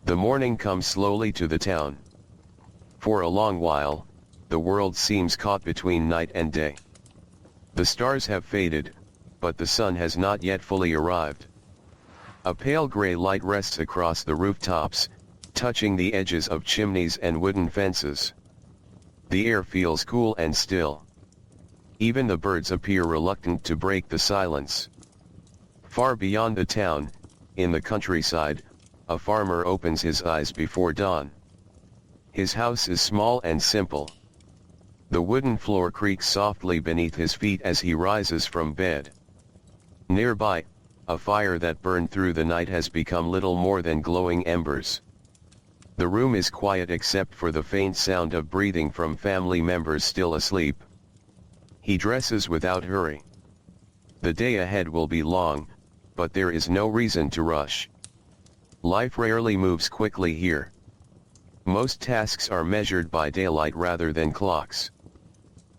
The morning comes slowly to the town. For a long while, the world seems caught between night and day. The stars have faded, but the sun has not yet fully arrived. A pale gray light rests across the rooftops, touching the edges of chimneys and wooden fences. The air feels cool and still. Even the birds appear reluctant to break the silence. Far beyond the town, in the countryside, a farmer opens his eyes before dawn. His house is small and simple. The wooden floor creaks softly beneath his feet as he rises from bed. Nearby, a fire that burned through the night has become little more than glowing embers. The room is quiet except for the faint sound of breathing from family members still asleep. He dresses without hurry. The day ahead will be long, but there is no reason to rush. Life rarely moves quickly here. Most tasks are measured by daylight rather than clocks.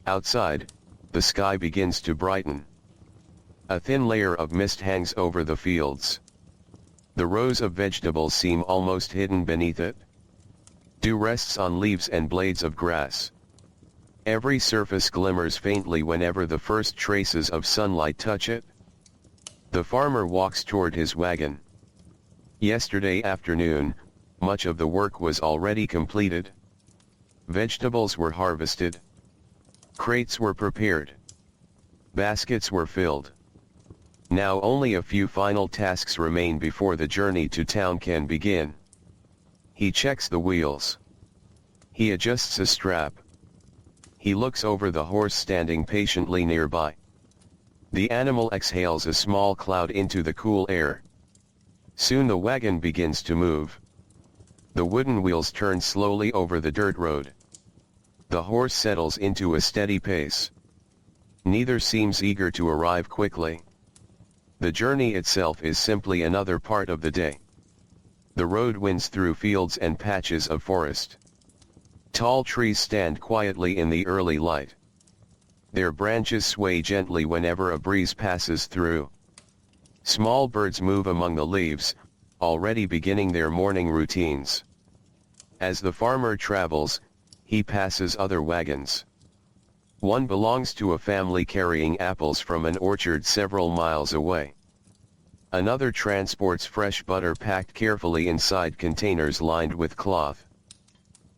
Outside, the sky begins to brighten. A thin layer of mist hangs over the fields. The rows of vegetables seem almost hidden beneath it. Dew rests on leaves and blades of grass. Every surface glimmers faintly whenever the first traces of sunlight touch it. The farmer walks toward his wagon. Yesterday afternoon, much of the work was already completed. Vegetables were harvested. Crates were prepared. Baskets were filled. Now only a few final tasks remain before the journey to town can begin. He checks the wheels. He adjusts a strap. He looks over the horse standing patiently nearby. The animal exhales a small cloud into the cool air. Soon the wagon begins to move. The wooden wheels turn slowly over the dirt road. The horse settles into a steady pace. Neither seems eager to arrive quickly. The journey itself is simply another part of the day. The road winds through fields and patches of forest. Tall trees stand quietly in the early light. Their branches sway gently whenever a breeze passes through. Small birds move among the leaves, already beginning their morning routines. As the farmer travels, he passes other wagons. One belongs to a family carrying apples from an orchard several miles away. Another transports fresh butter packed carefully inside containers lined with cloth.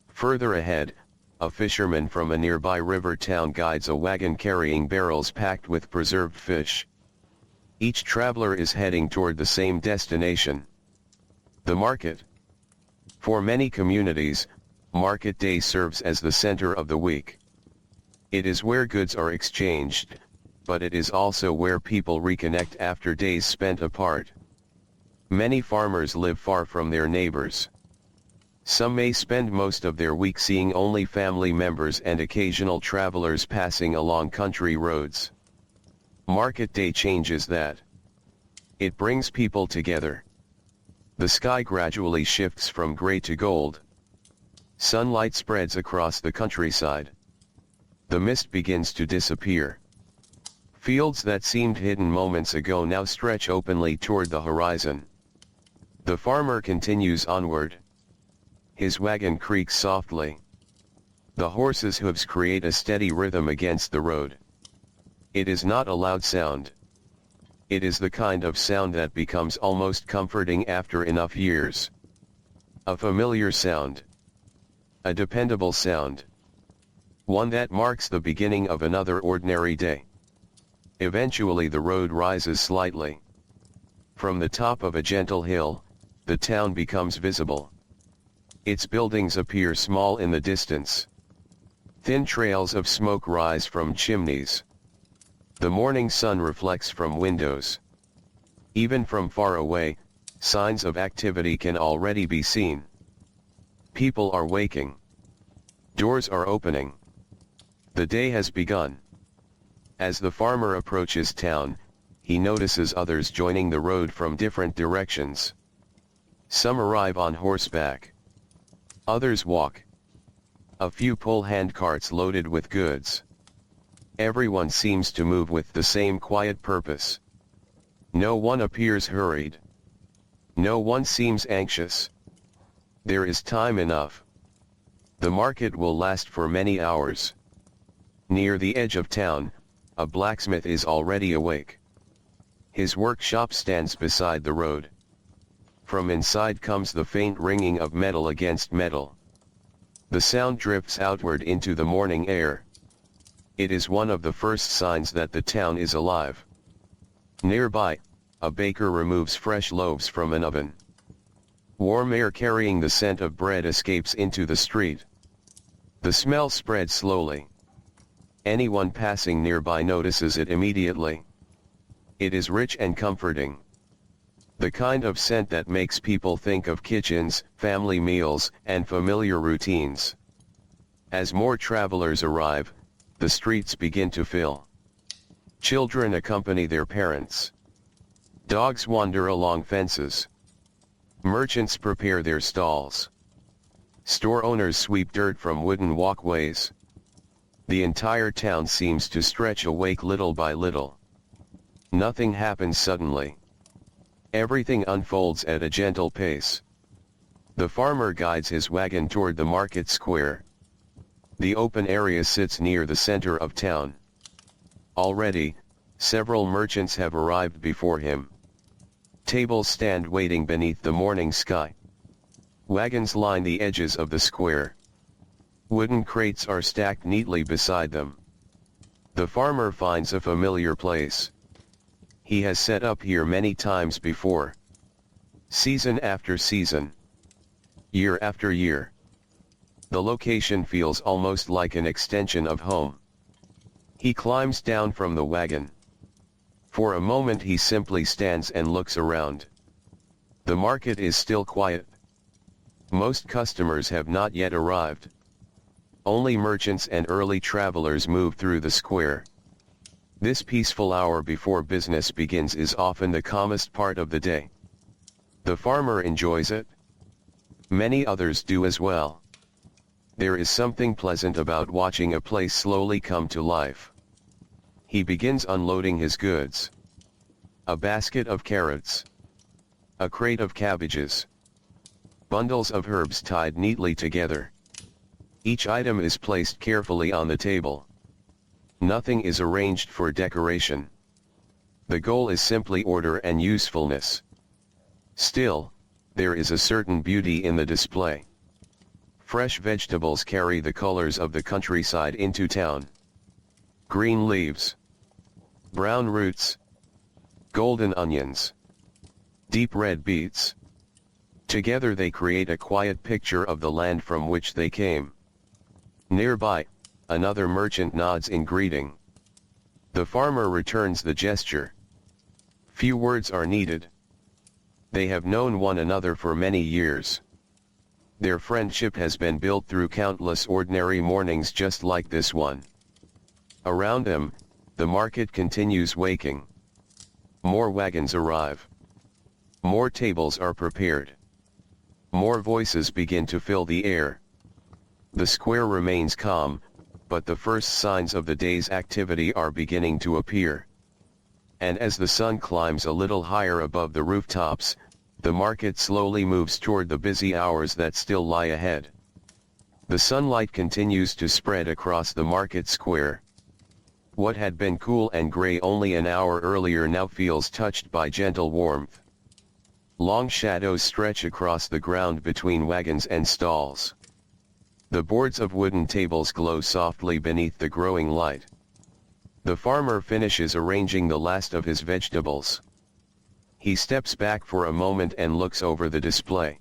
Further ahead, a fisherman from a nearby river town guides a wagon carrying barrels packed with preserved fish. Each traveler is heading toward the same destination: the market. For many communities, market day serves as the center of the week. It is where goods are exchanged, but it is also where people reconnect after days spent apart. Many farmers live far from their neighbors. Some may spend most of their week seeing only family members and occasional travelers passing along country roads. Market day changes that. It brings people together. The sky gradually shifts from gray to gold. Sunlight spreads across the countryside. The mist begins to disappear. Fields that seemed hidden moments ago now stretch openly toward the horizon. The farmer continues onward. His wagon creaks softly. The horse's hooves create a steady rhythm against the road. It is not a loud sound. It is the kind of sound that becomes almost comforting after enough years. A familiar sound. A dependable sound. One that marks the beginning of another ordinary day. Eventually the road rises slightly. From the top of a gentle hill, the town becomes visible. Its buildings appear small in the distance. Thin trails of smoke rise from chimneys. The morning sun reflects from windows. Even from far away, signs of activity can already be seen. People are waking. Doors are opening. The day has begun. As the farmer approaches town, he notices others joining the road from different directions. Some arrive on horseback. Others walk. A few pull handcarts loaded with goods. Everyone seems to move with the same quiet purpose. No one appears hurried. No one seems anxious. There is time enough. The market will last for many hours. Near the edge of town, a blacksmith is already awake. His workshop stands beside the road. From inside comes the faint ringing of metal against metal. The sound drifts outward into the morning air. It is one of the first signs that the town is alive. Nearby, a baker removes fresh loaves from an oven. Warm air carrying the scent of bread escapes into the street. The smell spreads slowly. Anyone passing nearby notices it immediately. It is rich and comforting. The kind of scent that makes people think of kitchens, family meals, and familiar routines. As more travelers arrive, the streets begin to fill. Children accompany their parents. Dogs wander along fences. Merchants prepare their stalls. Store owners sweep dirt from wooden walkways. The entire town seems to stretch awake little by little. Nothing happens suddenly. Everything unfolds at a gentle pace. The farmer guides his wagon toward the market square. The open area sits near the center of town. Already, several merchants have arrived before him. Tables stand waiting beneath the morning sky. Wagons line the edges of the square. Wooden crates are stacked neatly beside them. The farmer finds a familiar place. He has set up here many times before. Season after season. Year after year. The location feels almost like an extension of home. He climbs down from the wagon. For a moment he simply stands and looks around. The market is still quiet. Most customers have not yet arrived. Only merchants and early travelers move through the square. This peaceful hour before business begins is often the calmest part of the day. The farmer enjoys it. Many others do as well. There is something pleasant about watching a place slowly come to life. He begins unloading his goods. A basket of carrots. A crate of cabbages. Bundles of herbs tied neatly together. Each item is placed carefully on the table. Nothing is arranged for decoration. The goal is simply order and usefulness. Still, there is a certain beauty in the display. Fresh vegetables carry the colors of the countryside into town. Green leaves. Brown roots. Golden onions. Deep red beets. Together they create a quiet picture of the land from which they came. Nearby, another merchant nods in greeting. The farmer returns the gesture. Few words are needed. They have known one another for many years. Their friendship has been built through countless ordinary mornings just like this one. Around them, the market continues waking. More wagons arrive. More tables are prepared. More voices begin to fill the air. The square remains calm, but the first signs of the day's activity are beginning to appear. And as the sun climbs a little higher above the rooftops, the market slowly moves toward the busy hours that still lie ahead. The sunlight continues to spread across the market square. What had been cool and gray only an hour earlier now feels touched by gentle warmth. Long shadows stretch across the ground between wagons and stalls. The boards of wooden tables glow softly beneath the growing light. The farmer finishes arranging the last of his vegetables. He steps back for a moment and looks over the display.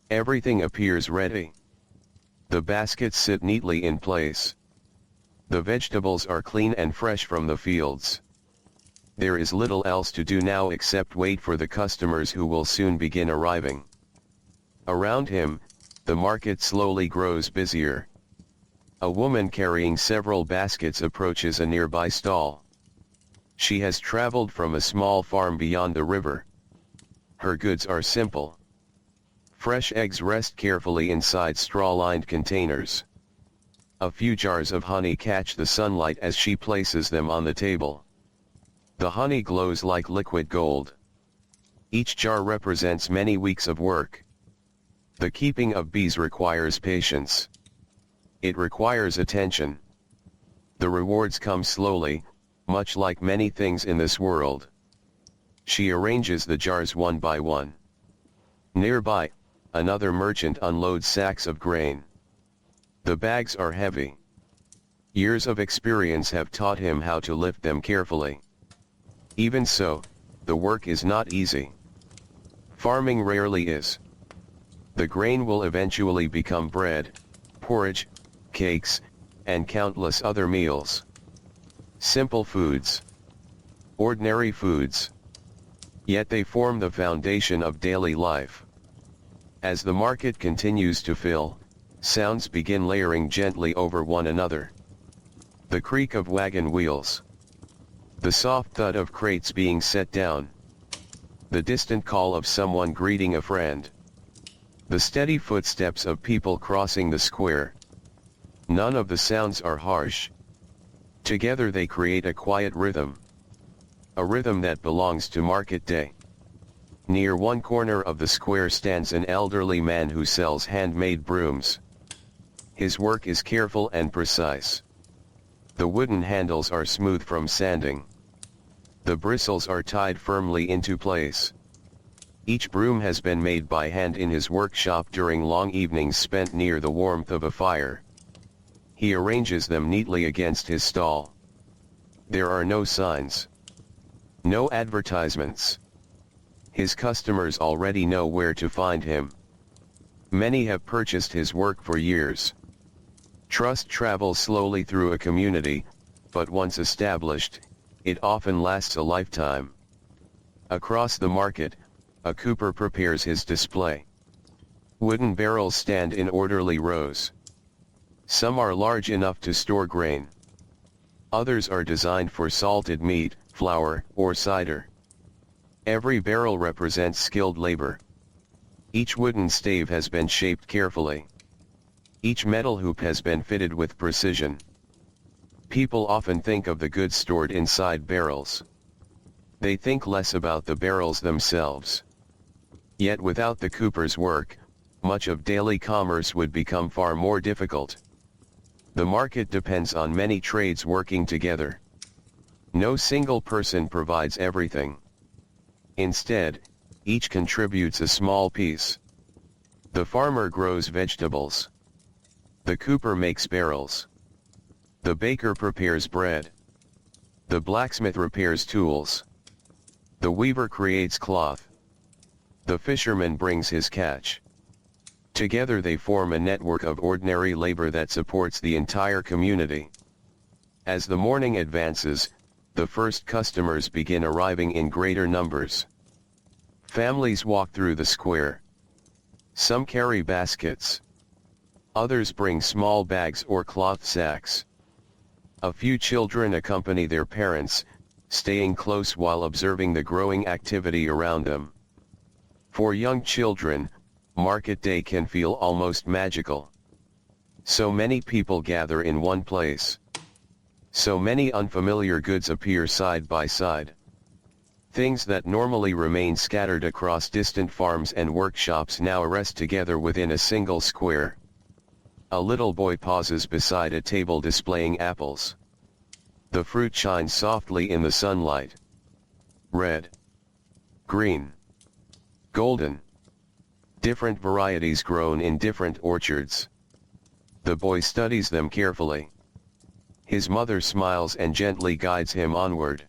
Everything appears ready. The baskets sit neatly in place. The vegetables are clean and fresh from the fields. There is little else to do now except wait for the customers who will soon begin arriving. Around him, the market slowly grows busier. A woman carrying several baskets approaches a nearby stall. She has traveled from a small farm beyond the river. Her goods are simple. Fresh eggs rest carefully inside straw-lined containers. A few jars of honey catch the sunlight as she places them on the table. The honey glows like liquid gold. Each jar represents many weeks of work. The keeping of bees requires patience. It requires attention. The rewards come slowly, much like many things in this world. She arranges the jars one by one. Nearby, another merchant unloads sacks of grain. The bags are heavy. Years of experience have taught him how to lift them carefully. Even so, the work is not easy. Farming rarely is. The grain will eventually become bread, porridge, cakes, and countless other meals. Simple foods. Ordinary foods. Yet they form the foundation of daily life. As the market continues to fill, sounds begin layering gently over one another. The creak of wagon wheels. The soft thud of crates being set down. The distant call of someone greeting a friend. The steady footsteps of people crossing the square. None of the sounds are harsh. Together they create a quiet rhythm. A rhythm that belongs to market day. Near one corner of the square stands an elderly man who sells handmade brooms. His work is careful and precise. The wooden handles are smooth from sanding. The bristles are tied firmly into place. Each broom has been made by hand in his workshop during long evenings spent near the warmth of a fire. He arranges them neatly against his stall. There are no signs. No advertisements. His customers already know where to find him. Many have purchased his work for years. Trust travels slowly through a community, but once established, it often lasts a lifetime. Across the market, a cooper prepares his display. Wooden barrels stand in orderly rows. Some are large enough to store grain. Others are designed for salted meat, flour, or cider. Every barrel represents skilled labor. Each wooden stave has been shaped carefully. Each metal hoop has been fitted with precision. People often think of the goods stored inside barrels. They think less about the barrels themselves. Yet without the cooper's work, much of daily commerce would become far more difficult. The market depends on many trades working together. No single person provides everything. Instead, each contributes a small piece. The farmer grows vegetables. The cooper makes barrels. The baker prepares bread. The blacksmith repairs tools. The weaver creates cloth. The fisherman brings his catch. Together they form a network of ordinary labor that supports the entire community. As the morning advances, the first customers begin arriving in greater numbers. Families walk through the square. Some carry baskets. Others bring small bags or cloth sacks. A few children accompany their parents, staying close while observing the growing activity around them. For young children, market day can feel almost magical. So many people gather in one place. So many unfamiliar goods appear side by side. Things that normally remain scattered across distant farms and workshops now rest together within a single square. A little boy pauses beside a table displaying apples. The fruit shines softly in the sunlight. Red, green, golden. Different varieties grown in different orchards. The boy studies them carefully. His mother smiles and gently guides him onward.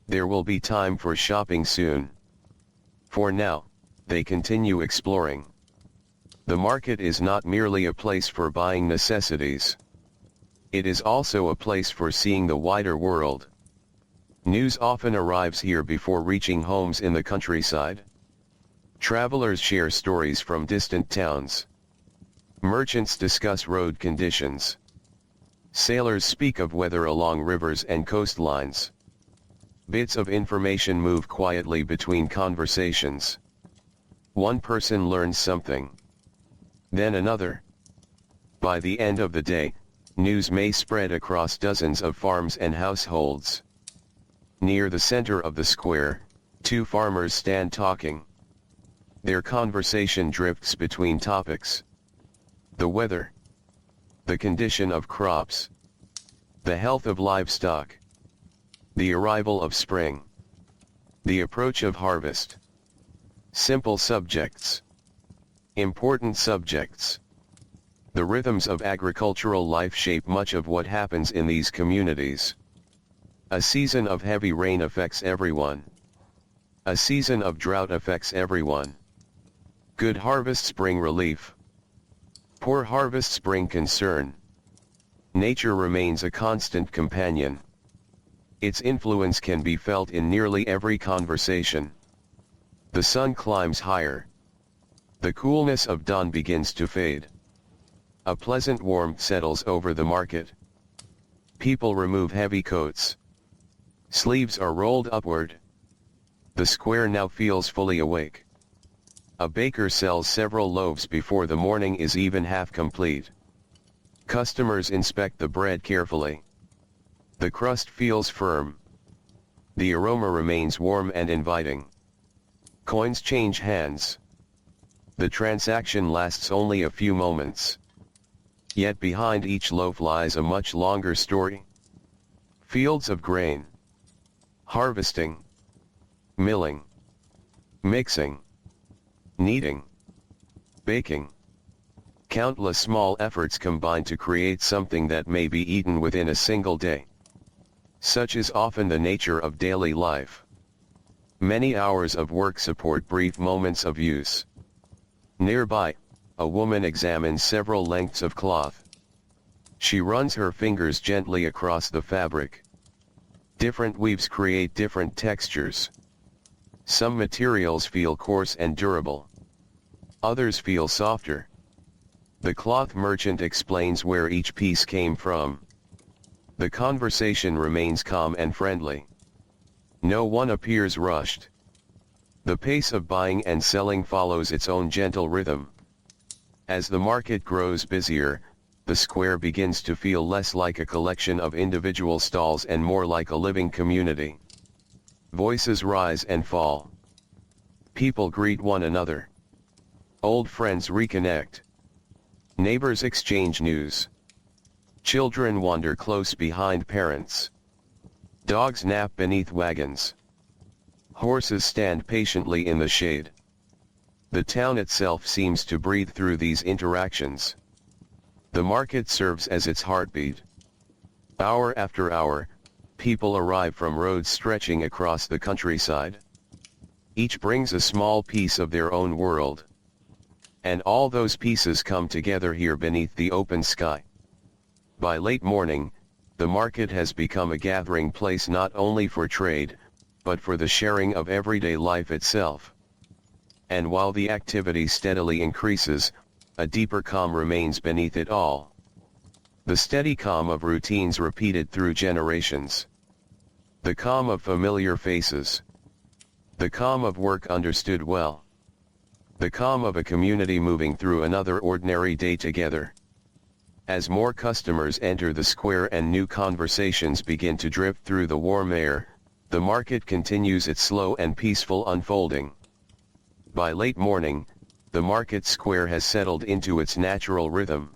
There will be time for shopping soon. For now, they continue exploring. The market is not merely a place for buying necessities. It is also a place for seeing the wider world. News often arrives here before reaching homes in the countryside. Travelers share stories from distant towns. Merchants discuss road conditions. Sailors speak of weather along rivers and coastlines. Bits of information move quietly between conversations. One person learns something. Then another. By the end of the day, news may spread across dozens of farms and households. Near the center of the square, two farmers stand talking. Their conversation drifts between topics: the weather, the condition of crops, the health of livestock, the arrival of spring, the approach of harvest. Simple subjects, important subjects. The rhythms of agricultural life shape much of what happens in these communities. A season of heavy rain affects everyone. A season of drought affects everyone. Good harvests bring relief. Poor harvests bring concern. Nature remains a constant companion. Its influence can be felt in nearly every conversation. The sun climbs higher. The coolness of dawn begins to fade. A pleasant warmth settles over the market. People remove heavy coats. Sleeves are rolled upward. The square now feels fully awake. A baker sells several loaves before the morning is even half complete. Customers inspect the bread carefully. The crust feels firm. The aroma remains warm and inviting. Coins change hands. The transaction lasts only a few moments. Yet behind each loaf lies a much longer story. Fields of grain. Harvesting. Milling. Mixing. Kneading. Baking. Countless small efforts combine to create something that may be eaten within a single day. Such is often the nature of daily life. Many hours of work support brief moments of use. Nearby, a woman examines several lengths of cloth. She runs her fingers gently across the fabric. Different weaves create different textures. Some materials feel coarse and durable. Others feel softer. The cloth merchant explains where each piece came from. The conversation remains calm and friendly. No one appears rushed. The pace of buying and selling follows its own gentle rhythm. As the market grows busier, the square begins to feel less like a collection of individual stalls and more like a living community. Voices rise and fall. People greet one another. Old friends reconnect. Neighbors exchange news. Children wander close behind parents. Dogs nap beneath wagons. Horses stand patiently in the shade. The town itself seems to breathe through these interactions. The market serves as its heartbeat. Hour after hour, people arrive from roads stretching across the countryside. Each brings a small piece of their own world. And all those pieces come together here beneath the open sky. By late morning, the market has become a gathering place not only for trade, but for the sharing of everyday life itself. And while the activity steadily increases, a deeper calm remains beneath it all. The steady calm of routines repeated through generations. The calm of familiar faces. The calm of work understood well. The calm of a community moving through another ordinary day together. As more customers enter the square and new conversations begin to drift through the warm air, the market continues its slow and peaceful unfolding. By late morning, the market square has settled into its natural rhythm.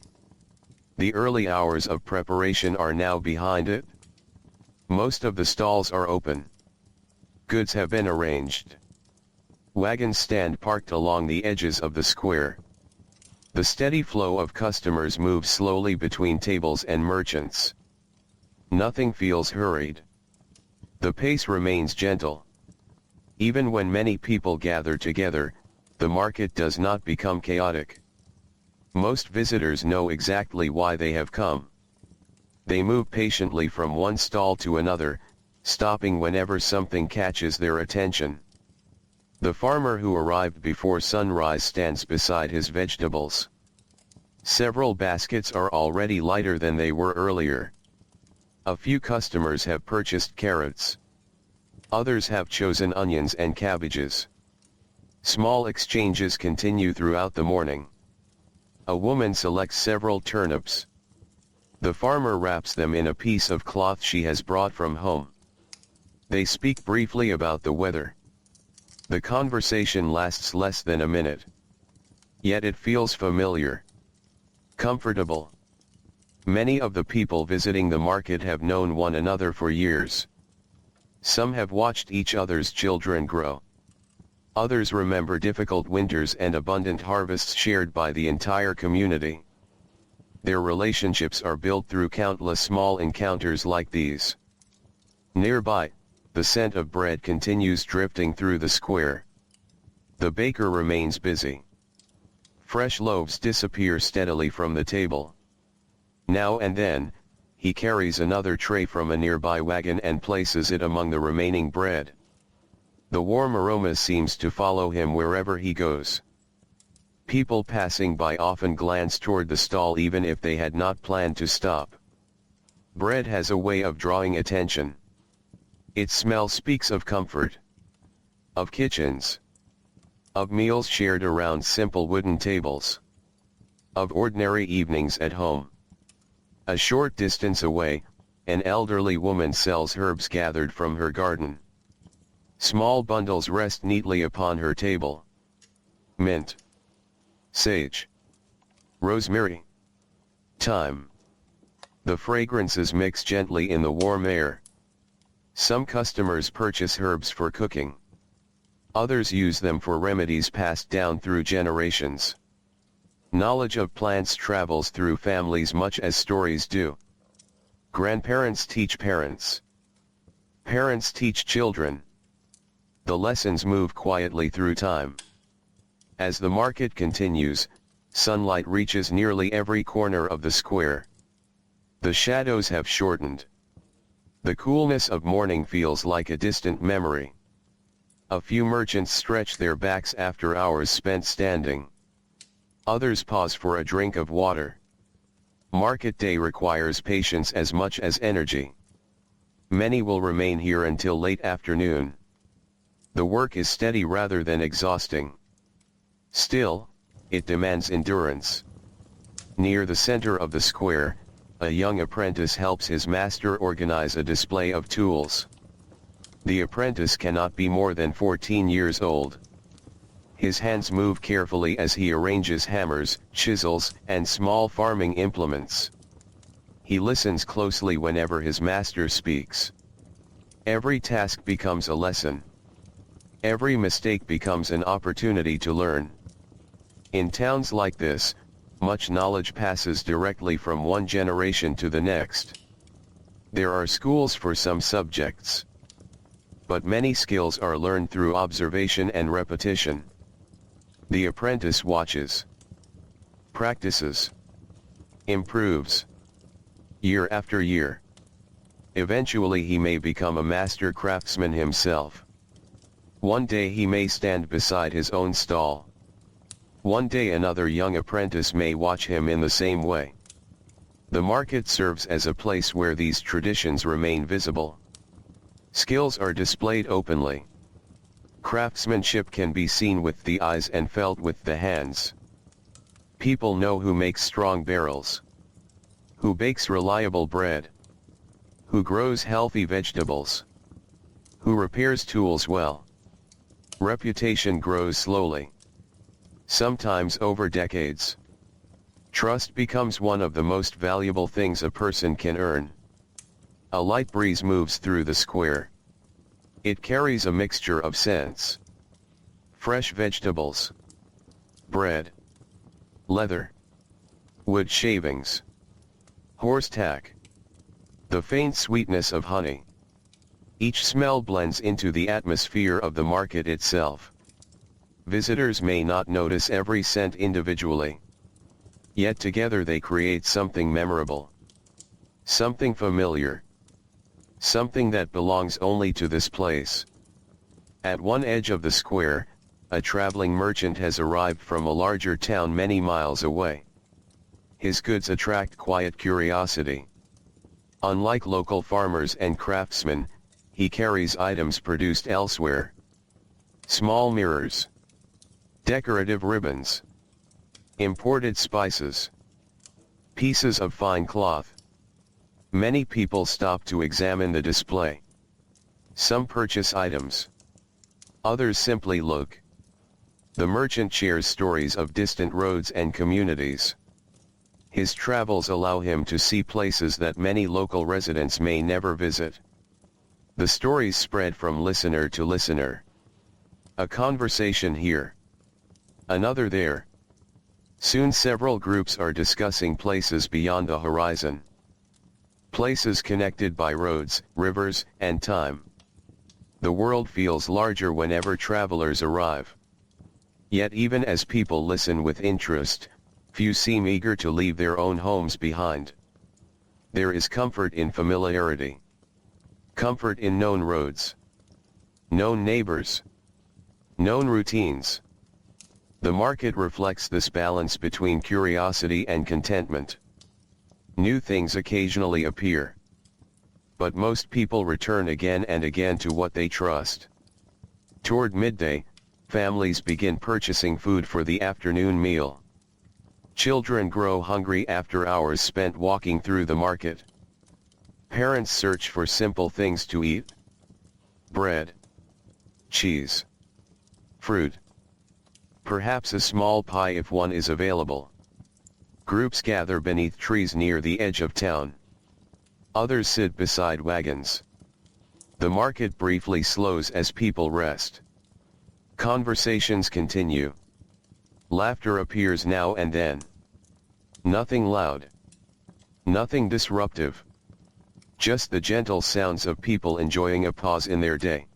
The early hours of preparation are now behind it. Most of the stalls are open. Goods have been arranged. Wagons stand parked along the edges of the square. The steady flow of customers moves slowly between tables and merchants. Nothing feels hurried. The pace remains gentle. Even when many people gather together, the market does not become chaotic. Most visitors know exactly why they have come. They move patiently from one stall to another, stopping whenever something catches their attention. The farmer who arrived before sunrise stands beside his vegetables. Several baskets are already lighter than they were earlier. A few customers have purchased carrots. Others have chosen onions and cabbages. Small exchanges continue throughout the morning. A woman selects several turnips. The farmer wraps them in a piece of cloth she has brought from home. They speak briefly about the weather. The conversation lasts less than a minute. Yet it feels familiar. Comfortable. Many of the people visiting the market have known one another for years. Some have watched each other's children grow. Others remember difficult winters and abundant harvests shared by the entire community. Their relationships are built through countless small encounters like these. Nearby, the scent of bread continues drifting through the square. The baker remains busy. Fresh loaves disappear steadily from the table. Now and then, he carries another tray from a nearby wagon and places it among the remaining bread. The warm aroma seems to follow him wherever he goes. People passing by often glance toward the stall even if they had not planned to stop. Bread has a way of drawing attention. Its smell speaks of comfort, of kitchens, of meals shared around simple wooden tables, of ordinary evenings at home. A short distance away, an elderly woman sells herbs gathered from her garden. Small bundles rest neatly upon her table. Mint, sage, rosemary, thyme. The fragrances mix gently in the warm air. Some customers purchase herbs for cooking. Others use them for remedies passed down through generations. Knowledge of plants travels through families much as stories do. Grandparents teach parents. Parents teach children. The lessons move quietly through time. As the market continues, sunlight reaches nearly every corner of the square. The shadows have shortened. The coolness of morning feels like a distant memory. A few merchants stretch their backs after hours spent standing. Others pause for a drink of water. Market day requires patience as much as energy. Many will remain here until late afternoon. The work is steady rather than exhausting. Still, it demands endurance. Near the center of the square, a young apprentice helps his master organize a display of tools. The apprentice cannot be more than 14 years old. His hands move carefully as he arranges hammers, chisels, and small farming implements. He listens closely whenever his master speaks. Every task becomes a lesson. Every mistake becomes an opportunity to learn. In towns like this, much knowledge passes directly from one generation to the next. There are schools for some subjects. But many skills are learned through observation and repetition. The apprentice watches, practices, improves, year after year. Eventually he may become a master craftsman himself. One day he may stand beside his own stall. One day another young apprentice may watch him in the same way. The market serves as a place where these traditions remain visible. Skills are displayed openly. Craftsmanship can be seen with the eyes and felt with the hands. People know who makes strong barrels, who bakes reliable bread, who grows healthy vegetables, who repairs tools well. Reputation grows slowly, sometimes over decades. Trust becomes one of the most valuable things a person can earn. A light breeze moves through the square. It carries a mixture of scents. Fresh vegetables, bread, leather, wood shavings, horse tack, the faint sweetness of honey. Each smell blends into the atmosphere of the market itself. Visitors may not notice every scent individually. Yet together they create something memorable. Something familiar. Something that belongs only to this place. At one edge of the square, a traveling merchant has arrived from a larger town many miles away. His goods attract quiet curiosity. Unlike local farmers and craftsmen, he carries items produced elsewhere. Small mirrors, decorative ribbons, imported spices, pieces of fine cloth. Many people stop to examine the display. Some purchase items. Others simply look. The merchant shares stories of distant roads and communities. His travels allow him to see places that many local residents may never visit. The stories spread from listener to listener. A conversation here. Another there. Soon several groups are discussing places beyond the horizon. Places connected by roads, rivers, and time. The world feels larger whenever travelers arrive. Yet even as people listen with interest, few seem eager to leave their own homes behind. There is comfort in familiarity. Comfort in known roads. Known neighbors. Known routines. The market reflects this balance between curiosity and contentment. New things occasionally appear. But most people return again and again to what they trust. Toward midday, families begin purchasing food for the afternoon meal. Children grow hungry after hours spent walking through the market. Parents search for simple things to eat. Bread. Cheese. Fruit. Perhaps a small pie if one is available. Groups gather beneath trees near the edge of town. Others sit beside wagons. The market briefly slows as people rest. Conversations continue. Laughter appears now and then. Nothing loud. Nothing disruptive. Just the gentle sounds of people enjoying a pause in their day.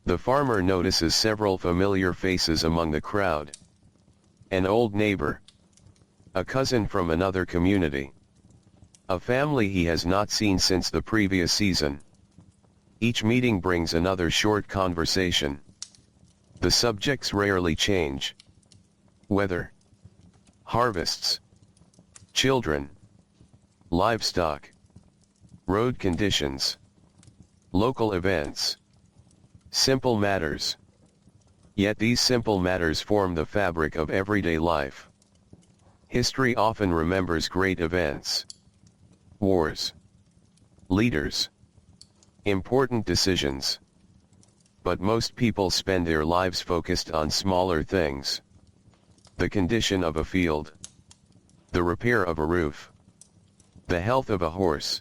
The farmer notices several familiar faces among the crowd. An old neighbor. A cousin from another community. A family he has not seen since the previous season. Each meeting brings another short conversation. The subjects rarely change. Weather. Harvests. Children. Livestock. Road conditions. Local events. Simple matters. Yet these simple matters form the fabric of everyday life. History often remembers great events. Wars. Leaders. Important decisions. But most people spend their lives focused on smaller things. The condition of a field. The repair of a roof. The health of a horse.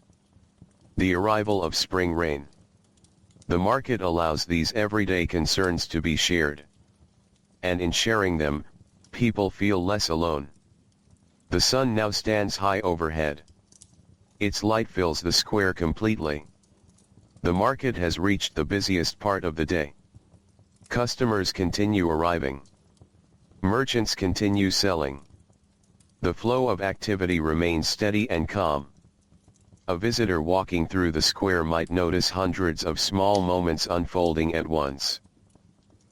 The arrival of spring rain. The market allows these everyday concerns to be shared. And in sharing them, people feel less alone. The sun now stands high overhead. Its light fills the square completely. The market has reached the busiest part of the day. Customers continue arriving. Merchants continue selling. The flow of activity remains steady and calm. A visitor walking through the square might notice hundreds of small moments unfolding at once.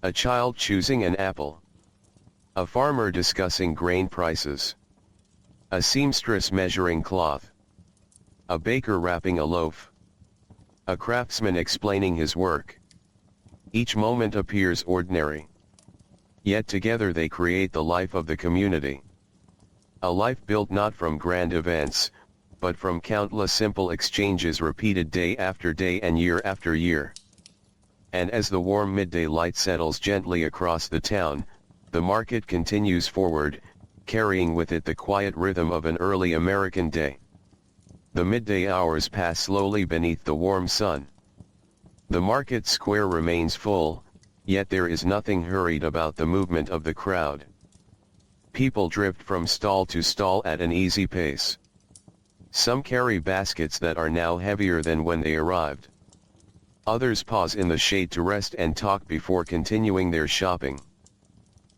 A child choosing an apple. A farmer discussing grain prices. A seamstress measuring cloth. A baker wrapping a loaf. A craftsman explaining his work. Each moment appears ordinary. Yet together they create the life of the community. A life built not from grand events, but from countless simple exchanges repeated day after day and year after year. And as the warm midday light settles gently across the town, the market continues forward, carrying with it the quiet rhythm of an early American day. The midday hours pass slowly beneath the warm sun. The market square remains full, yet there is nothing hurried about the movement of the crowd. People drift from stall to stall at an easy pace. Some carry baskets that are now heavier than when they arrived. Others pause in the shade to rest and talk before continuing their shopping.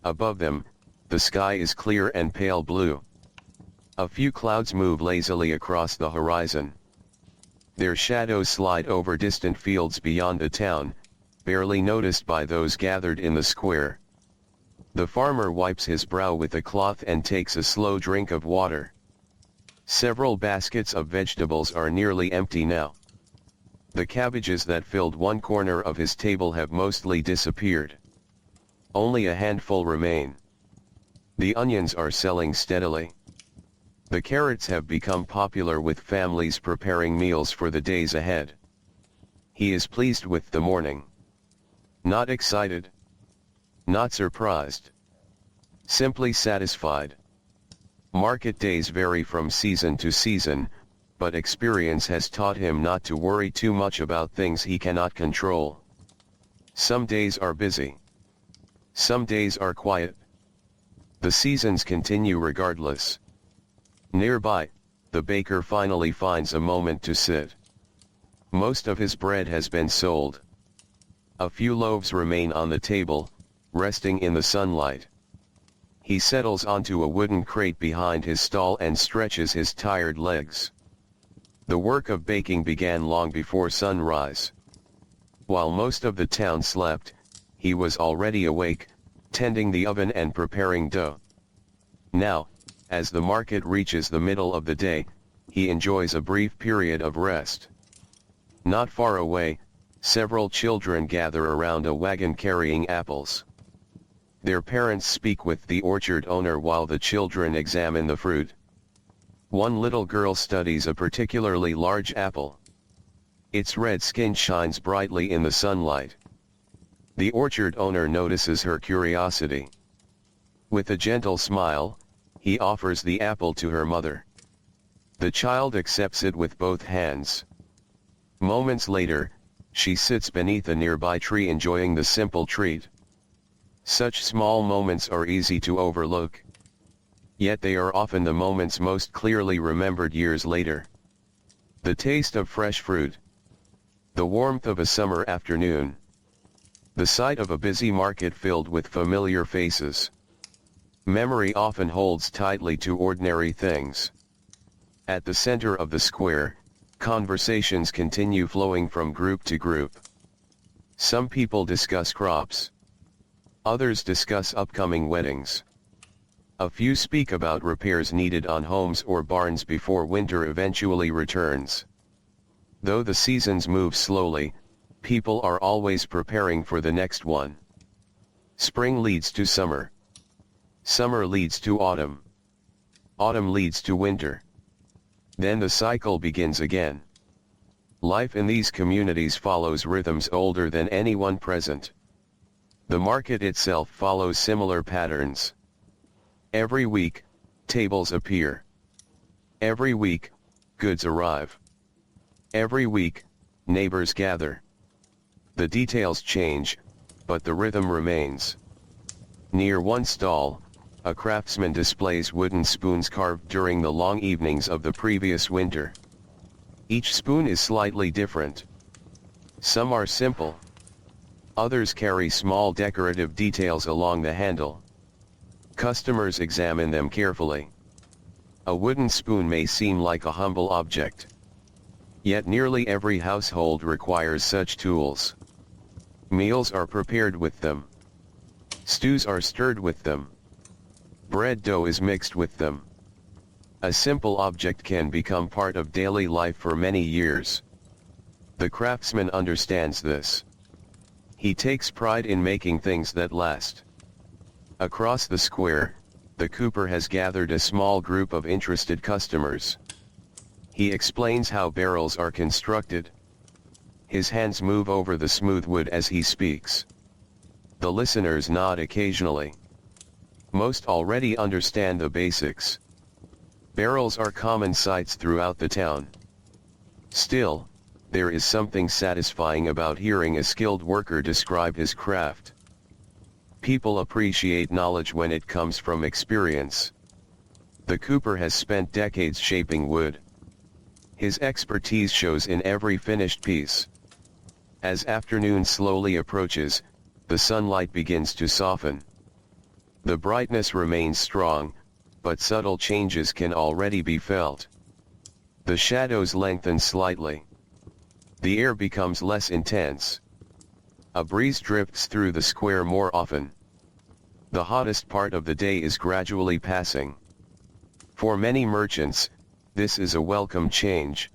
Above them, the sky is clear and pale blue. A few clouds move lazily across the horizon. Their shadows slide over distant fields beyond the town, barely noticed by those gathered in the square. The farmer wipes his brow with a cloth and takes a slow drink of water. Several baskets of vegetables are nearly empty now. The cabbages that filled one corner of his table have mostly disappeared. Only a handful remain. The onions are selling steadily. The carrots have become popular with families preparing meals for the days ahead. He is pleased with the morning. Not excited. Not surprised. Simply satisfied. Market days vary from season to season, but experience has taught him not to worry too much about things he cannot control. Some days are busy. Some days are quiet. The seasons continue regardless. Nearby, the baker finally finds a moment to sit. Most of his bread has been sold. A few loaves remain on the table, resting in the sunlight. He settles onto a wooden crate behind his stall and stretches his tired legs. The work of baking began long before sunrise. While most of the town slept, he was already awake, tending the oven and preparing dough. Now, as the market reaches the middle of the day, he enjoys a brief period of rest. Not far away, several children gather around a wagon carrying apples. Their parents speak with the orchard owner while the children examine the fruit. One little girl studies a particularly large apple. Its red skin shines brightly in the sunlight. The orchard owner notices her curiosity. With a gentle smile, he offers the apple to her mother. The child accepts it with both hands. Moments later, she sits beneath a nearby tree enjoying the simple treat. Such small moments are easy to overlook. Yet they are often the moments most clearly remembered years later. The taste of fresh fruit. The warmth of a summer afternoon. The sight of a busy market filled with familiar faces. Memory often holds tightly to ordinary things. At the center of the square, conversations continue flowing from group to group. Some people discuss crops. Others discuss upcoming weddings. A few speak about repairs needed on homes or barns before winter eventually returns. Though the seasons move slowly, people are always preparing for the next one. Spring leads to summer. Summer leads to autumn. Autumn leads to winter. Then the cycle begins again. Life in these communities follows rhythms older than anyone present. The market itself follows similar patterns. Every week, tables appear. Every week, goods arrive. Every week, neighbors gather. The details change, but the rhythm remains. Near one stall, a craftsman displays wooden spoons carved during the long evenings of the previous winter. Each spoon is slightly different. Some are simple. Others carry small decorative details along the handle. Customers examine them carefully. A wooden spoon may seem like a humble object. Yet nearly every household requires such tools. Meals are prepared with them. Stews are stirred with them. Bread dough is mixed with them. A simple object can become part of daily life for many years. The craftsman understands this. He takes pride in making things that last. Across the square, the cooper has gathered a small group of interested customers. He explains how barrels are constructed. His hands move over the smooth wood as he speaks. The listeners nod occasionally. Most already understand the basics. Barrels are common sights throughout the town. Still, there is something satisfying about hearing a skilled worker describe his craft. People appreciate knowledge when it comes from experience. The cooper has spent decades shaping wood. His expertise shows in every finished piece. As afternoon slowly approaches, the sunlight begins to soften. The brightness remains strong, but subtle changes can already be felt. The shadows lengthen slightly. The air becomes less intense. A breeze drifts through the square more often. The hottest part of the day is gradually passing. For many merchants, this is a welcome change.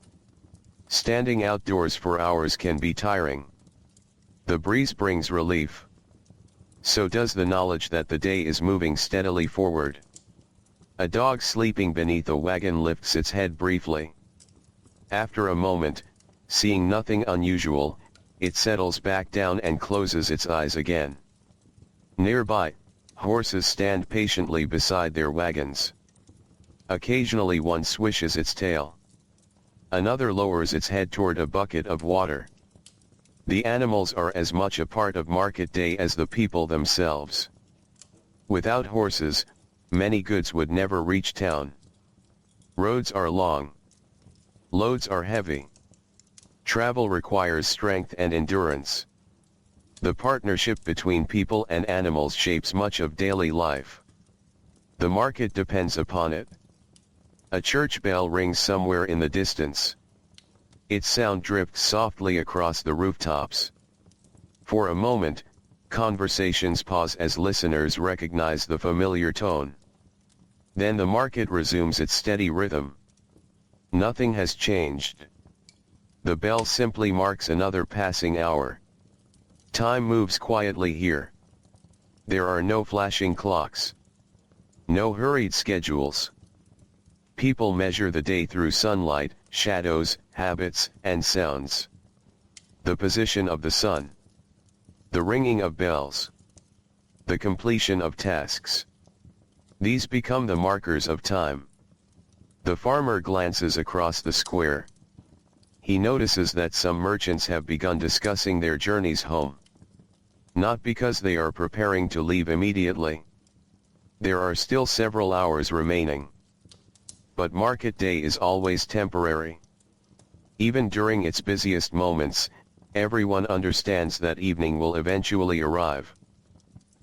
Standing outdoors for hours can be tiring. The breeze brings relief. So does the knowledge that the day is moving steadily forward. A dog sleeping beneath a wagon lifts its head briefly. After a moment, seeing nothing unusual, it settles back down and closes its eyes again. Nearby, horses stand patiently beside their wagons. Occasionally one swishes its tail. Another lowers its head toward a bucket of water. The animals are as much a part of market day as the people themselves. Without horses, many goods would never reach town. Roads are long. Loads are heavy. Travel requires strength and endurance. The partnership between people and animals shapes much of daily life. The market depends upon it. A church bell rings somewhere in the distance. Its sound drifts softly across the rooftops. For a moment, conversations pause as listeners recognize the familiar tone. Then the market resumes its steady rhythm. Nothing has changed. The bell simply marks another passing hour. Time moves quietly here. There are no flashing clocks. No hurried schedules. People measure the day through sunlight, shadows, habits, and sounds. The position of the sun. The ringing of bells. The completion of tasks. These become the markers of time. The farmer glances across the square. He notices that some merchants have begun discussing their journeys home. Not because they are preparing to leave immediately. There are still several hours remaining. But market day is always temporary. Even during its busiest moments, everyone understands that evening will eventually arrive.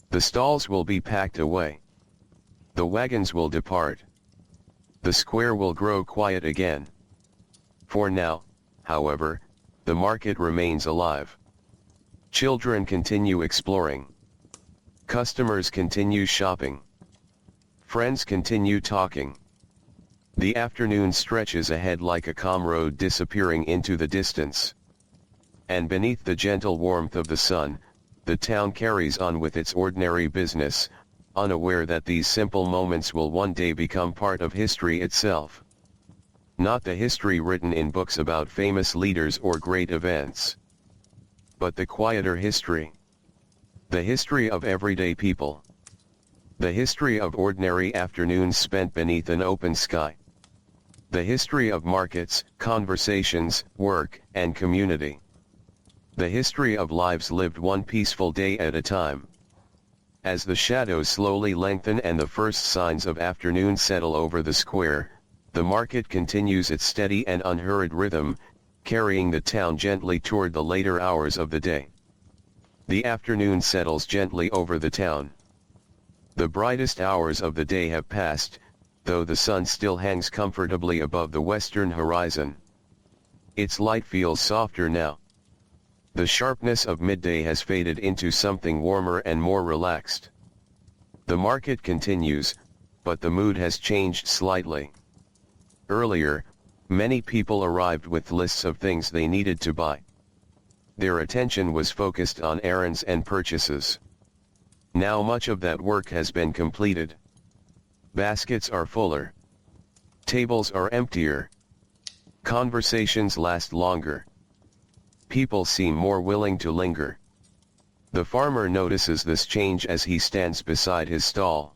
The stalls will be packed away. The wagons will depart. The square will grow quiet again. For now, however, the market remains alive. Children continue exploring. Customers continue shopping. Friends continue talking. The afternoon stretches ahead like a calm road disappearing into the distance. And beneath the gentle warmth of the sun, the town carries on with its ordinary business, unaware that these simple moments will one day become part of history itself. Not the history written in books about famous leaders or great events, but the quieter history. The history of everyday people. The history of ordinary afternoons spent beneath an open sky. The history of markets, conversations, work, and community. The history of lives lived one peaceful day at a time. As the shadows slowly lengthen and the first signs of afternoon settle over the square, the market continues its steady and unhurried rhythm, carrying the town gently toward the later hours of the day. The afternoon settles gently over the town. The brightest hours of the day have passed, though the sun still hangs comfortably above the western horizon. Its light feels softer now. The sharpness of midday has faded into something warmer and more relaxed. The market continues, but the mood has changed slightly. Earlier, many people arrived with lists of things they needed to buy. Their attention was focused on errands and purchases. Now much of that work has been completed. Baskets are fuller. Tables are emptier. Conversations last longer. People seem more willing to linger. The farmer notices this change as he stands beside his stall.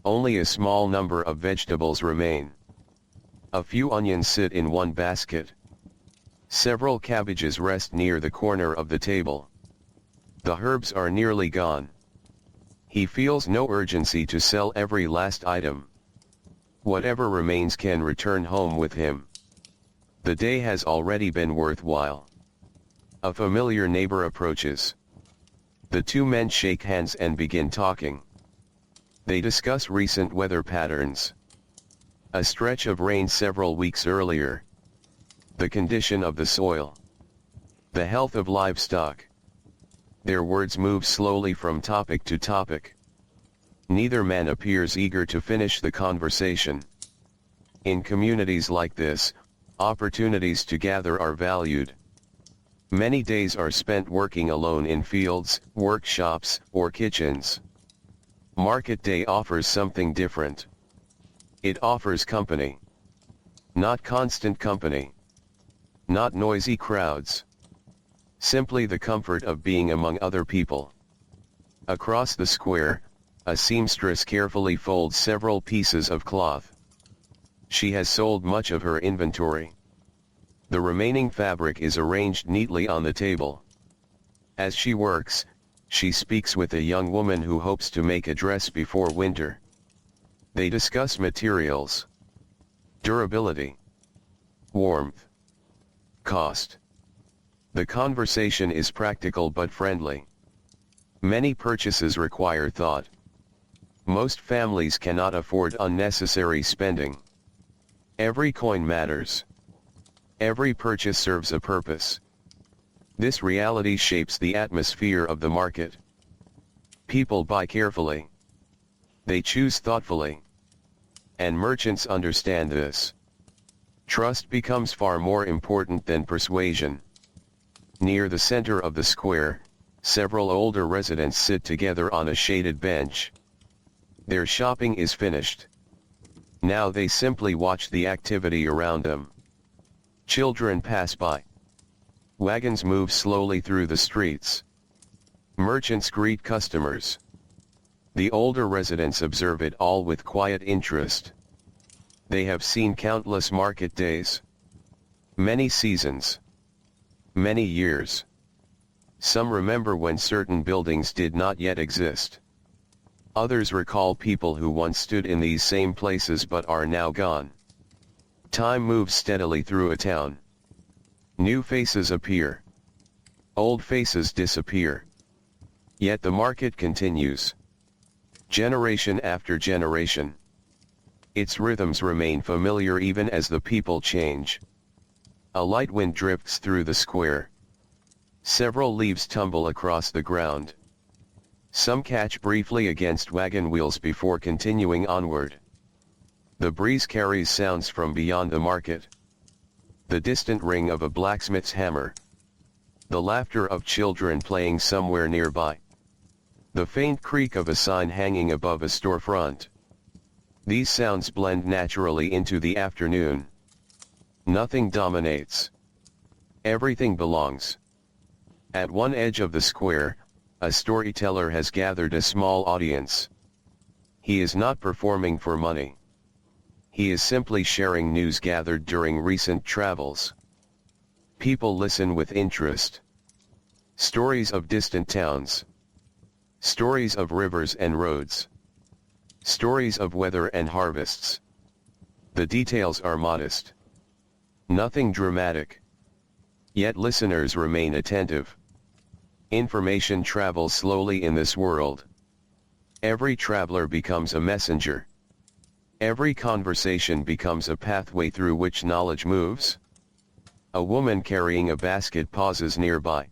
Only a small number of vegetables remain. A few onions sit in one basket. Several cabbages rest near the corner of the table. The herbs are nearly gone. He feels no urgency to sell every last item. Whatever remains can return home with him. The day has already been worthwhile. A familiar neighbor approaches. The two men shake hands and begin talking. They discuss recent weather patterns. A stretch of rain several weeks earlier. The condition of the soil. The health of livestock. Their words move slowly from topic to topic. Neither man appears eager to finish the conversation. In communities like this, opportunities to gather are valued. Many days are spent working alone in fields, workshops, or kitchens. Market day offers something different. It offers company. Not constant company. Not noisy crowds. Simply the comfort of being among other people. Across the square, a seamstress carefully folds several pieces of cloth. She has sold much of her inventory. The remaining fabric is arranged neatly on the table. As she works, she speaks with a young woman who hopes to make a dress before winter. They discuss materials, durability, warmth, cost. The conversation is practical but friendly. Many purchases require thought. Most families cannot afford unnecessary spending. Every coin matters. Every purchase serves a purpose. This reality shapes the atmosphere of the market. People buy carefully. They choose thoughtfully. And merchants understand this. Trust becomes far more important than persuasion. Near the center of the square, several older residents sit together on a shaded bench. Their shopping is finished. Now they simply watch the activity around them. Children pass by. Wagons move slowly through the streets. Merchants greet customers. The older residents observe it all with quiet interest. They have seen countless market days. Many seasons. Many years. Some remember when certain buildings did not yet exist. Others recall people who once stood in these same places but are now gone. Time moves steadily through a town. New faces appear. Old faces disappear. Yet the market continues. Generation after generation. Its rhythms remain familiar even as the people change. A light wind drifts through the square. Several leaves tumble across the ground. Some catch briefly against wagon wheels before continuing onward. The breeze carries sounds from beyond the market. The distant ring of a blacksmith's hammer. The laughter of children playing somewhere nearby. The faint creak of a sign hanging above a storefront. These sounds blend naturally into the afternoon. Nothing dominates. Everything belongs. At one edge of the square, a storyteller has gathered a small audience. He is not performing for money. He is simply sharing news gathered during recent travels. People listen with interest. Stories of distant towns. Stories of rivers and roads. Stories of weather and harvests. The details are modest. Nothing dramatic. Yet listeners remain attentive. Information travels slowly in this world. Every traveler becomes a messenger. Every conversation becomes a pathway through which knowledge moves. A woman carrying a basket pauses nearby.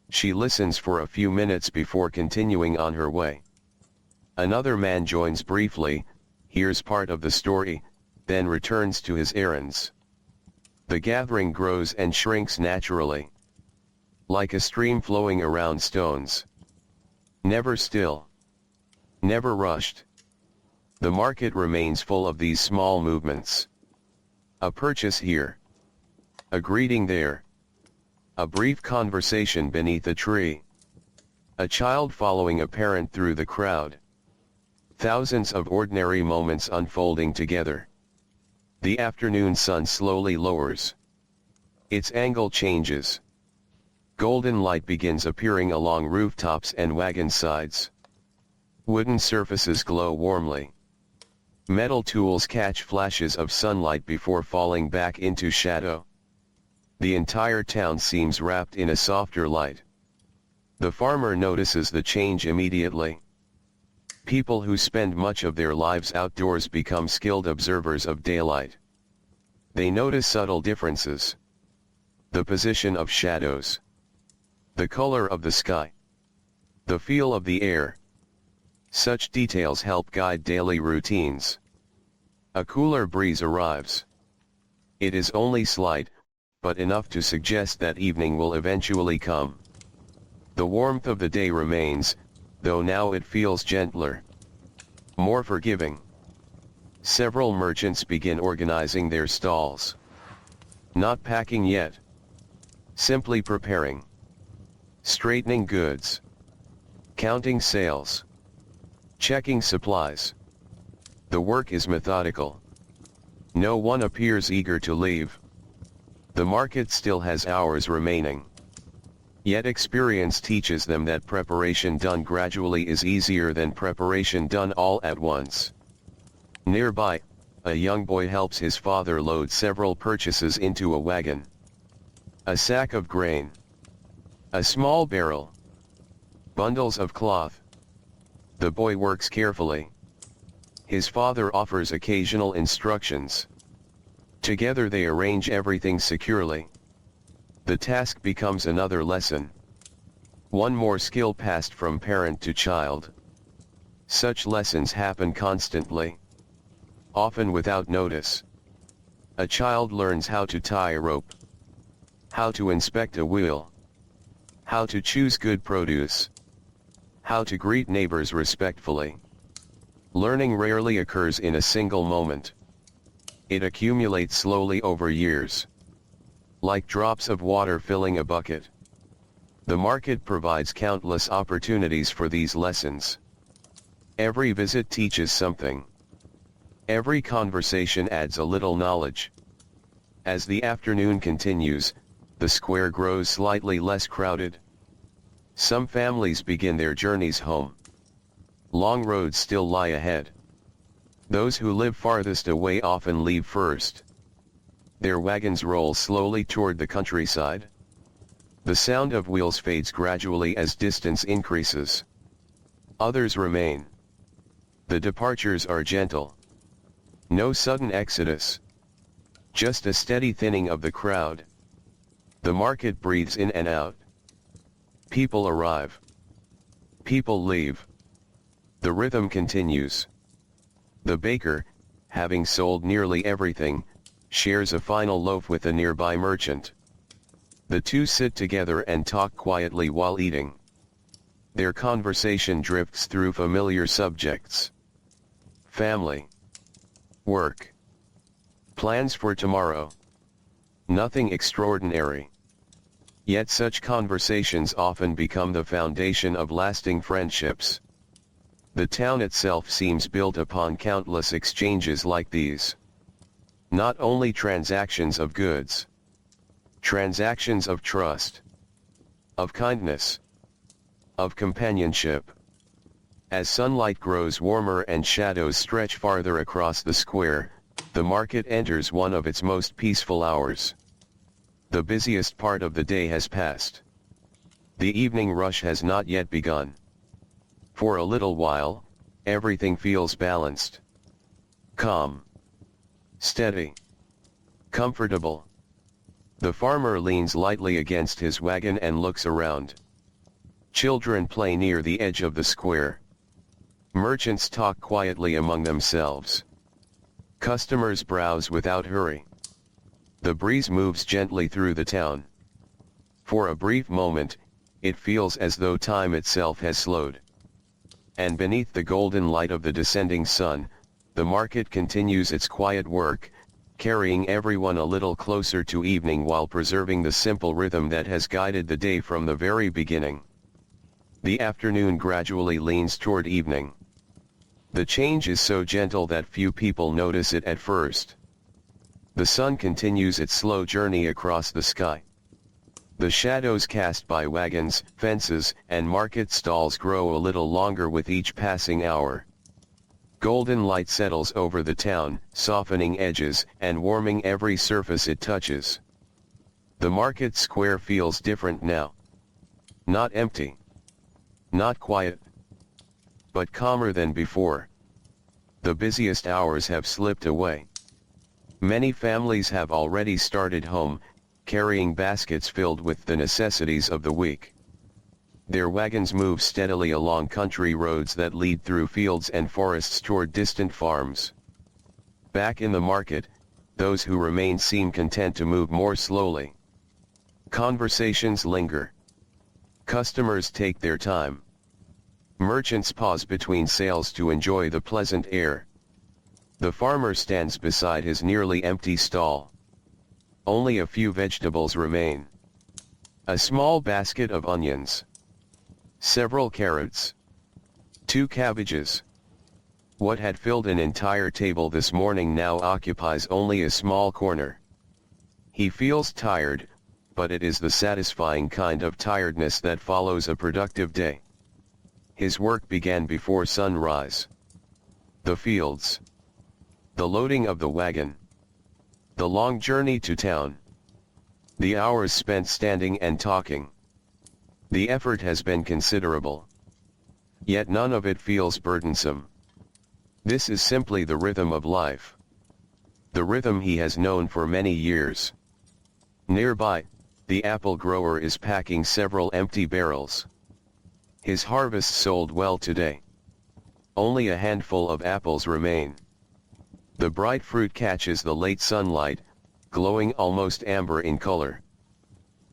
She listens for a few minutes before continuing on her way. Another man joins briefly, hears part of the story, then returns to his errands. The gathering grows and shrinks naturally. Like a stream flowing around stones. Never still. Never rushed. The market remains full of these small movements. A purchase here. A greeting there. A brief conversation beneath a tree. A child following a parent through the crowd. Thousands of ordinary moments unfolding together. The afternoon sun slowly lowers. Its angle changes. Golden light begins appearing along rooftops and wagon sides. Wooden surfaces glow warmly. Metal tools catch flashes of sunlight before falling back into shadow. The entire town seems wrapped in a softer light. The farmer notices the change immediately. People who spend much of their lives outdoors become skilled observers of daylight. They notice subtle differences. The position of shadows. The color of the sky. The feel of the air. Such details help guide daily routines. A cooler breeze arrives. It is only slight, but enough to suggest that evening will eventually come. The warmth of the day remains, though now it feels gentler. More forgiving. Several merchants begin organizing their stalls. Not packing yet. Simply preparing. straightening goods, counting sales, checking supplies. The work is methodical. No one appears eager to leave. The market still has hours remaining. Yet experience teaches them that preparation done gradually is easier than preparation done all at once. Nearby, a young boy helps his father load several purchases into a wagon. A sack of grain, a small barrel, bundles of cloth. The boy works carefully. His father offers occasional instructions. Together they arrange everything securely. The task becomes another lesson. One more skill passed from parent to child. Such lessons happen constantly, often without notice. A child learns how to tie a rope, how to inspect a wheel, how to choose good produce, how to greet neighbors respectfully. Learning rarely occurs in a single moment. It accumulates slowly over years, like drops of water filling a bucket. The market provides countless opportunities for these lessons. Every visit teaches something. Every conversation adds a little knowledge. As the afternoon continues, the square grows slightly less crowded. Some families begin their journeys home. Long roads still lie ahead. Those who live farthest away often leave first. Their wagons roll slowly toward the countryside. The sound of wheels fades gradually as distance increases. Others remain. The departures are gentle. No sudden exodus. Just a steady thinning of the crowd. The market breathes in and out. People arrive. People leave. The rhythm continues. The baker, having sold nearly everything, shares a final loaf with a nearby merchant. The two sit together and talk quietly while eating. Their conversation drifts through familiar subjects. Family, work, plans for tomorrow. Nothing extraordinary. Yet such conversations often become the foundation of lasting friendships. The town itself seems built upon countless exchanges like these. Not only transactions of goods, transactions of trust, of kindness, of companionship. As sunlight grows warmer and shadows stretch farther across the square, the market enters one of its most peaceful hours. The busiest part of the day has passed. The evening rush has not yet begun. For a little while, everything feels balanced. Calm. Steady. Comfortable. The farmer leans lightly against his wagon and looks around. Children play near the edge of the square. Merchants talk quietly among themselves. Customers browse without hurry. The breeze moves gently through the town. For a brief moment, it feels as though time itself has slowed. And beneath the golden light of the descending sun, the market continues its quiet work, carrying everyone a little closer to evening while preserving the simple rhythm that has guided the day from the very beginning. The afternoon gradually leans toward evening. The change is so gentle that few people notice it at first. The sun continues its slow journey across the sky. The shadows cast by wagons, fences, and market stalls grow a little longer with each passing hour. Golden light settles over the town, softening edges and warming every surface it touches. The market square feels different now. Not empty. Not quiet. But calmer than before. The busiest hours have slipped away. Many families have already started home, carrying baskets filled with the necessities of the week. Their wagons move steadily along country roads that lead through fields and forests toward distant farms. Back in the market, those who remain seem content to move more slowly. Conversations linger. Customers take their time. Merchants pause between sales to enjoy the pleasant air. The farmer stands beside his nearly empty stall. Only a few vegetables remain. A small basket of onions. Several carrots. 2 cabbages. What had filled an entire table this morning now occupies only a small corner. He feels tired, but it is the satisfying kind of tiredness that follows a productive day. His work began before sunrise. The fields. The loading of the wagon. The long journey to town. The hours spent standing and talking. The effort has been considerable. Yet none of it feels burdensome. This is simply the rhythm of life. The rhythm he has known for many years. Nearby, the apple grower is packing several empty barrels. His harvest sold well today. Only a handful of apples remain. The bright fruit catches the late sunlight, glowing almost amber in color.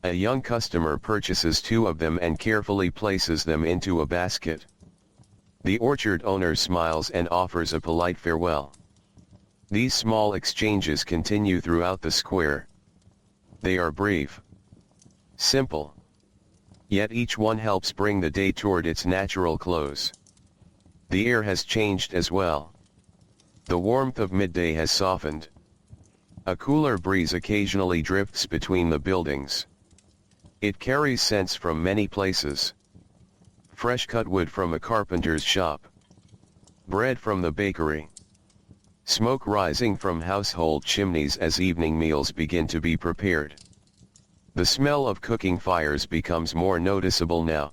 A young customer purchases 2 of them and carefully places them into a basket. The orchard owner smiles and offers a polite farewell. These small exchanges continue throughout the square. They are brief. Simple. Yet each one helps bring the day toward its natural close. The air has changed as well. The warmth of midday has softened. A cooler breeze occasionally drifts between the buildings. It carries scents from many places. Fresh cut wood from a carpenter's shop. Bread from the bakery. Smoke rising from household chimneys as evening meals begin to be prepared. The smell of cooking fires becomes more noticeable now.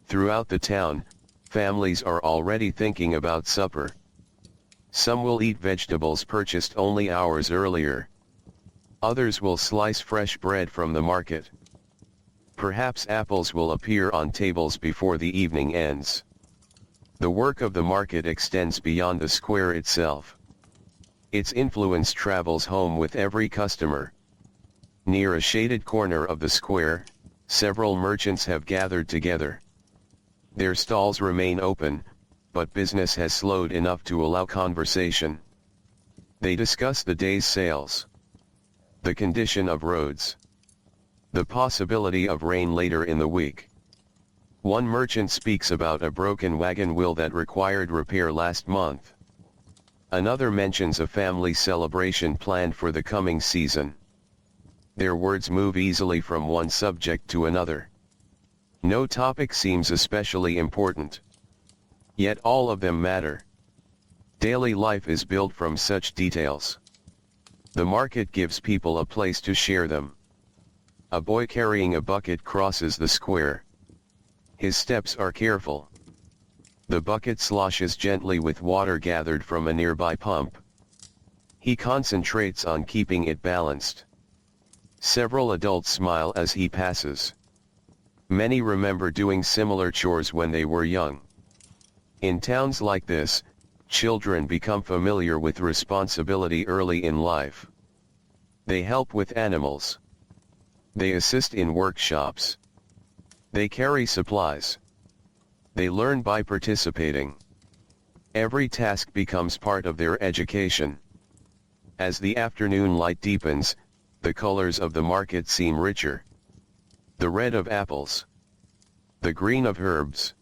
Throughout the town, families are already thinking about supper. Some will eat vegetables purchased only hours earlier. Others will slice fresh bread from the market. Perhaps apples will appear on tables before the evening ends. The work of the market extends beyond the square itself. Its influence travels home with every customer. Near a shaded corner of the square, several merchants have gathered together. Their stalls remain open, but business has slowed enough to allow conversation. They discuss the day's sales. The condition of roads. The possibility of rain later in the week. One merchant speaks about a broken wagon wheel that required repair last month. Another mentions a family celebration planned for the coming season. Their words move easily from one subject to another. No topic seems especially important. Yet all of them matter. Daily life is built from such details. The market gives people a place to share them. A boy carrying a bucket crosses the square. His steps are careful. The bucket sloshes gently with water gathered from a nearby pump. He concentrates on keeping it balanced. Several adults smile as he passes. Many remember doing similar chores when they were young. In towns like this, children become familiar with responsibility early in life. They help with animals. They assist in workshops. They carry supplies. They learn by participating. Every task becomes part of their education. As the afternoon light deepens, the colors of the market seem richer. The red of apples. The green of herbs.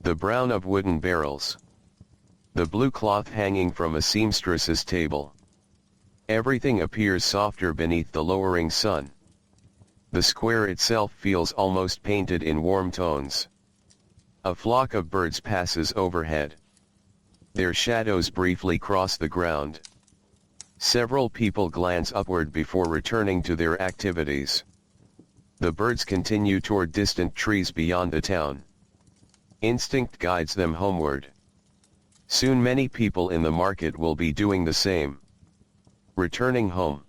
The brown of wooden barrels. The blue cloth hanging from a seamstress's table. Everything appears softer beneath the lowering sun. The square itself feels almost painted in warm tones. A flock of birds passes overhead. Their shadows briefly cross the ground. Several people glance upward before returning to their activities. The birds continue toward distant trees beyond the town. Instinct guides them homeward. Soon many people in the market will be doing the same. Returning home.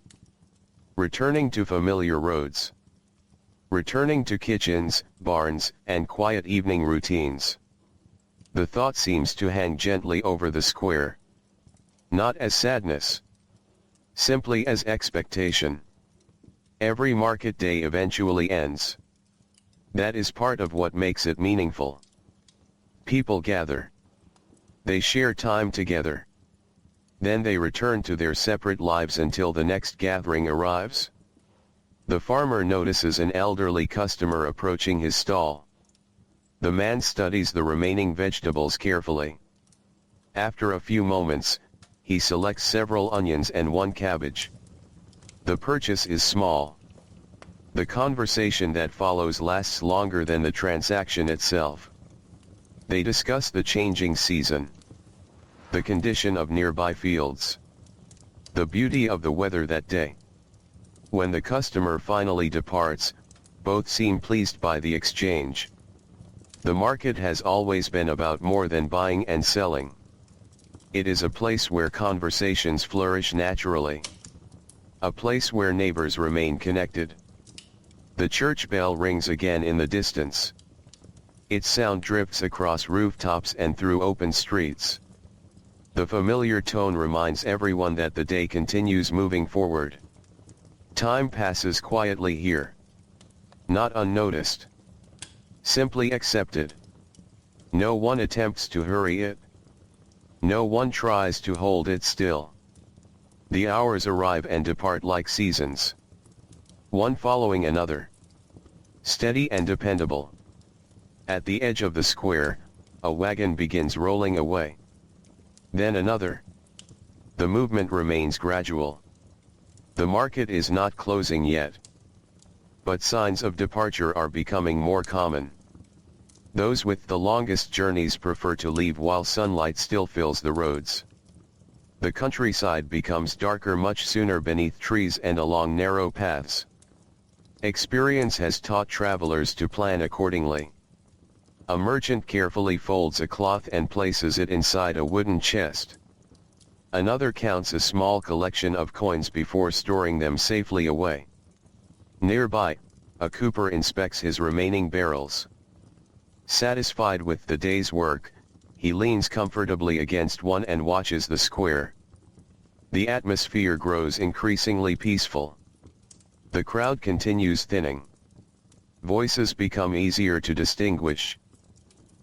Returning to familiar roads. Returning to kitchens, barns, and quiet evening routines. The thought seems to hang gently over the square. Not as sadness. Simply as expectation. Every market day eventually ends. That is part of what makes it meaningful. People gather. They share time together. Then they return to their separate lives until the next gathering arrives. The farmer notices an elderly customer approaching his stall. The man studies the remaining vegetables carefully. After a few moments, he selects several onions and one cabbage. The purchase is small. The conversation that follows lasts longer than the transaction itself. They discuss the changing season, the condition of nearby fields, the beauty of the weather that day. When the customer finally departs, both seem pleased by the exchange. The market has always been about more than buying and selling. It is a place where conversations flourish naturally. A place where neighbors remain connected. The church bell rings again in the distance. Its sound drifts across rooftops and through open streets. The familiar tone reminds everyone that the day continues moving forward. Time passes quietly here. Not unnoticed. Simply accepted. No one attempts to hurry it. No one tries to hold it still. The hours arrive and depart like seasons. One following another. Steady and dependable. At the edge of the square, a wagon begins rolling away. Then another. The movement remains gradual. The market is not closing yet. But signs of departure are becoming more common. Those with the longest journeys prefer to leave while sunlight still fills the roads. The countryside becomes darker much sooner beneath trees and along narrow paths. Experience has taught travelers to plan accordingly. A merchant carefully folds a cloth and places it inside a wooden chest. Another counts a small collection of coins before storing them safely away. Nearby, a cooper inspects his remaining barrels. Satisfied with the day's work, he leans comfortably against one and watches the square. The atmosphere grows increasingly peaceful. The crowd continues thinning. Voices become easier to distinguish.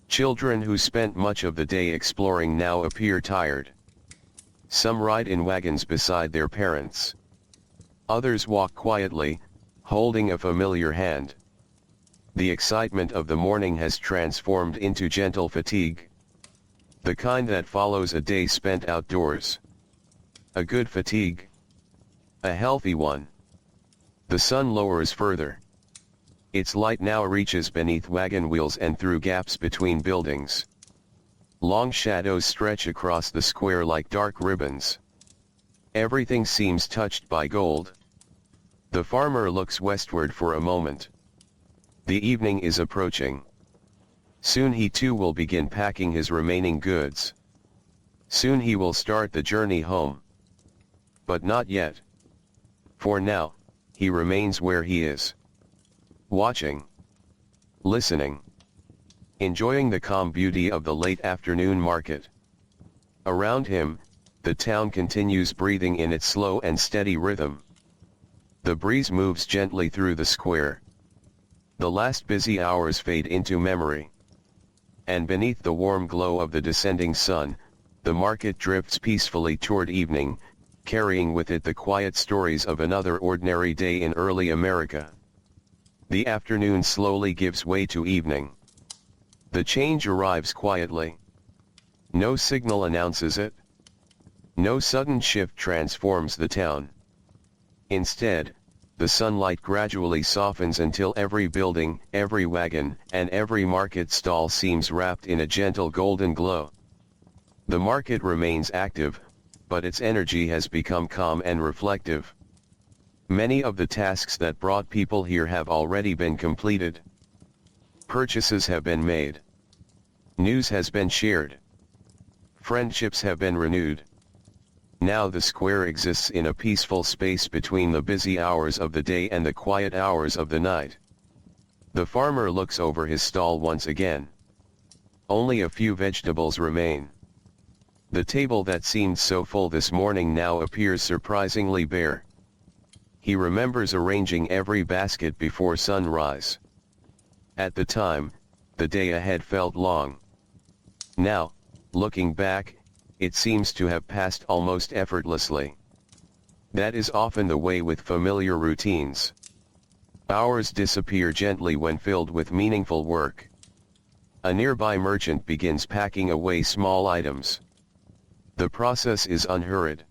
Children who spent much of the day exploring now appear tired. Some ride in wagons beside their parents. Others walk quietly, holding a familiar hand. The excitement of the morning has transformed into gentle fatigue. The kind that follows a day spent outdoors. A good fatigue. A healthy one. The sun lowers further. Its light now reaches beneath wagon wheels and through gaps between buildings. Long shadows stretch across the square like dark ribbons. Everything seems touched by gold. The farmer looks westward for a moment. The evening is approaching. Soon he too will begin packing his remaining goods. Soon he will start the journey home. But not yet. For now, he remains where he is. Watching. Listening. Enjoying the calm beauty of the late afternoon market. Around him, the town continues breathing in its slow and steady rhythm. The breeze moves gently through the square. The last busy hours fade into memory. And beneath the warm glow of the descending sun, the market drifts peacefully toward evening, carrying with it the quiet stories of another ordinary day in early America. The afternoon slowly gives way to evening. The change arrives quietly. No signal announces it. No sudden shift transforms the town. Instead, the sunlight gradually softens until every building, every wagon, and every market stall seems wrapped in a gentle golden glow. The market remains active, but its energy has become calm and reflective. Many of the tasks that brought people here have already been completed. Purchases have been made. News has been shared. Friendships have been renewed. Now the square exists in a peaceful space between the busy hours of the day and the quiet hours of the night. The farmer looks over his stall once again. Only a few vegetables remain. The table that seemed so full this morning now appears surprisingly bare. He remembers arranging every basket before sunrise. At the time, the day ahead felt long. Now, looking back, it seems to have passed almost effortlessly. That is often the way with familiar routines. Hours disappear gently when filled with meaningful work. A nearby merchant begins packing away small items. The process is unhurried.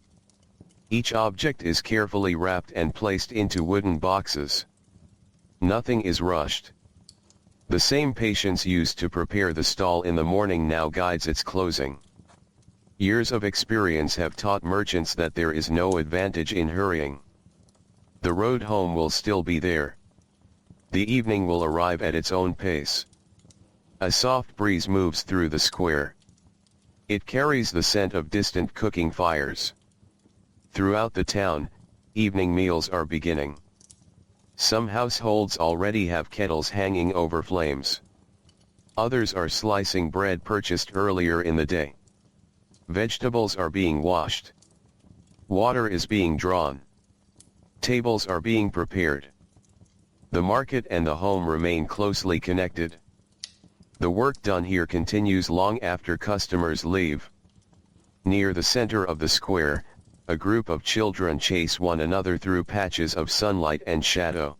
Each object is carefully wrapped and placed into wooden boxes. Nothing is rushed. The same patience used to prepare the stall in the morning now guides its closing. Years of experience have taught merchants that there is no advantage in hurrying. The road home will still be there. The evening will arrive at its own pace. A soft breeze moves through the square. It carries the scent of distant cooking fires. Throughout the town, evening meals are beginning. Some households already have kettles hanging over flames. Others are slicing bread purchased earlier in the day. Vegetables are being washed. Water is being drawn. Tables are being prepared. The market and the home remain closely connected. The work done here continues long after customers leave. Near the center of the square, a group of children chase one another through patches of sunlight and shadow.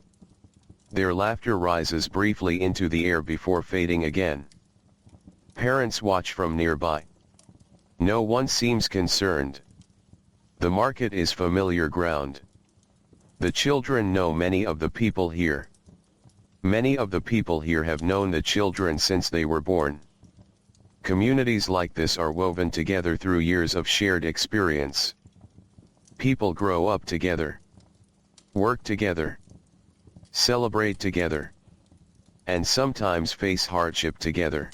Their laughter rises briefly into the air before fading again. Parents watch from nearby. No one seems concerned. The market is familiar ground. The children know many of the people here. Many of the people here have known the children since they were born. Communities like this are woven together through years of shared experience. People grow up together, work together, celebrate together, and sometimes face hardship together.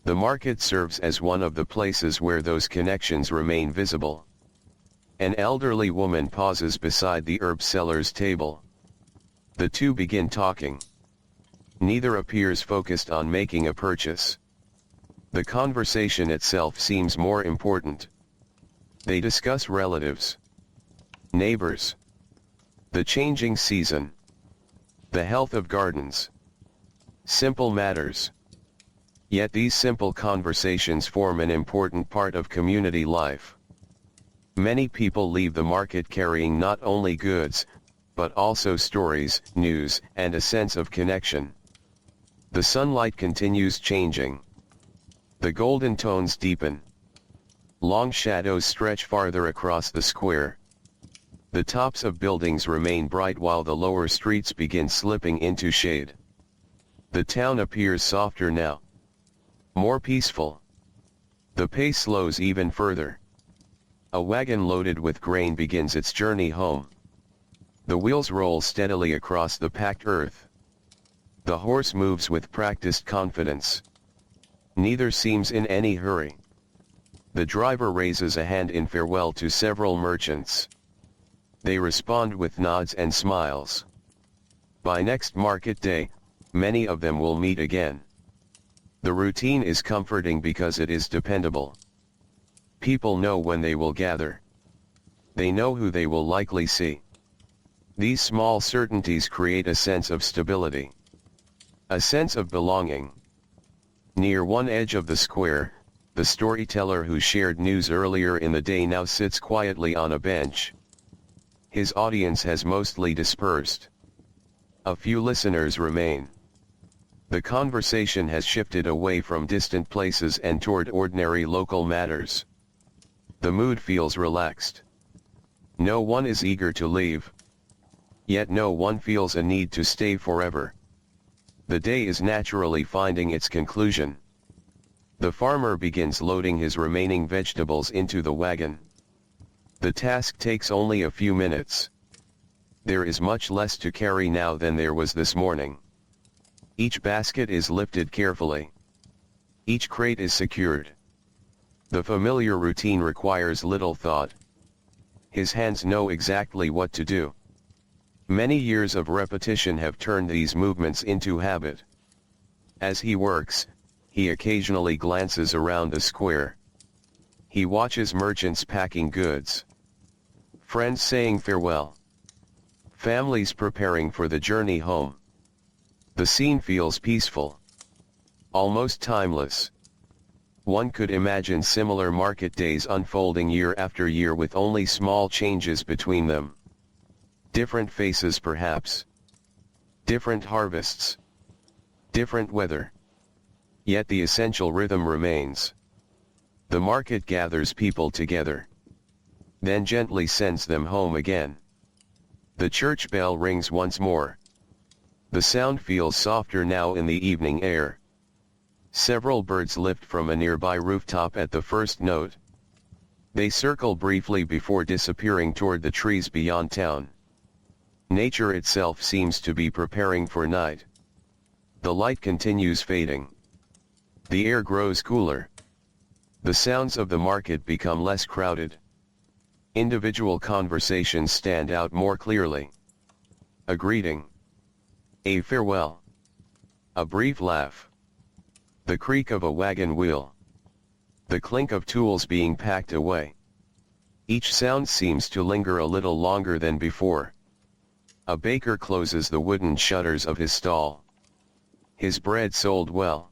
The market serves as one of the places where those connections remain visible. An elderly woman pauses beside the herb seller's table. The two begin talking. Neither appears focused on making a purchase. The conversation itself seems more important. They discuss relatives, neighbors, the changing season, the health of gardens. Simple matters. Yet these simple conversations form an important part of community life. Many people leave the market carrying not only goods, but also stories, news, and a sense of connection. The sunlight continues changing. The golden tones deepen. Long shadows stretch farther across the square. The tops of buildings remain bright while the lower streets begin slipping into shade. The town appears softer now. More peaceful. The pace slows even further. A wagon loaded with grain begins its journey home. The wheels roll steadily across the packed earth. The horse moves with practiced confidence. Neither seems in any hurry. The driver raises a hand in farewell to several merchants. They respond with nods and smiles. By next market day, many of them will meet again. The routine is comforting because it is dependable. People know when they will gather. They know who they will likely see. These small certainties create a sense of stability. A sense of belonging. Near one edge of the square, the storyteller who shared news earlier in the day now sits quietly on a bench. His audience has mostly dispersed. A few listeners remain. The conversation has shifted away from distant places and toward ordinary local matters. The mood feels relaxed. No one is eager to leave. Yet no one feels a need to stay forever. The day is naturally finding its conclusion. The farmer begins loading his remaining vegetables into the wagon. The task takes only a few minutes. There is much less to carry now than there was this morning. Each basket is lifted carefully. Each crate is secured. The familiar routine requires little thought. His hands know exactly what to do. Many years of repetition have turned these movements into habit. As he works, he occasionally glances around the square. He watches merchants packing goods. Friends saying farewell. Families preparing for the journey home. The scene feels peaceful. Almost timeless. One could imagine similar market days unfolding year after year with only small changes between them. Different faces perhaps. Different harvests. Different weather. Yet the essential rhythm remains. The market gathers people together. Then gently sends them home again. The church bell rings once more. The sound feels softer now in the evening air. Several birds lift from a nearby rooftop at the first note. They circle briefly before disappearing toward the trees beyond town. Nature itself seems to be preparing for night. The light continues fading. The air grows cooler. The sounds of the market become less crowded. Individual conversations stand out more clearly. A greeting. A farewell. A brief laugh. The creak of a wagon wheel. The clink of tools being packed away. Each sound seems to linger a little longer than before. A baker closes the wooden shutters of his stall. His bread sold well.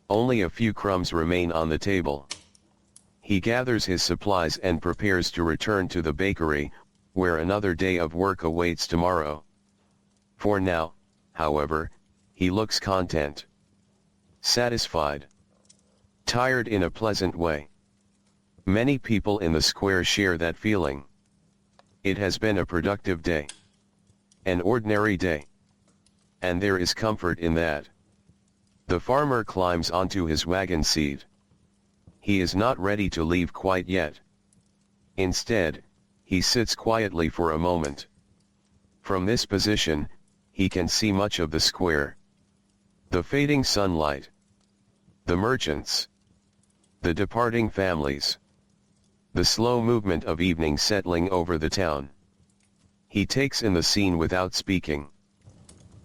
Only a few crumbs remain on the table. He gathers his supplies and prepares to return to the bakery, where another day of work awaits tomorrow. For now, however, he looks content. Satisfied. Tired in a pleasant way. Many people in the square share that feeling. It has been a productive day. An ordinary day. And there is comfort in that. The farmer climbs onto his wagon seat. He is not ready to leave quite yet. Instead, he sits quietly for a moment. From this position, he can see much of the square. The fading sunlight. The merchants. The departing families. The slow movement of evening settling over the town. He takes in the scene without speaking.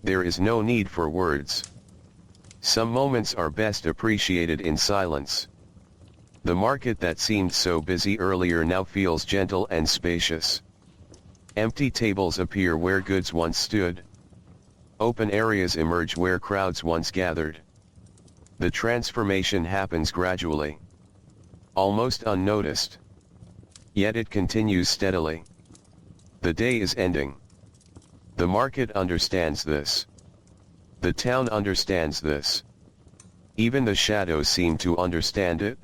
There is no need for words. Some moments are best appreciated in silence. The market that seemed so busy earlier now feels gentle and spacious. Empty tables appear where goods once stood. Open areas emerge where crowds once gathered. The transformation happens gradually. Almost unnoticed. Yet it continues steadily. The day is ending. The market understands this. The town understands this. Even the shadows seem to understand it.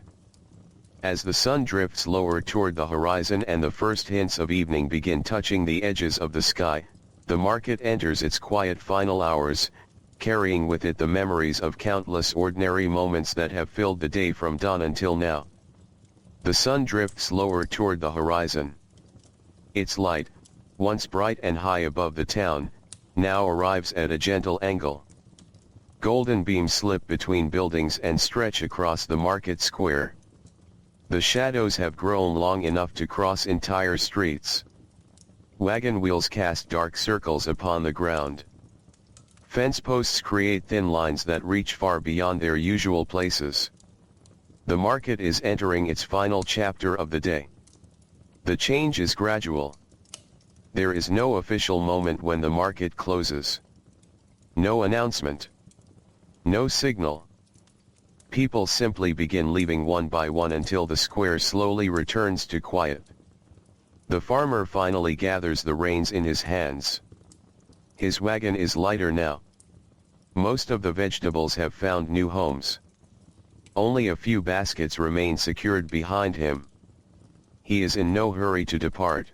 As the sun drifts lower toward the horizon and the first hints of evening begin touching the edges of the sky, the market enters its quiet final hours, carrying with it the memories of countless ordinary moments that have filled the day from dawn until now. The sun drifts lower toward the horizon. Its light, once bright and high above the town, now arrives at a gentle angle. Golden beams slip between buildings and stretch across the market square. The shadows have grown long enough to cross entire streets. Wagon wheels cast dark circles upon the ground. Fence posts create thin lines that reach far beyond their usual places. The market is entering its final chapter of the day. The change is gradual. There is no official moment when the market closes. No announcement. No signal. People simply begin leaving one by one until the square slowly returns to quiet. The farmer finally gathers the reins in his hands. His wagon is lighter now. Most of the vegetables have found new homes. Only a few baskets remain secured behind him. He is in no hurry to depart.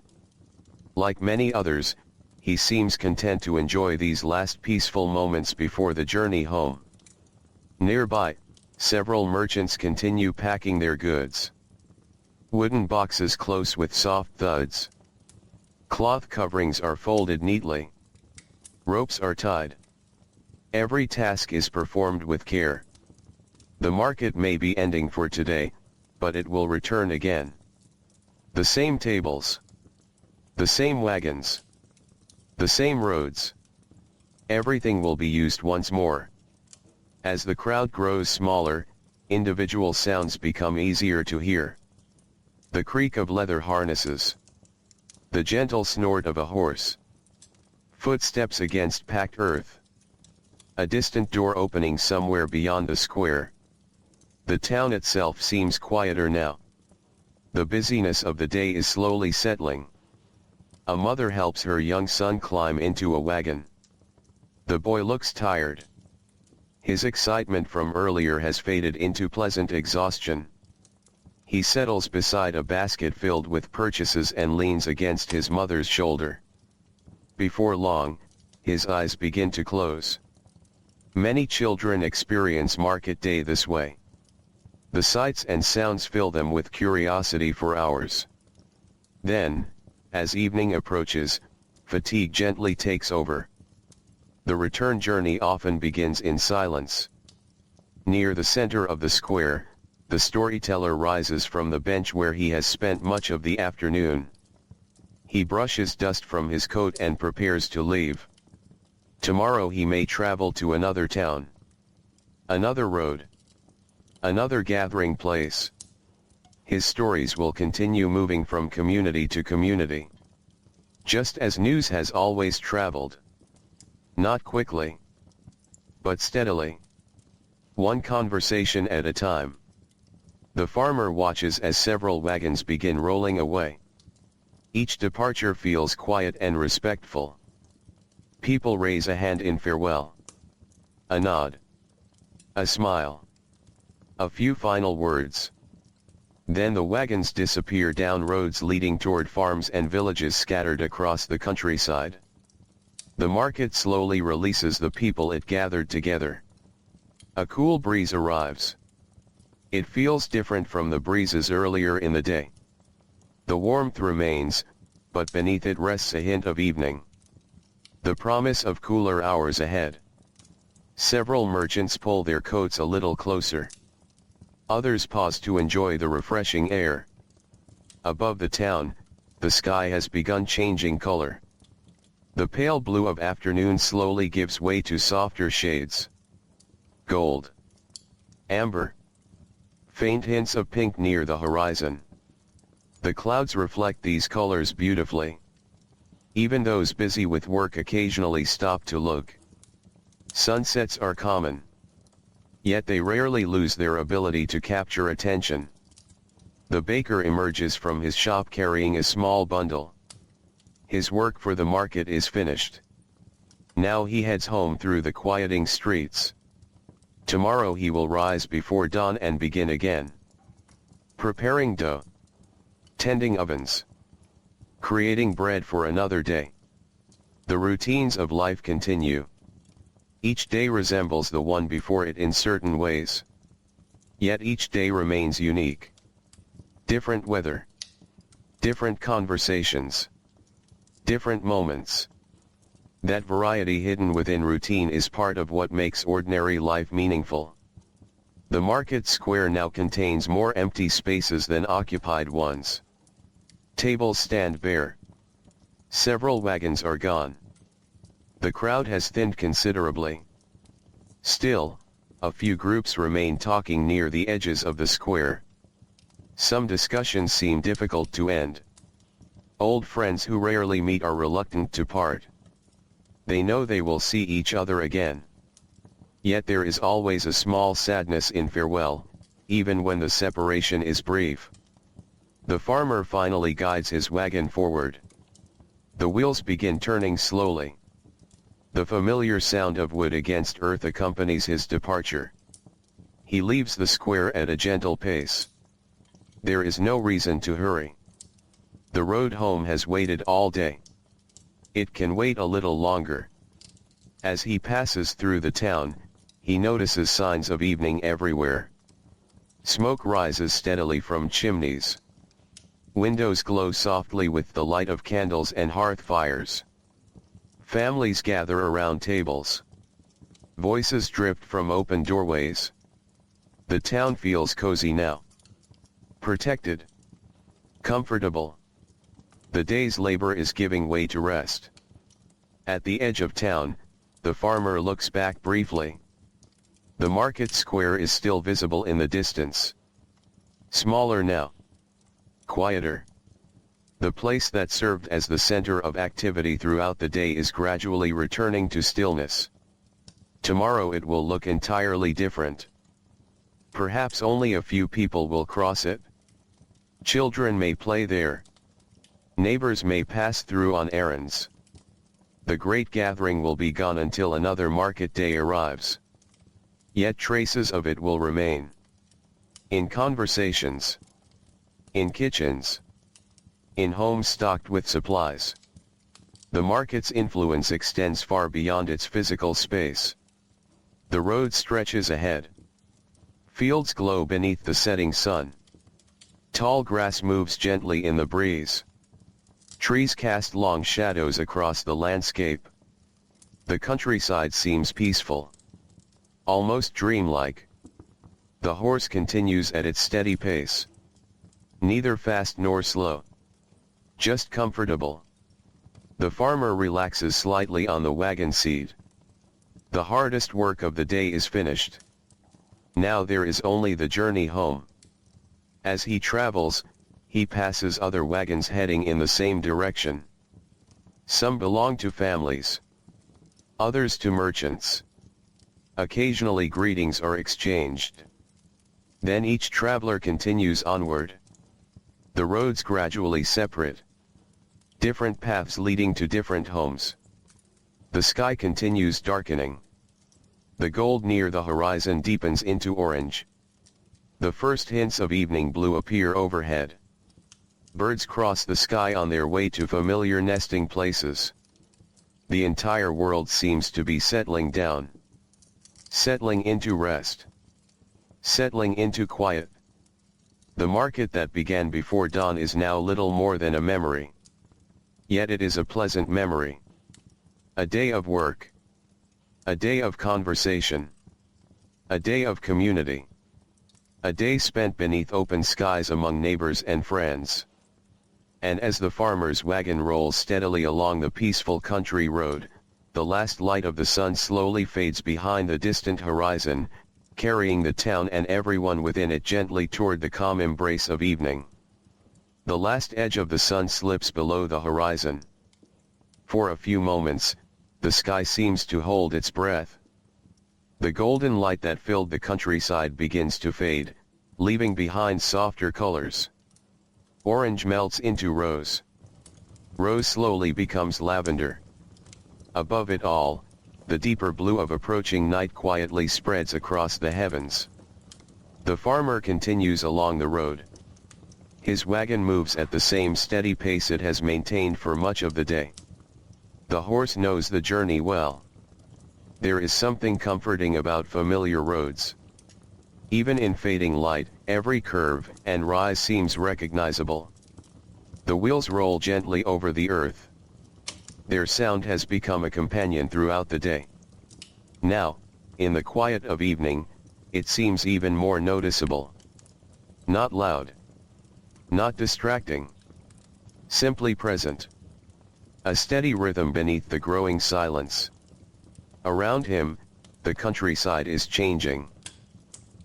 Like many others, he seems content to enjoy these last peaceful moments before the journey home. Nearby, several merchants continue packing their goods. Wooden boxes close with soft thuds. Cloth coverings are folded neatly. Ropes are tied. Every task is performed with care. The market may be ending for today, but it will return again. The same tables. The same wagons. The same roads. Everything will be used once more. As the crowd grows smaller, individual sounds become easier to hear. The creak of leather harnesses. The gentle snort of a horse. Footsteps against packed earth. A distant door opening somewhere beyond the square. The town itself seems quieter now. The busyness of the day is slowly settling. A mother helps her young son climb into a wagon. The boy looks tired. His excitement from earlier has faded into pleasant exhaustion. He settles beside a basket filled with purchases and leans against his mother's shoulder. Before long, his eyes begin to close. Many children experience market day this way. The sights and sounds fill them with curiosity for hours. Then, as evening approaches, fatigue gently takes over. The return journey often begins in silence. Near the center of the square, the storyteller rises from the bench where he has spent much of the afternoon. He brushes dust from his coat and prepares to leave. Tomorrow he may travel to another town, another road, another gathering place. His stories will continue moving from community to community. Just as news has always traveled. Not quickly, but steadily. One conversation at a time. The farmer watches as several wagons begin rolling away. Each departure feels quiet and respectful. People raise a hand in farewell. A nod. A smile. A few final words. Then the wagons disappear down roads leading toward farms and villages scattered across the countryside. The market slowly releases the people it gathered together. A cool breeze arrives. It feels different from the breezes earlier in the day. The warmth remains, but beneath it rests a hint of evening. The promise of cooler hours ahead. Several merchants pull their coats a little closer. Others pause to enjoy the refreshing air. Above the town, the sky has begun changing color. The pale blue of afternoon slowly gives way to softer shades. Gold. Amber. Faint hints of pink near the horizon. The clouds reflect these colors beautifully. Even those busy with work occasionally stop to look. Sunsets are common. Yet they rarely lose their ability to capture attention. The baker emerges from his shop carrying a small bundle. His work for the market is finished. Now he heads home through the quieting streets. Tomorrow he will rise before dawn and begin again. Preparing dough. Tending ovens. Creating bread for another day. The routines of life continue. Each day resembles the one before it in certain ways. Yet each day remains unique. Different weather. Different conversations. Different moments. That variety hidden within routine is part of what makes ordinary life meaningful. The market square now contains more empty spaces than occupied ones. Tables stand bare. Several wagons are gone. The crowd has thinned considerably. Still, a few groups remain talking near the edges of the square. Some discussions seem difficult to end. Old friends who rarely meet are reluctant to part. They know they will see each other again. Yet there is always a small sadness in farewell, even when the separation is brief. The farmer finally guides his wagon forward. The wheels begin turning slowly. The familiar sound of wood against earth accompanies his departure. He leaves the square at a gentle pace. There is no reason to hurry. The road home has waited all day. It can wait a little longer. As he passes through the town, he notices signs of evening everywhere. Smoke rises steadily from chimneys. Windows glow softly with the light of candles and hearth fires. Families gather around tables. Voices drift from open doorways. The town feels cozy now. Protected. Comfortable. The day's labor is giving way to rest. At the edge of town, the farmer looks back briefly. The market square is still visible in the distance. Smaller now. Quieter. The place that served as the center of activity throughout the day is gradually returning to stillness. Tomorrow it will look entirely different. Perhaps only a few people will cross it. Children may play there. Neighbors may pass through on errands. the great gathering will be gone until another market day arrives. Yet traces of it will remain. In conversations. In kitchens. In homes stocked with supplies. The market's influence extends far beyond its physical space. The road stretches ahead. Fields glow beneath the setting sun. Tall grass moves gently in the breeze. Trees cast long shadows across the landscape. The countryside seems peaceful. Almost dreamlike. The horse continues at its steady pace. Neither fast nor slow. Just comfortable. The farmer relaxes slightly on the wagon seat. The hardest work of the day is finished. Now there is only the journey home. As he travels, he passes other wagons heading in the same direction. Some belong to families. Others to merchants. Occasionally greetings are exchanged. Then each traveler continues onward. The roads gradually separate. Different paths leading to different homes. The sky continues darkening. The gold near the horizon deepens into orange. The first hints of evening blue appear overhead. Birds cross the sky on their way to familiar nesting places. The entire world seems to be settling down. Settling into rest. Settling into quiet. The market that began before dawn is now little more than a memory. Yet it is a pleasant memory. A day of work. A day of conversation. A day of community. A day spent beneath open skies among neighbors and friends. And as the farmer's wagon rolls steadily along the peaceful country road, the last light of the sun slowly fades behind the distant horizon, carrying the town and everyone within it gently toward the calm embrace of evening. The last edge of the sun slips below the horizon. For a few moments, the sky seems to hold its breath. The golden light that filled the countryside begins to fade, leaving behind softer colors. Orange melts into rose. Rose slowly becomes lavender. Above it all, the deeper blue of approaching night quietly spreads across the heavens. The farmer continues along the road. His wagon moves at the same steady pace it has maintained for much of the day. The horse knows the journey well. There is something comforting about familiar roads. Even in fading light, every curve and rise seems recognizable. The wheels roll gently over the earth. Their sound has become a companion throughout the day. Now, in the quiet of evening, it seems even more noticeable. Not loud. Not distracting. Simply present. A steady rhythm beneath the growing silence. Around him, the countryside is changing.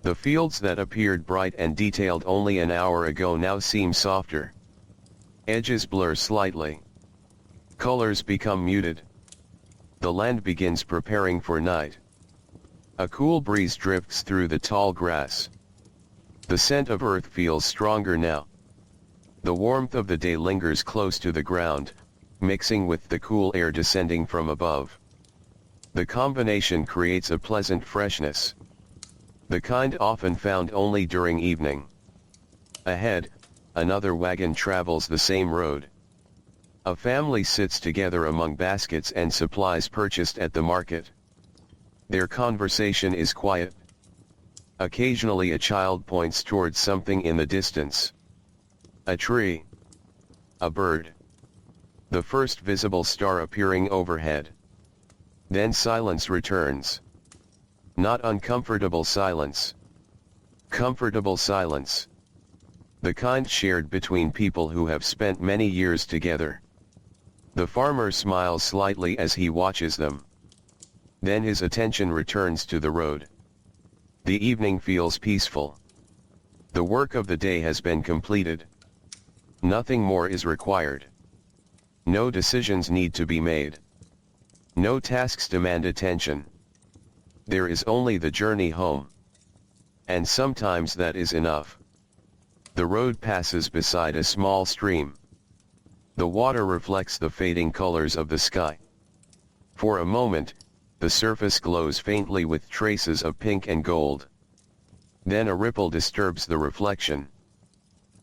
The fields that appeared bright and detailed only an hour ago now seem softer. Edges blur slightly. Colors become muted. The land begins preparing for night. A cool breeze drifts through the tall grass. The scent of earth feels stronger now. The warmth of the day lingers close to the ground, mixing with the cool air descending from above. The combination creates a pleasant freshness. The kind often found only during evening. Ahead, another wagon travels the same road. A family sits together among baskets and supplies purchased at the market. Their conversation is quiet. Occasionally a child points towards something in the distance. A tree. A bird. The first visible star appearing overhead. Then silence returns. Not uncomfortable silence. Comfortable silence. The kind shared between people who have spent many years together. The farmer smiles slightly as he watches them. Then his attention returns to the road. The evening feels peaceful. The work of the day has been completed. Nothing more is required. No decisions need to be made. No tasks demand attention. There is only the journey home. And sometimes that is enough. The road passes beside a small stream. The water reflects the fading colors of the sky. For a moment, the surface glows faintly with traces of pink and gold. Then a ripple disturbs the reflection.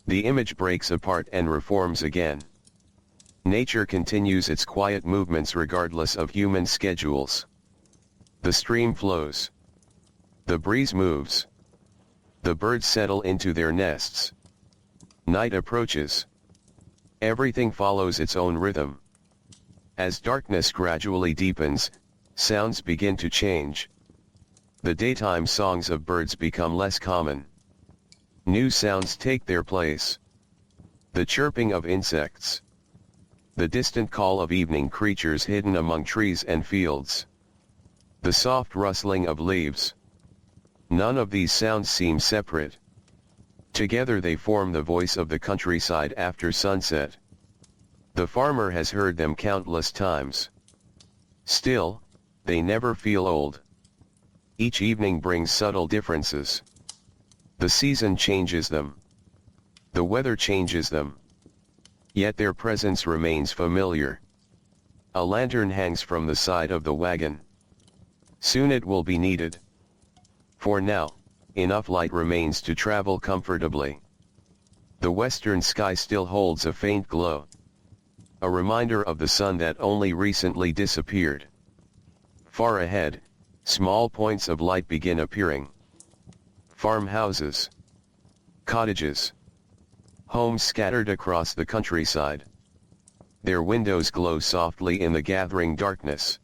The image breaks apart and reforms again. Nature continues its quiet movements regardless of human schedules. The stream flows. The breeze moves. The birds settle into their nests. Night approaches. Everything follows its own rhythm. As darkness gradually deepens, sounds begin to change. The daytime songs of birds become less common. New sounds take their place. The chirping of insects. The distant call of evening creatures hidden among trees and fields. The soft rustling of leaves. None of these sounds seem separate. Together they form the voice of the countryside after sunset. The farmer has heard them countless times. Still, they never feel old. Each evening brings subtle differences. The season changes them. The weather changes them. Yet their presence remains familiar. A lantern hangs from the side of the wagon. Soon it will be needed. For now, enough light remains to travel comfortably. The western sky still holds a faint glow. A reminder of the sun that only recently disappeared. Far ahead, small points of light begin appearing. Farmhouses. Cottages. Homes scattered across the countryside. Their windows glow softly in the gathering darkness.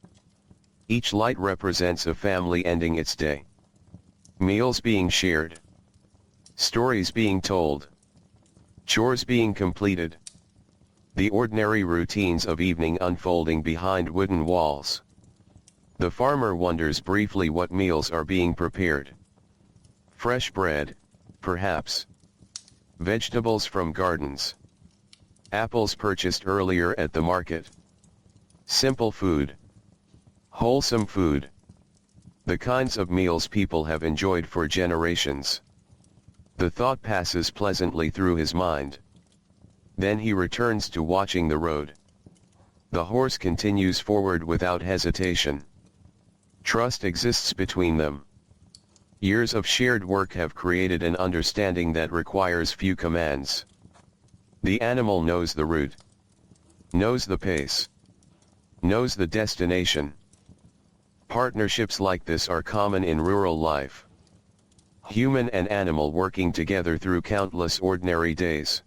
Each light represents a family ending its day. Meals being shared. Stories being told. Chores being completed. The ordinary routines of evening unfolding behind wooden walls. The farmer wonders briefly what meals are being prepared. Fresh bread, perhaps. Vegetables from gardens. Apples purchased earlier at the market. Simple food. Wholesome food. The kinds of meals people have enjoyed for generations. The thought passes pleasantly through his mind. Then he returns to watching the road. The horse continues forward without hesitation. Trust exists between them. Years of shared work have created an understanding that requires few commands. The animal knows the route. Knows the pace. Knows the destination. Partnerships like this are common in rural life. Human and animal working together through countless ordinary days.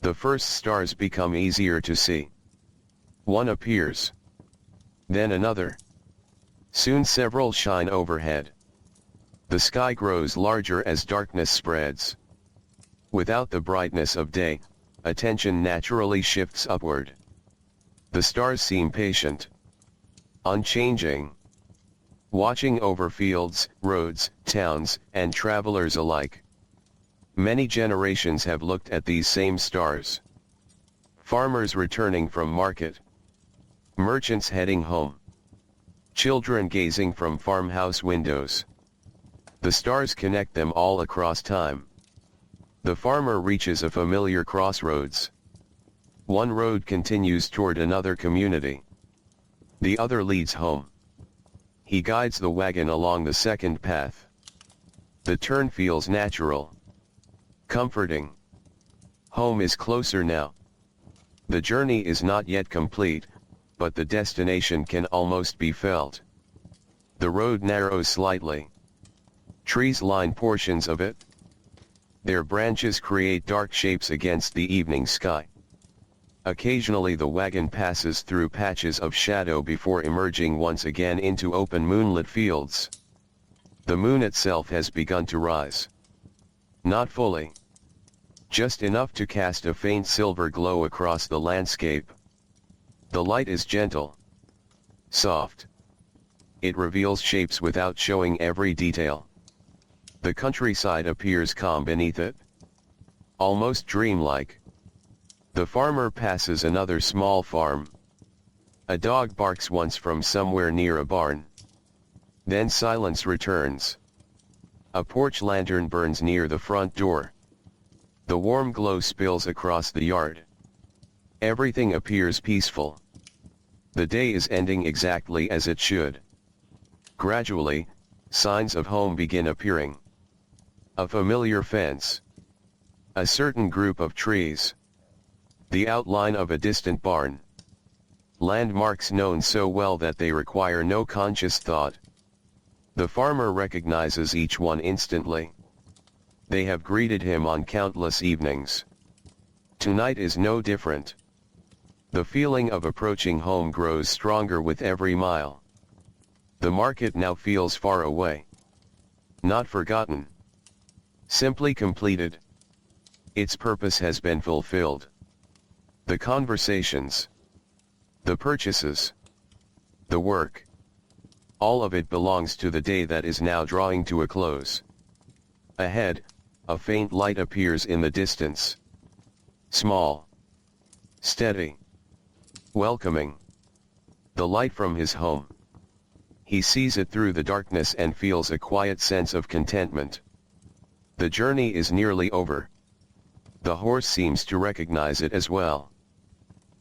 The first stars become easier to see. One appears. Then another. Soon several shine overhead. The sky grows larger as darkness spreads. Without the brightness of day, attention naturally shifts upward. The stars seem patient. Unchanging. Watching over fields, roads, towns, and travelers alike. Many generations have looked at these same stars. Farmers returning from market. Merchants heading home. Children gazing from farmhouse windows. The stars connect them all across time. The farmer reaches a familiar crossroads. One road continues toward another community. The other leads home. He guides the wagon along the second path. The turn feels natural. Comforting. Home is closer now. The journey is not yet complete, but the destination can almost be felt. The road narrows slightly. Trees line portions of it. Their branches create dark shapes against the evening sky. Occasionally the wagon passes through patches of shadow before emerging once again into open moonlit fields. The moon itself has begun to rise. Not fully. Just enough to cast a faint silver glow across the landscape. The light is gentle. Soft. It reveals shapes without showing every detail. The countryside appears calm beneath it. Almost dreamlike. The farmer passes another small farm. A dog barks once from somewhere near a barn. Then silence returns. A porch lantern burns near the front door. The warm glow spills across the yard. Everything appears peaceful. The day is ending exactly as it should. Gradually, signs of home begin appearing. A familiar fence. A certain group of trees. The outline of a distant barn. Landmarks known so well that they require no conscious thought. The farmer recognizes each one instantly. They have greeted him on countless evenings. Tonight is no different. The feeling of approaching home grows stronger with every mile. The market now feels far away. Not forgotten. Simply completed. Its purpose has been fulfilled. The conversations. The purchases. The work. All of it belongs to the day that is now drawing to a close. Ahead, a faint light appears in the distance. Small. Steady. Welcoming. The light from his home. He sees it through the darkness and feels a quiet sense of contentment. The journey is nearly over. The horse seems to recognize it as well.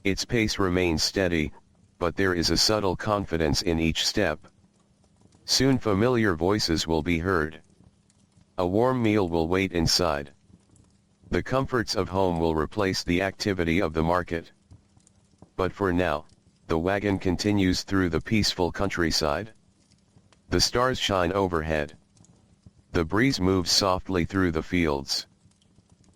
Its pace remains steady, but there is a subtle confidence in each step. Soon familiar voices will be heard. A warm meal will wait inside. The comforts of home will replace the activity of the market. But for now, the wagon continues through the peaceful countryside. The stars shine overhead. The breeze moves softly through the fields.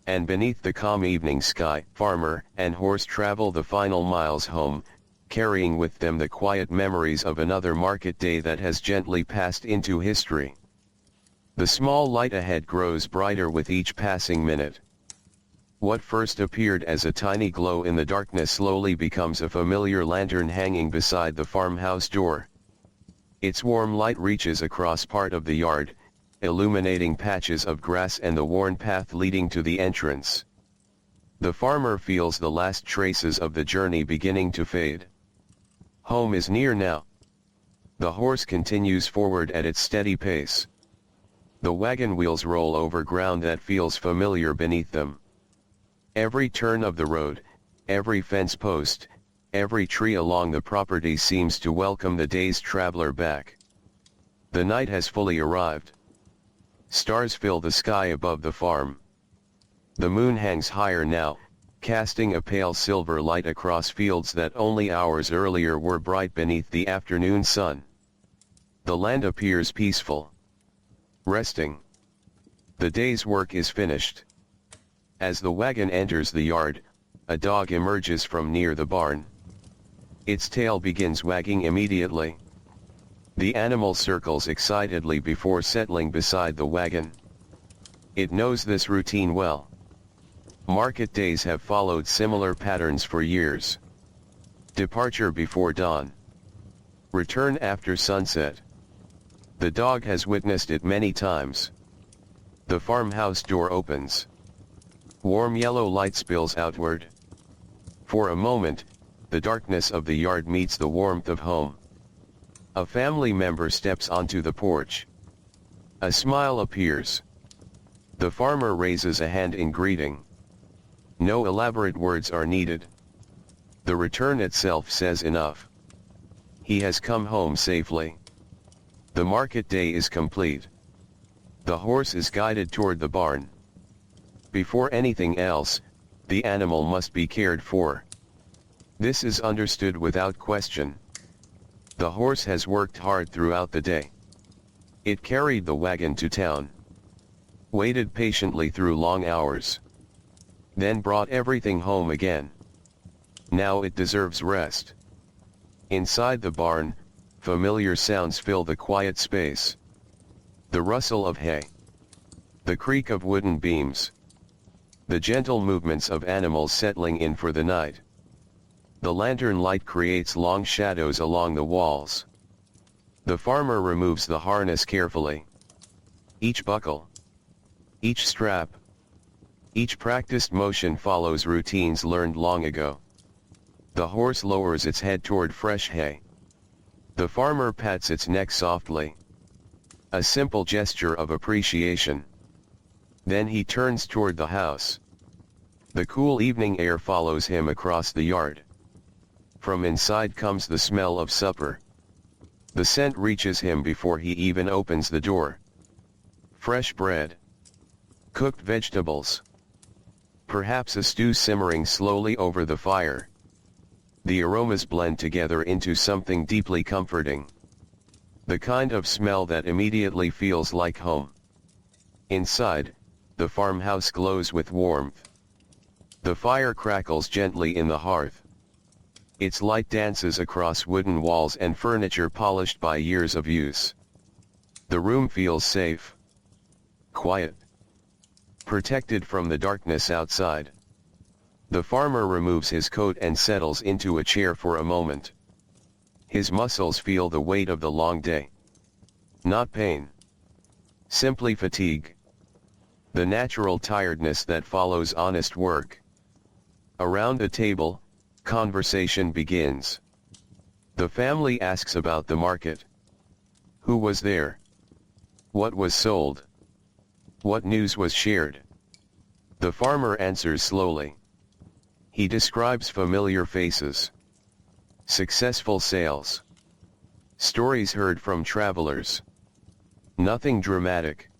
And beneath the calm evening sky, farmer and horse travel the final miles home, carrying with them the quiet memories of another market day that has gently passed into history. The small light ahead grows brighter with each passing minute. What first appeared as a tiny glow in the darkness slowly becomes a familiar lantern hanging beside the farmhouse door. Its warm light reaches across part of the yard, illuminating patches of grass and the worn path leading to the entrance. The farmer feels the last traces of the journey beginning to fade. Home is near now. The horse continues forward at its steady pace. The wagon wheels roll over ground that feels familiar beneath them. Every turn of the road, every fence post, every tree along the property seems to welcome the day's traveler back. The night has fully arrived. Stars fill the sky above the farm. The moon hangs higher now, casting a pale silver light across fields that only hours earlier were bright beneath the afternoon sun. The land appears peaceful. Resting. The day's work is finished. As the wagon enters the yard, a dog emerges from near the barn. Its tail begins wagging immediately. The animal circles excitedly before settling beside the wagon. It knows this routine well. Market days have followed similar patterns for years. Departure before dawn. Return after sunset. The dog has witnessed it many times. The farmhouse door opens. Warm yellow light spills outward. For a moment, the darkness of the yard meets the warmth of home. A family member steps onto the porch. A smile appears. The farmer raises a hand in greeting. No elaborate words are needed. The return itself says enough. He has come home safely. The market day is complete. The horse is guided toward the barn. Before anything else, the animal must be cared for. This is understood without question. The horse has worked hard throughout the day. It carried the wagon to town. Waited patiently through long hours. Then brought everything home again. Now it deserves rest. Inside the barn, familiar sounds fill the quiet space. The rustle of hay. The creak of wooden beams. The gentle movements of animals settling in for the night. The lantern light creates long shadows along the walls. The farmer removes the harness carefully. Each buckle. Each strap. Each practiced motion follows routines learned long ago. The horse lowers its head toward fresh hay. The farmer pats its neck softly. A simple gesture of appreciation. Then he turns toward the house. The cool evening air follows him across the yard. From inside comes the smell of supper. The scent reaches him before he even opens the door. Fresh bread. Cooked vegetables. Perhaps a stew simmering slowly over the fire. The aromas blend together into something deeply comforting. The kind of smell that immediately feels like home. Inside, the farmhouse glows with warmth. The fire crackles gently in the hearth. Its light dances across wooden walls and furniture polished by years of use. The room feels safe. Quiet. Protected from the darkness outside. The farmer removes his coat and settles into a chair for a moment. His muscles feel the weight of the long day. Not pain. Simply fatigue. The natural tiredness that follows honest work. Around the table, conversation begins. The family asks about the market. Who was there? What was sold? What news was shared? The farmer answers slowly. He describes familiar faces. Successful sales. Stories heard from travelers. Nothing dramatic.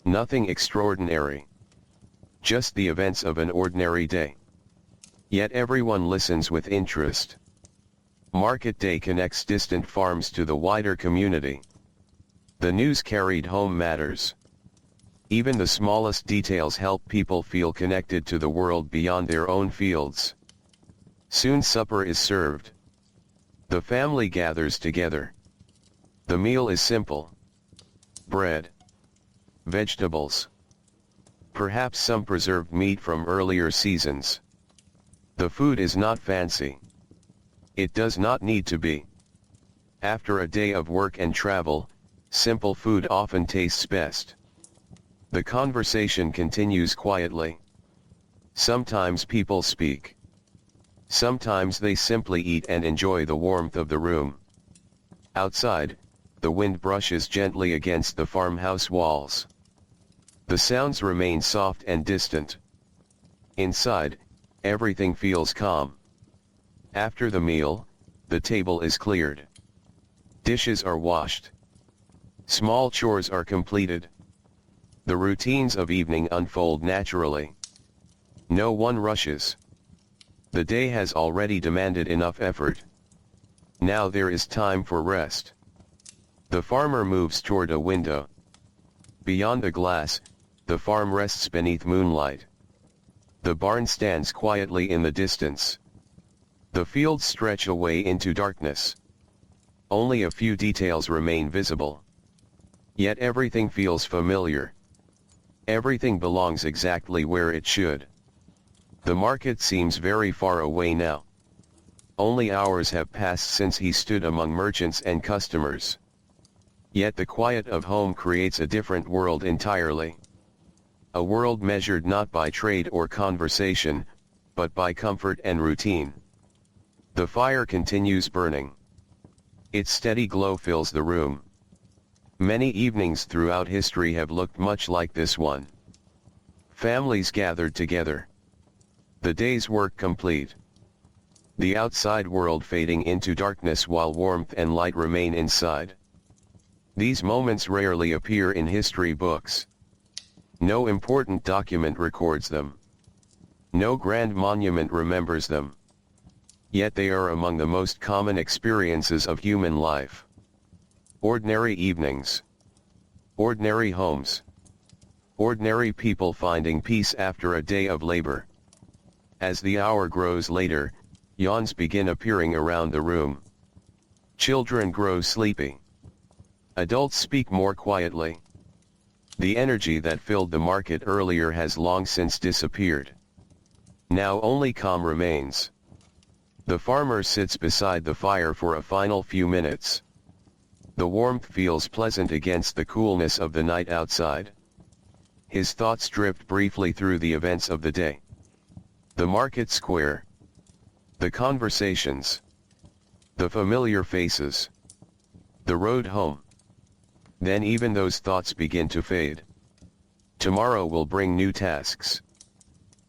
Nothing extraordinary. Just the events of an ordinary day. Yet everyone listens with interest. Market day connects distant farms to the wider community. The news carried home matters. Even the smallest details help people feel connected to the world beyond their own fields. Soon supper is served. The family gathers together. The meal is simple. Bread. Vegetables. Perhaps some preserved meat from earlier seasons. The food is not fancy. It does not need to be. After a day of work and travel, simple food often tastes best. The conversation continues quietly. Sometimes people speak. Sometimes they simply eat and enjoy the warmth of the room. Outside, the wind brushes gently against the farmhouse walls. The sounds remain soft and distant. Inside, everything feels calm. After the meal, the table is cleared. Dishes are washed. Small chores are completed. The routines of evening unfold naturally. No one rushes. The day has already demanded enough effort. Now there is time for rest. The farmer moves toward a window. Beyond the glass, the farm rests beneath moonlight. The barn stands quietly in the distance. The fields stretch away into darkness. Only a few details remain visible. Yet everything feels familiar. Everything belongs exactly where it should. The market seems very far away now. Only hours have passed since he stood among merchants and customers. Yet the quiet of home creates a different world entirely. A world measured not by trade or conversation, but by comfort and routine. The fire continues burning. Its steady glow fills the room. Many evenings throughout history have looked much like this one. Families gathered together. The day's work complete. The outside world fading into darkness while warmth and light remain inside. These moments rarely appear in history books. No important document records them. No grand monument remembers them. Yet they are among the most common experiences of human life. Ordinary evenings. Ordinary homes. Ordinary people finding peace after a day of labor. As the hour grows later, yawns begin appearing around the room. Children grow sleepy. Adults speak more quietly. The energy that filled the market earlier has long since disappeared. Now only calm remains. The farmer sits beside the fire for a final few minutes. The warmth feels pleasant against the coolness of the night outside. His thoughts drift briefly through the events of the day. The market square. The conversations. The familiar faces. The road home. Then even those thoughts begin to fade. Tomorrow will bring new tasks.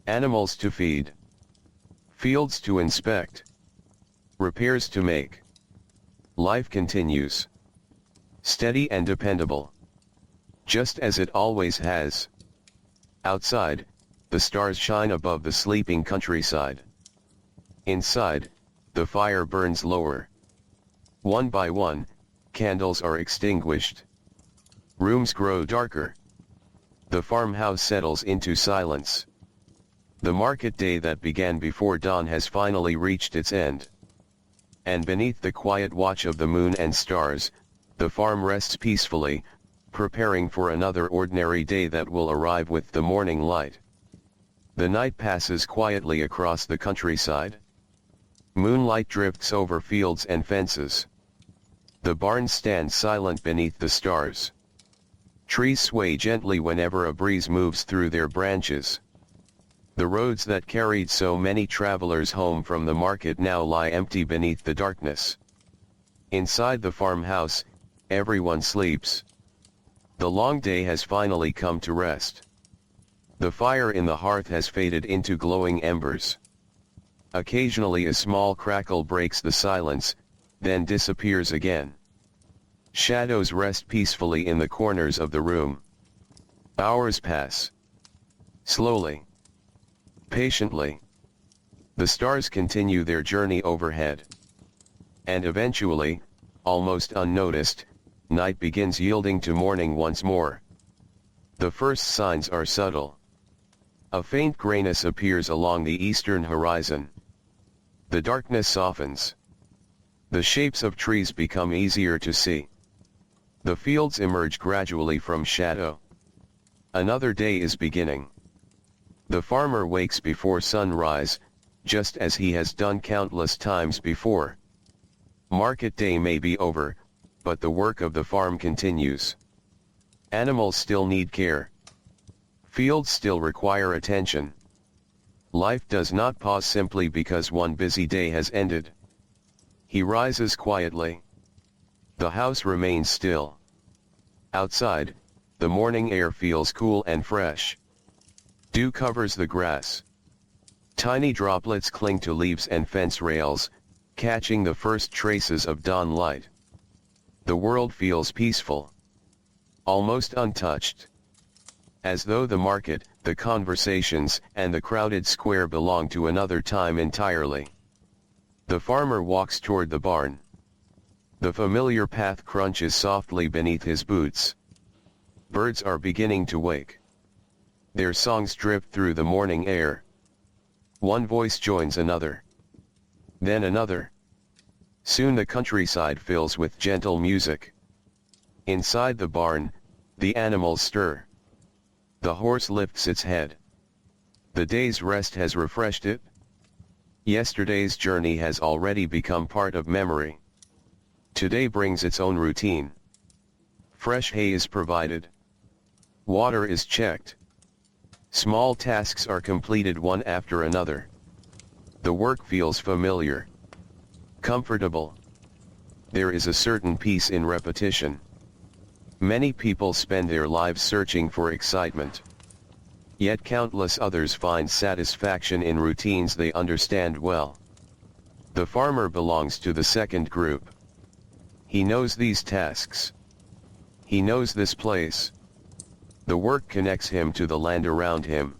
Animals to feed. Fields to inspect. Repairs to make. Life continues. Steady and dependable. Just as it always has. Outside, the stars shine above the sleeping countryside. Inside, the fire burns lower. One by one, candles are extinguished. Rooms grow darker. The farmhouse settles into silence. The market day that began before dawn has finally reached its end. And beneath the quiet watch of the moon and stars, the farm rests peacefully, preparing for another ordinary day that will arrive with the morning light. The night passes quietly across the countryside. Moonlight drifts over fields and fences. The barn stands silent beneath the stars. Trees sway gently whenever a breeze moves through their branches. The roads that carried so many travelers home from the market now lie empty beneath the darkness. Inside the farmhouse, everyone sleeps. The long day has finally come to rest. The fire in the hearth has faded into glowing embers. Occasionally a small crackle breaks the silence, then disappears again. Shadows rest peacefully in the corners of the room. Hours pass. Slowly. Patiently. The stars continue their journey overhead. And eventually, almost unnoticed, night begins yielding to morning once more. The first signs are subtle. A faint grayness appears along the eastern horizon. The darkness softens. The shapes of trees become easier to see. The fields emerge gradually from shadow. Another day is beginning. The farmer wakes before sunrise, just as he has done countless times before. Market day may be over, but the work of the farm continues. Animals still need care. Fields still require attention. Life does not pause simply because one busy day has ended. He rises quietly. The house remains still. Outside, the morning air feels cool and fresh. Dew covers the grass. Tiny droplets cling to leaves and fence rails, catching the first traces of dawn light. The world feels peaceful. Almost untouched. As though the market, the conversations, and the crowded square belong to another time entirely. The farmer walks toward the barn. The familiar path crunches softly beneath his boots. Birds are beginning to wake. Their songs drift through the morning air. One voice joins another. Then another. Soon the countryside fills with gentle music. Inside the barn, the animals stir. The horse lifts its head. The day's rest has refreshed it. Yesterday's journey has already become part of memory. Today brings its own routine. Fresh hay is provided. Water is checked. Small tasks are completed one after another. The work feels familiar. Comfortable. There is a certain peace in repetition. Many people spend their lives searching for excitement. Yet countless others find satisfaction in routines they understand well. The farmer belongs to the second group. He knows these tasks. He knows this place. The work connects him to the land around him.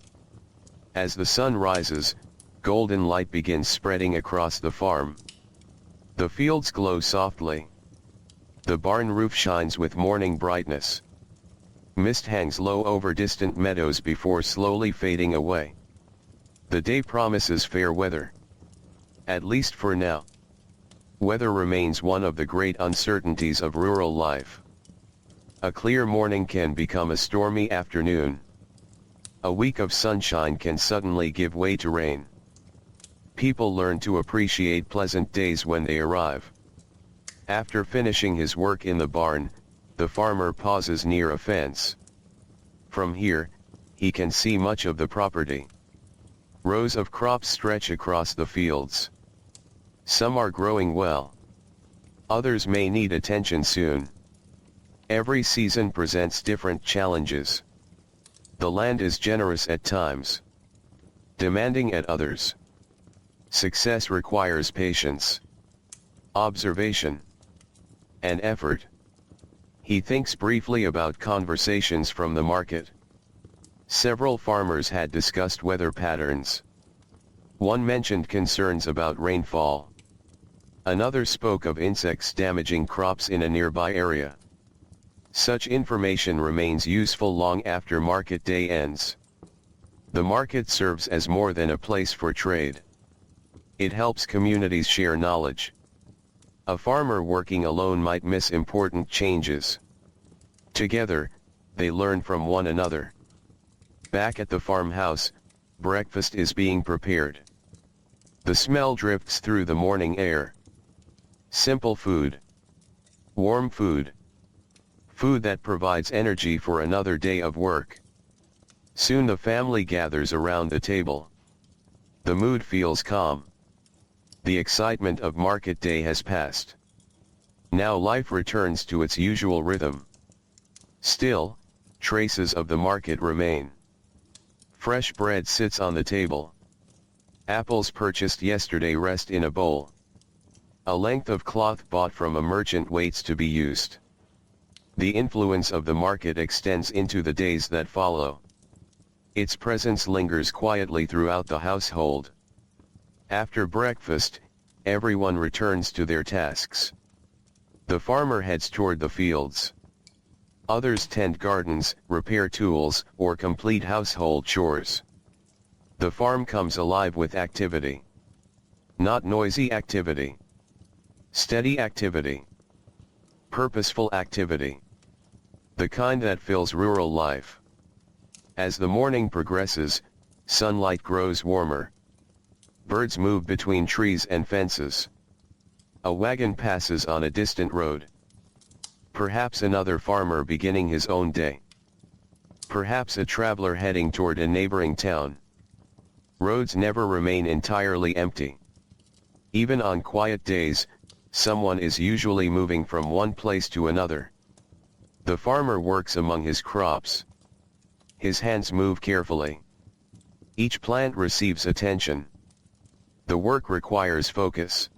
As the sun rises, golden light begins spreading across the farm. The fields glow softly. The barn roof shines with morning brightness. Mist hangs low over distant meadows before slowly fading away. The day promises fair weather. At least for now. Weather remains one of the great uncertainties of rural life. A clear morning can become a stormy afternoon. A week of sunshine can suddenly give way to rain. People learn to appreciate pleasant days when they arrive. After finishing his work in the barn, the farmer pauses near a fence. From here, he can see much of the property. Rows of crops stretch across the fields. Some are growing well. Others may need attention soon. Every season presents different challenges. The land is generous at times, demanding at others. Success requires patience. observation, and effort. He thinks briefly about conversations from the market. Several farmers had discussed weather patterns. One mentioned concerns about rainfall. Another spoke of insects damaging crops in a nearby area. Such information remains useful long after market day ends. The market serves as more than a place for trade. It helps communities share knowledge. A farmer working alone might miss important changes. Together, they learn from one another. Back at the farmhouse, breakfast is being prepared. The smell drifts through the morning air. Simple food. Warm food. Food that provides energy for another day of work. Soon the family gathers around the table. The mood feels calm. The excitement of market day has passed. Now life returns to its usual rhythm. Still, traces of the market remain. Fresh bread sits on the table. Apples purchased yesterday rest in a bowl. A length of cloth bought from a merchant waits to be used. The influence of the market extends into the days that follow. Its presence lingers quietly throughout the household. After breakfast, everyone returns to their tasks. The farmer heads toward the fields. Others tend gardens, repair tools, or complete household chores. The farm comes alive with activity. Not noisy activity. Steady activity. Purposeful activity. The kind that fills rural life. As the morning progresses, sunlight grows warmer. Birds move between trees and fences. A wagon passes on a distant road. Perhaps another farmer beginning his own day. Perhaps a traveler heading toward a neighboring town. Roads never remain entirely empty. Even on quiet days, someone is usually moving from one place to another. The farmer works among his crops. His hands move carefully. Each plant receives attention. The work requires focus.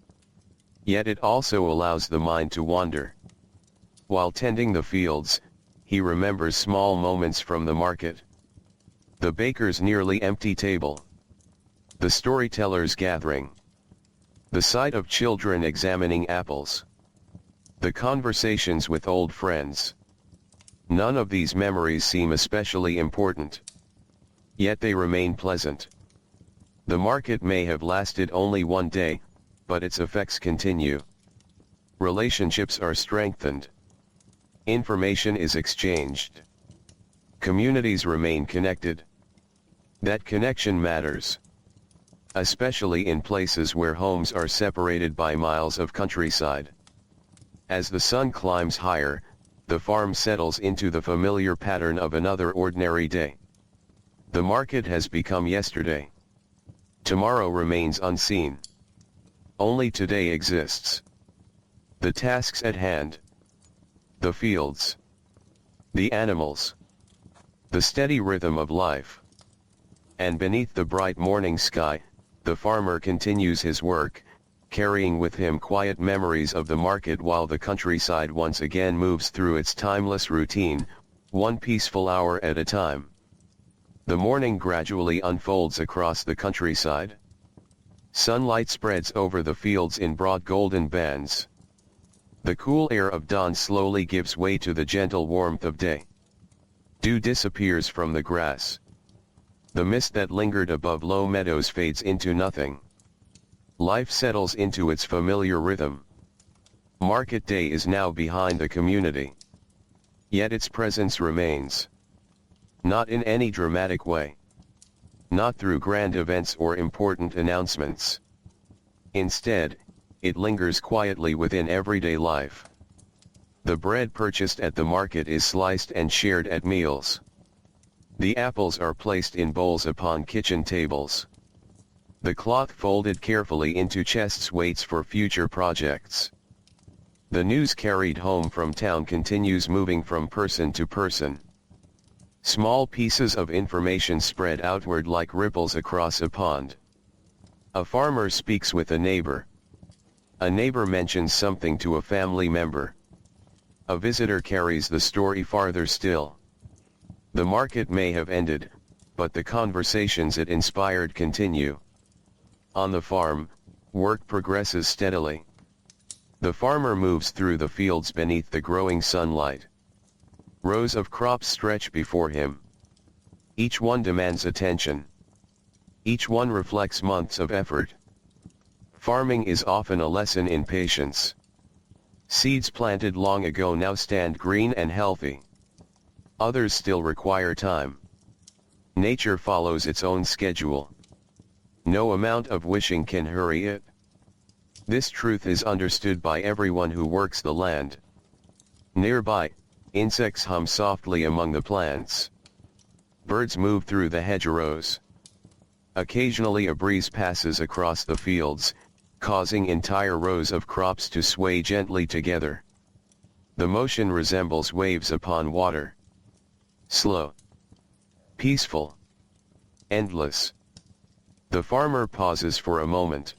Yet it also allows the mind to wander. While tending the fields, he remembers small moments from the market. The baker's nearly empty table. The storyteller's gathering. The sight of children examining apples. The conversations with old friends. None of these memories seem especially important. Yet they remain pleasant. The market may have lasted only one day, but its effects continue. Relationships are strengthened. Information is exchanged. Communities remain connected. That connection matters. Especially in places where homes are separated by miles of countryside. As the sun climbs higher, the farm settles into the familiar pattern of another ordinary day. The market has become yesterday. Tomorrow remains unseen. Only today exists. The tasks at hand. The fields. The animals. The steady rhythm of life. And beneath the bright morning sky, the farmer continues his work, carrying with him quiet memories of the market while the countryside once again moves through its timeless routine, one peaceful hour at a time. The morning gradually unfolds across the countryside. Sunlight spreads over the fields in broad golden bands. The cool air of dawn slowly gives way to the gentle warmth of day. Dew disappears from the grass. The mist that lingered above low meadows fades into nothing. Life settles into its familiar rhythm. Market day is now behind the community. Yet its presence remains. Not in any dramatic way. Not through grand events or important announcements. Instead, it lingers quietly within everyday life. The bread purchased at the market is sliced and shared at meals. The apples are placed in bowls upon kitchen tables. The cloth folded carefully into chests waits for future projects. The news carried home from town continues moving from person to person. Small pieces of information spread outward like ripples across a pond. A farmer speaks with a neighbor. A neighbor mentions something to a family member. A visitor carries the story farther still. The market may have ended, but the conversations it inspired continue. On the farm, work progresses steadily. The farmer moves through the fields beneath the growing sunlight. Rows of crops stretch before him. Each one demands attention. Each one reflects months of effort. Farming is often a lesson in patience. Seeds planted long ago now stand green and healthy. Others still require time. Nature follows its own schedule. No amount of wishing can hurry it. This truth is understood by everyone who works the land. Nearby, insects hum softly among the plants. Birds move through the hedgerows. Occasionally a breeze passes across the fields, causing entire rows of crops to sway gently together. The motion resembles waves upon water. Slow. Peaceful. Endless. The farmer pauses for a moment.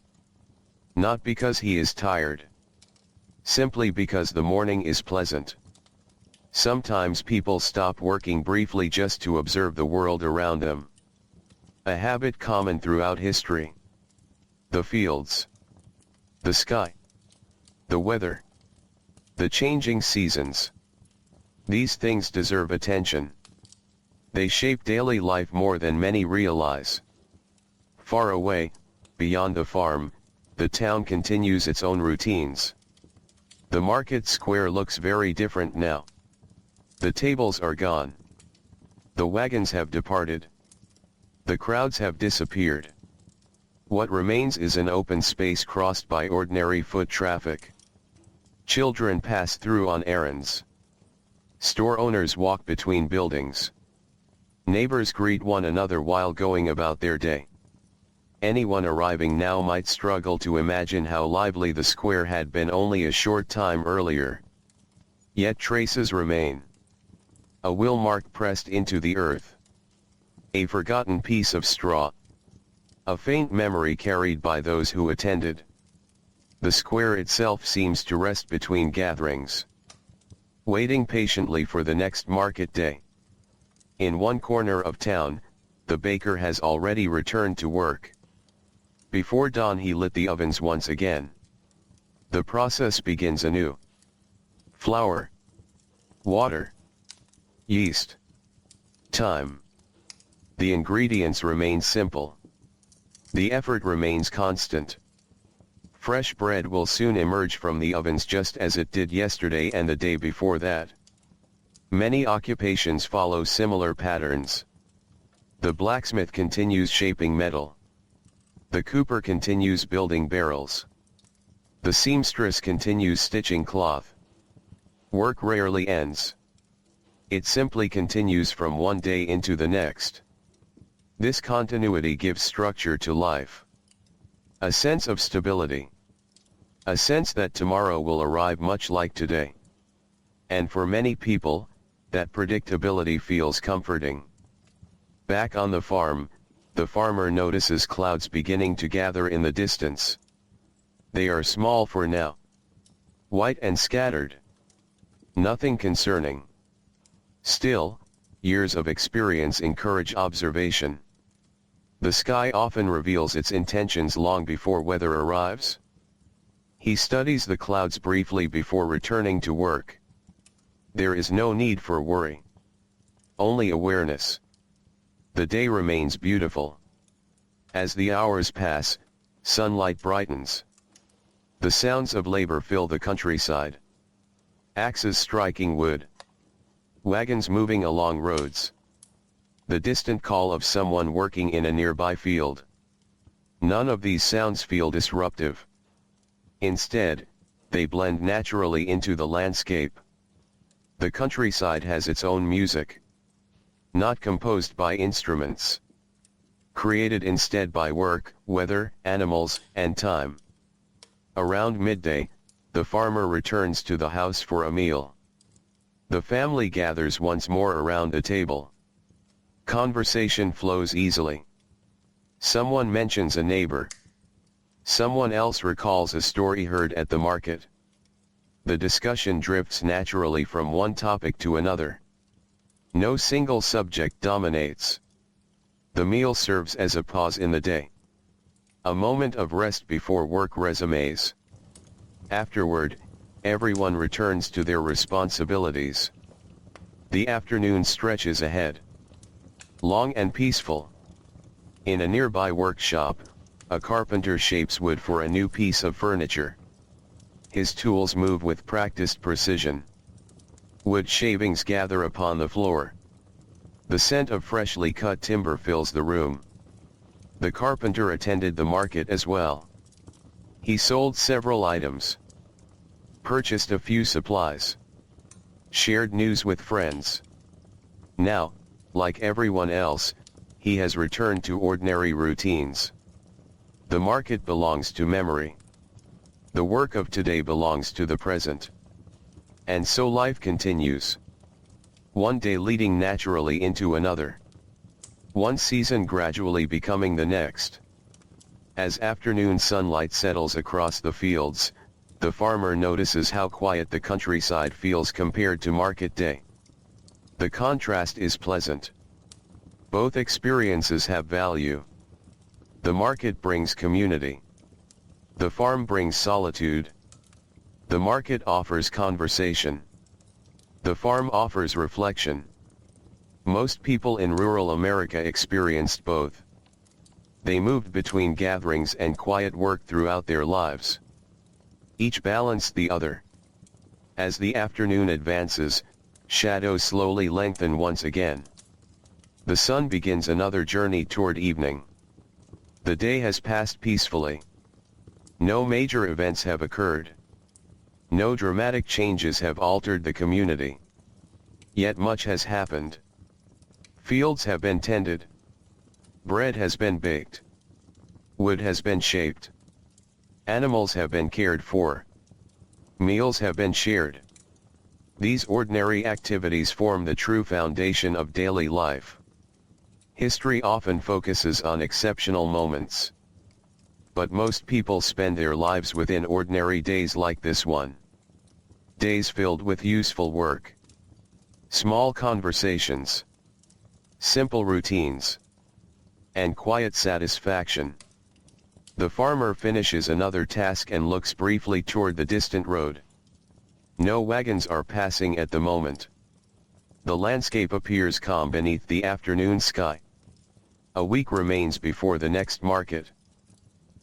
Not because he is tired. Simply because the morning is pleasant. Sometimes people stop working briefly just to observe the world around them. A habit common throughout history. The fields. The sky. The weather. The changing seasons. These things deserve attention. They shape daily life more than many realize. Far away, beyond the farm, the town continues its own routines. The market square looks very different now. The tables are gone. The wagons have departed. The crowds have disappeared. What remains is an open space crossed by ordinary foot traffic. Children pass through on errands. Store owners walk between buildings. Neighbors greet one another while going about their day. Anyone arriving now might struggle to imagine how lively the square had been only a short time earlier. Yet traces remain. A wheel mark pressed into the earth. A forgotten piece of straw. A faint memory carried by those who attended. The square itself seems to rest between gatherings, waiting patiently for the next market day. In one corner of town, the baker has already returned to work. Before dawn he lit the ovens once again. The process begins anew. Flour. Water. Yeast. Time. The ingredients remain simple. The effort remains constant. Fresh bread will soon emerge from the ovens just as it did yesterday and the day before that. Many occupations follow similar patterns. The blacksmith continues shaping metal. The cooper continues building barrels. The seamstress continues stitching cloth. Work rarely ends. It simply continues from one day into the next. This continuity gives structure to life. A sense of stability. A sense that tomorrow will arrive much like today. And for many people, that predictability feels comforting. Back on the farm, the farmer notices clouds beginning to gather in the distance. They are small for now. White and scattered. Nothing concerning. Still, years of experience encourage observation. The sky often reveals its intentions long before weather arrives. He studies the clouds briefly before returning to work. There is no need for worry. Only awareness. The day remains beautiful. As the hours pass, sunlight brightens. The sounds of labor fill the countryside. Axes striking wood. Wagons moving along roads. The distant call of someone working in a nearby field. None of these sounds feel disruptive. Instead, they blend naturally into the landscape. The countryside has its own music. Not composed by instruments. Created instead by work, weather, animals, and time. Around midday, the farmer returns to the house for a meal. The family gathers once more around a table. Conversation flows easily. Someone mentions a neighbor. Someone else recalls a story heard at the market. The discussion drifts naturally from one topic to another. No single subject dominates. The meal serves as a pause in the day. A moment of rest before work resumes. Afterward, everyone returns to their responsibilities. The afternoon stretches ahead. Long and peaceful. In a nearby workshop, a carpenter shapes wood for a new piece of furniture. His tools move with practiced precision. Wood shavings gather upon the floor. The scent of freshly cut timber fills the room. The carpenter attended the market as well. He sold several items. Purchased a few supplies. Shared news with friends. Now, like everyone else, he has returned to ordinary routines. The market belongs to memory. The work of today belongs to the present. And so life continues. One day leading naturally into another. One season gradually becoming the next. As afternoon sunlight settles across the fields, the farmer notices how quiet the countryside feels compared to market day. The contrast is pleasant. Both experiences have value. The market brings community. The farm brings solitude. The market offers conversation. The farm offers reflection. Most people in rural America experienced both. They moved between gatherings and quiet work throughout their lives. Each balanced the other. As the afternoon advances, shadows slowly lengthen once again. The sun begins another journey toward evening. The day has passed peacefully. No major events have occurred. No dramatic changes have altered the community. Yet much has happened. Fields have been tended. Bread has been baked. Wood has been shaped. Animals have been cared for. Meals have been shared. These ordinary activities form the true foundation of daily life. History often focuses on exceptional moments. But most people spend their lives within ordinary days like this one. Days filled with useful work. Small conversations. Simple routines. And quiet satisfaction. The farmer finishes another task and looks briefly toward the distant road. No wagons are passing at the moment. The landscape appears calm beneath the afternoon sky. A week remains before the next market.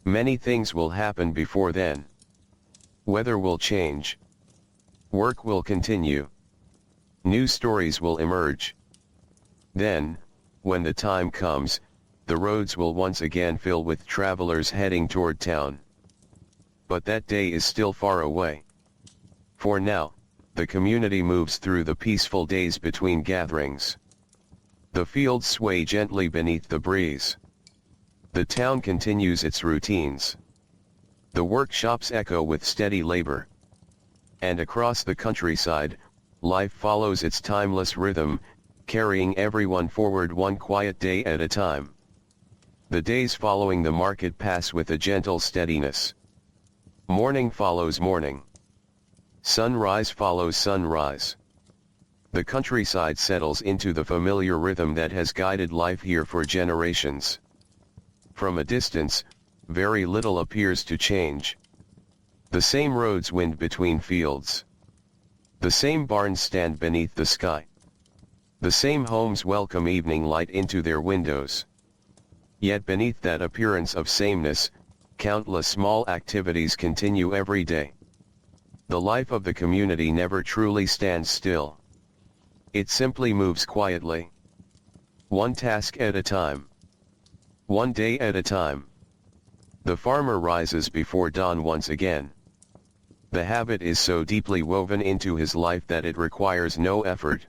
Many things will happen before then. Weather will change. Work will continue. New stories will emerge. Then, when the time comes, the roads will once again fill with travelers heading toward town. But that day is still far away. For now, the community moves through the peaceful days between gatherings. The fields sway gently beneath the breeze. The town continues its routines. The workshops echo with steady labor. And across the countryside, life follows its timeless rhythm, carrying everyone forward one quiet day at a time. The days following the market pass with a gentle steadiness. Morning follows morning. Sunrise follows sunrise. The countryside settles into the familiar rhythm that has guided life here for generations. From a distance, very little appears to change. The same roads wind between fields. The same barns stand beneath the sky. The same homes welcome evening light into their windows. Yet beneath that appearance of sameness, countless small activities continue every day. The life of the community never truly stands still. It simply moves quietly. One task at a time. One day at a time. The farmer rises before dawn once again. The habit is so deeply woven into his life that it requires no effort.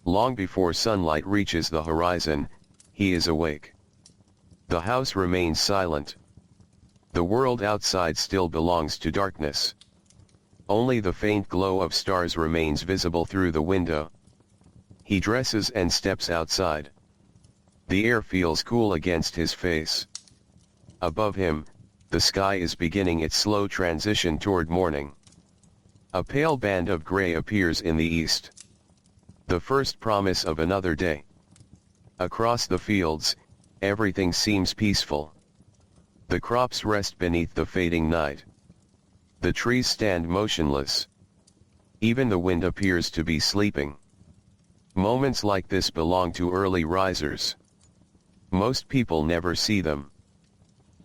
Long before sunlight reaches the horizon, he is awake. The house remains silent. The world outside still belongs to darkness. Only the faint glow of stars remains visible through the window. He dresses and steps outside. The air feels cool against his face. Above him, the sky is beginning its slow transition toward morning. A pale band of gray appears in the east. The first promise of another day. Across the fields, everything seems peaceful. The crops rest beneath the fading night. The trees stand motionless. Even the wind appears to be sleeping. Moments like this belong to early risers. Most people never see them.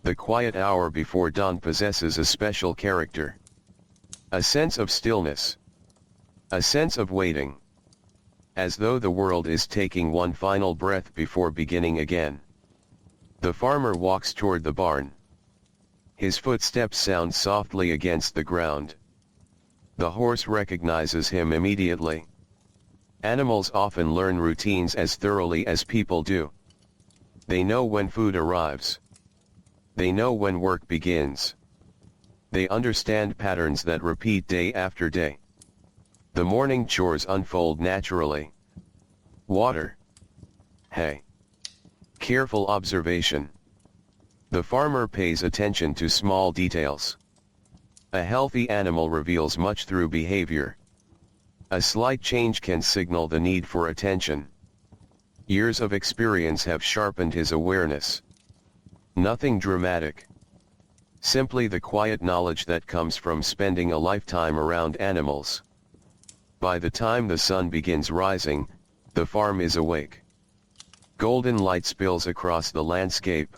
The quiet hour before dawn possesses a special character. A sense of stillness. A sense of waiting. As though the world is taking one final breath before beginning again. The farmer walks toward the barn. His footsteps sound softly against the ground. The horse recognizes him immediately. Animals often learn routines as thoroughly as people do. They know when food arrives. They know when work begins. They understand patterns that repeat day after day. The morning chores unfold naturally. Water. Hay. Careful observation. The farmer pays attention to small details. A healthy animal reveals much through behavior. A slight change can signal the need for attention. Years of experience have sharpened his awareness. Nothing dramatic. Simply the quiet knowledge that comes from spending a lifetime around animals. By the time the sun begins rising, the farm is awake. Golden light spills across the landscape.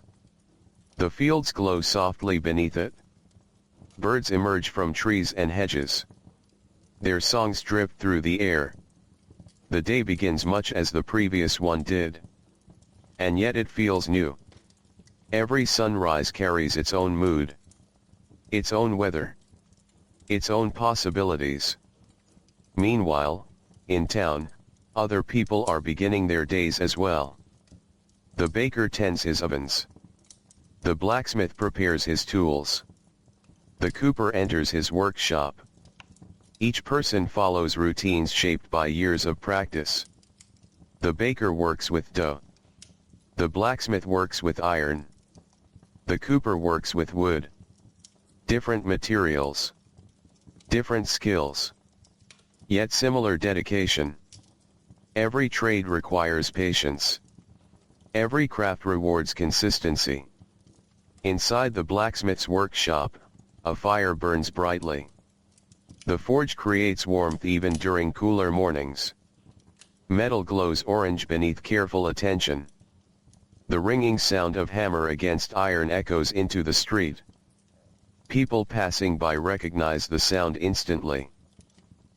The fields glow softly beneath it. Birds emerge from trees and hedges. Their songs drift through the air. The day begins much as the previous one did. And yet it feels new. Every sunrise carries its own mood. Its own weather. Its own possibilities. Meanwhile, in town, other people are beginning their days as well. The baker tends his ovens. The blacksmith prepares his tools. The cooper enters his workshop. Each person follows routines shaped by years of practice. The baker works with dough. The blacksmith works with iron. The cooper works with wood. Different materials. Different skills. Yet similar dedication. Every trade requires patience. Every craft rewards consistency. Inside the blacksmith's workshop, a fire burns brightly. The forge creates warmth even during cooler mornings. Metal glows orange beneath careful attention. The ringing sound of hammer against iron echoes into the street. People passing by recognize the sound instantly.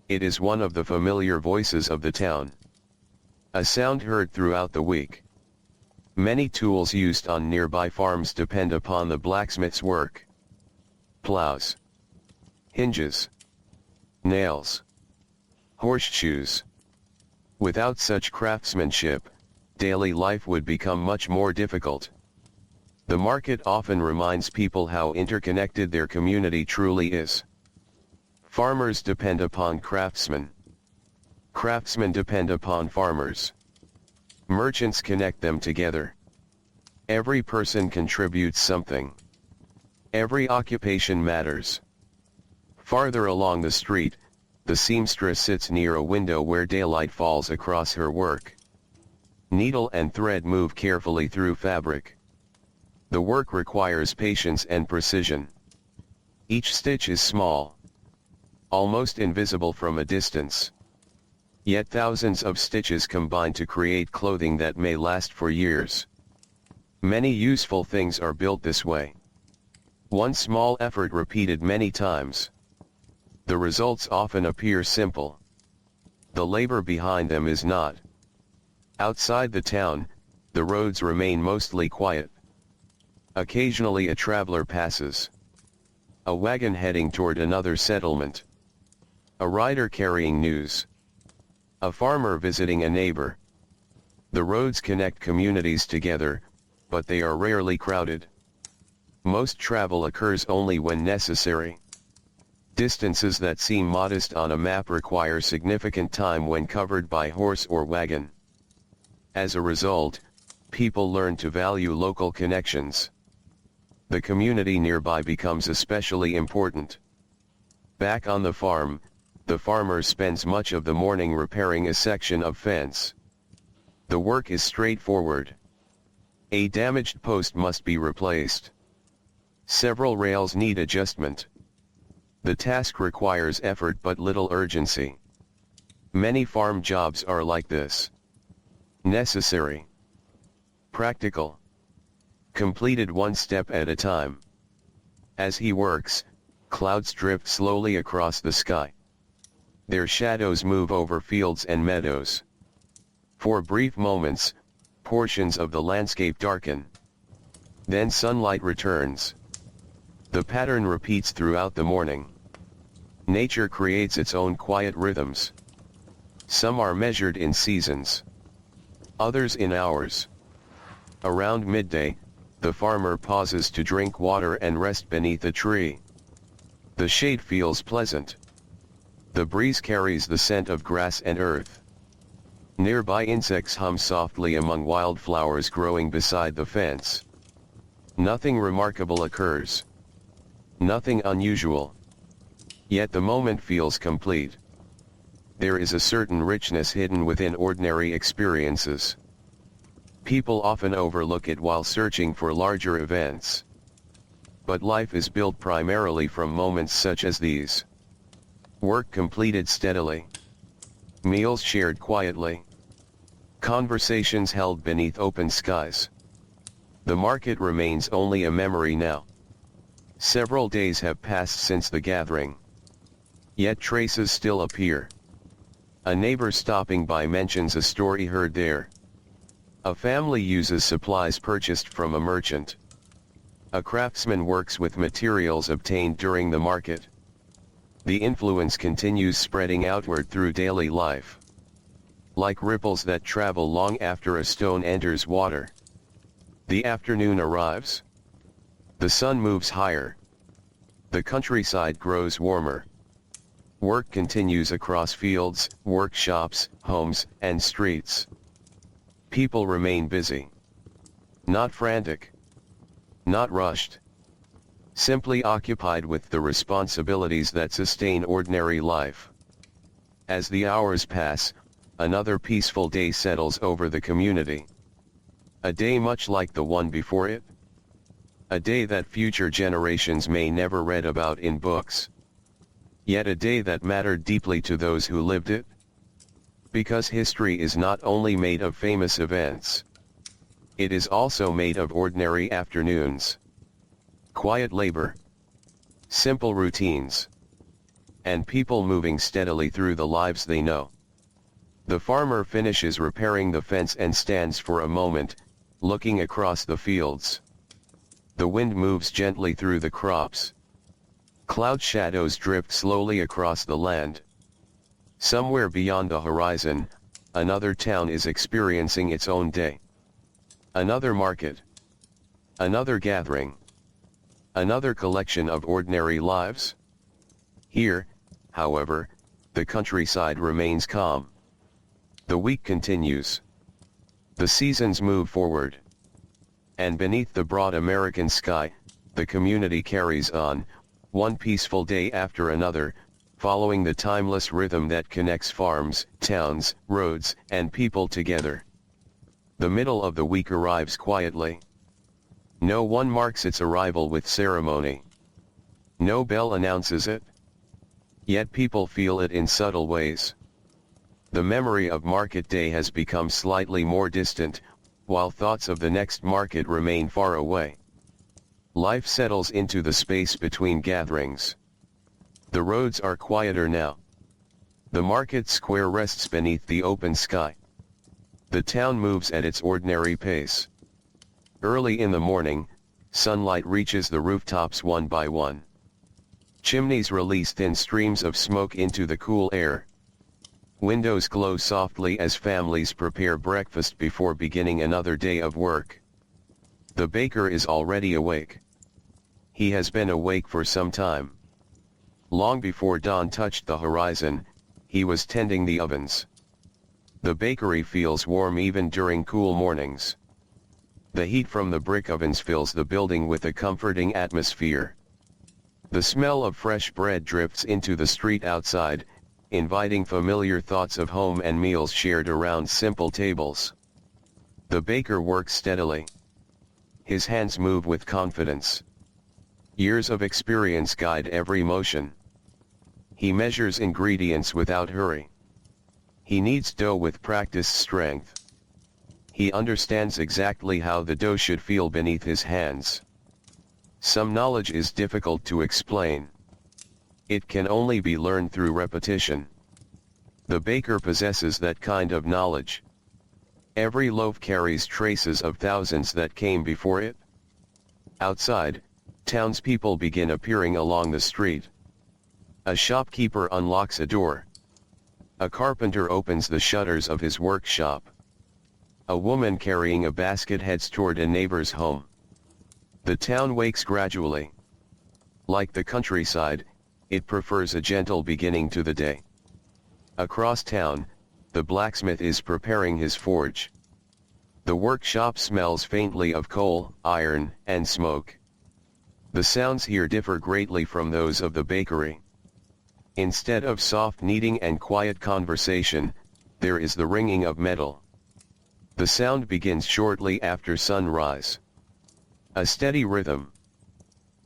It is one of the familiar voices of the town. A sound heard throughout the week. Many tools used on nearby farms depend upon the blacksmith's work. Plows. Hinges. Nails. Horseshoes. Without such craftsmanship, daily life would become much more difficult. The market often reminds people how interconnected their community truly is. Farmers depend upon craftsmen. Craftsmen depend upon farmers. Merchants connect them together. Every person contributes something. Every occupation matters. Farther along the street, the seamstress sits near a window where daylight falls across her work. Needle and thread move carefully through fabric. The work requires patience and precision. Each stitch is small, almost invisible from a distance. Yet thousands of stitches combine to create clothing that may last for years. Many useful things are built this way. One small effort repeated many times. The results often appear simple. The labor behind them is not. Outside the town, the roads remain mostly quiet. Occasionally a traveler passes. A wagon heading toward another settlement. A rider carrying news. A farmer visiting a neighbor. The roads connect communities together, but they are rarely crowded. Most travel occurs only when necessary. Distances that seem modest on a map require significant time when covered by horse or wagon. As a result, people learn to value local connections. the community nearby becomes especially important. Back on the farm, the farmer spends much of the morning repairing a section of fence. The work is straightforward. A damaged post must be replaced. Several rails need adjustment. The task requires effort but little urgency. Many farm jobs are like this. Necessary. Practical. Completed one step at a time. As he works, clouds drift slowly across the sky. Their shadows move over fields and meadows. For brief moments, portions of the landscape darken. Then sunlight returns. The pattern repeats throughout the morning. Nature creates its own quiet rhythms. Some are measured in seasons. Others in hours. Around midday, the farmer pauses to drink water and rest beneath a tree. The shade feels pleasant. The breeze carries the scent of grass and earth. Nearby insects hum softly among wildflowers growing beside the fence. Nothing remarkable occurs. Nothing unusual. Yet the moment feels complete. There is a certain richness hidden within ordinary experiences. People often overlook it while searching for larger events. But life is built primarily from moments such as these. Work completed steadily. Meals shared quietly. Conversations held beneath open skies. The market remains only a memory now. Several days have passed since the gathering. Yet traces still appear. A neighbor stopping by mentions a story heard there. A family uses supplies purchased from a merchant. A craftsman works with materials obtained during the market. The influence continues spreading outward through daily life. Like ripples that travel long after a stone enters water. The afternoon arrives. The sun moves higher. The countryside grows warmer. Work continues across fields, workshops, homes, and streets. People remain busy. Not frantic. Not rushed. Simply occupied with the responsibilities that sustain ordinary life. As the hours pass, another peaceful day settles over the community. A day much like the one before it. A day that future generations may never read about in books. Yet a day that mattered deeply to those who lived it. Because history is not only made of famous events. It is also made of ordinary afternoons. Quiet labor. Simple routines. And people moving steadily through the lives they know. The farmer finishes repairing the fence and stands for a moment, looking across the fields. The wind moves gently through the crops. Cloud shadows drift slowly across the land. Somewhere beyond the horizon, another town is experiencing its own day. Another market. Another gathering. Another collection of ordinary lives. Here, however, the countryside remains calm. The week continues. The seasons move forward. And beneath the broad American sky, the community carries on, one peaceful day after another, following the timeless rhythm that connects farms, towns, roads, and people together. The middle of the week arrives quietly. No one marks its arrival with ceremony. No bell announces it. Yet people feel it in subtle ways. The memory of market day has become slightly more distant, while thoughts of the next market remain far away. Life settles into the space between gatherings. The roads are quieter now. The market square rests beneath the open sky. The town moves at its ordinary pace. Early in the morning, sunlight reaches the rooftops one by one. Chimneys release thin streams of smoke into the cool air. Windows glow softly as families prepare breakfast before beginning another day of work. The baker is already awake. He has been awake for some time. Long before dawn touched the horizon, he was tending the ovens. The bakery feels warm even during cool mornings. The heat from the brick ovens fills the building with a comforting atmosphere. The smell of fresh bread drifts into the street outside, inviting familiar thoughts of home and meals shared around simple tables. The baker works steadily. His hands move with confidence. Years of experience guide every motion. He measures ingredients without hurry. He kneads dough with practiced strength. He understands exactly how the dough should feel beneath his hands. Some knowledge is difficult to explain. It can only be learned through repetition. The baker possesses that kind of knowledge. Every loaf carries traces of thousands that came before it. Outside, townspeople begin appearing along the street. A shopkeeper unlocks a door. A carpenter opens the shutters of his workshop. A woman carrying a basket heads toward a neighbor's home. The town wakes gradually. Like the countryside, it prefers a gentle beginning to the day. Across town, the blacksmith is preparing his forge. The workshop smells faintly of coal, iron, and smoke. The sounds here differ greatly from those of the bakery. Instead of soft kneading and quiet conversation, there is the ringing of metal. The sound begins shortly after sunrise. A steady rhythm.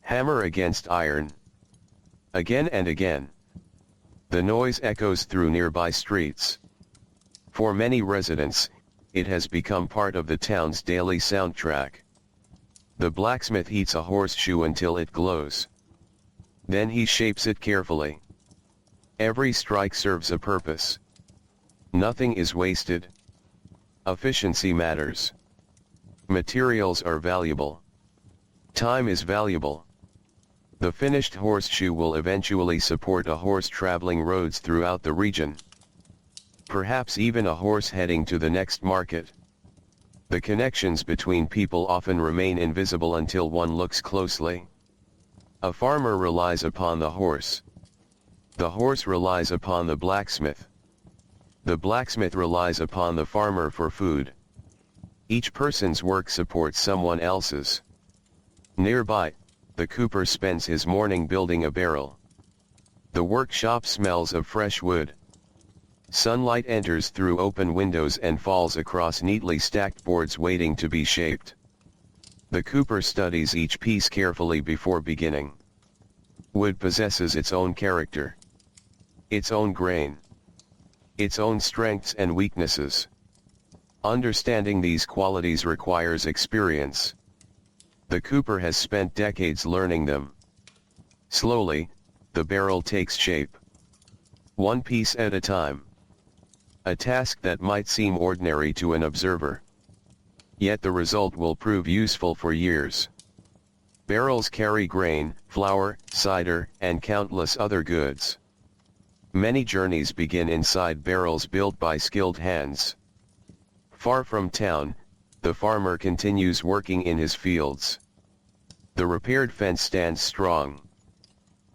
Hammer against iron. Again and again. The noise echoes through nearby streets. For many residents, it has become part of the town's daily soundtrack. The blacksmith heats a horseshoe until it glows. Then he shapes it carefully. Every strike serves a purpose. Nothing is wasted. Efficiency matters. Materials are valuable. Time is valuable. The finished horseshoe will eventually support a horse traveling roads throughout the region. Perhaps even a horse heading to the next market. The connections between people often remain invisible until one looks closely. A farmer relies upon the horse. The horse relies upon the blacksmith. The blacksmith relies upon the farmer for food. Each person's work supports someone else's. Nearby, the cooper spends his morning building a barrel. The workshop smells of fresh wood. Sunlight enters through open windows and falls across neatly stacked boards waiting to be shaped. The cooper studies each piece carefully before beginning. Wood possesses its own character. Its own grain. Its own strengths and weaknesses. Understanding these qualities requires experience. The cooper has spent decades learning them. Slowly, the barrel takes shape. One piece at a time. A task that might seem ordinary to an observer. Yet the result will prove useful for years. Barrels carry grain, flour, cider, and countless other goods. Many journeys begin inside barrels built by skilled hands. Far from town, the farmer continues working in his fields. The repaired fence stands strong.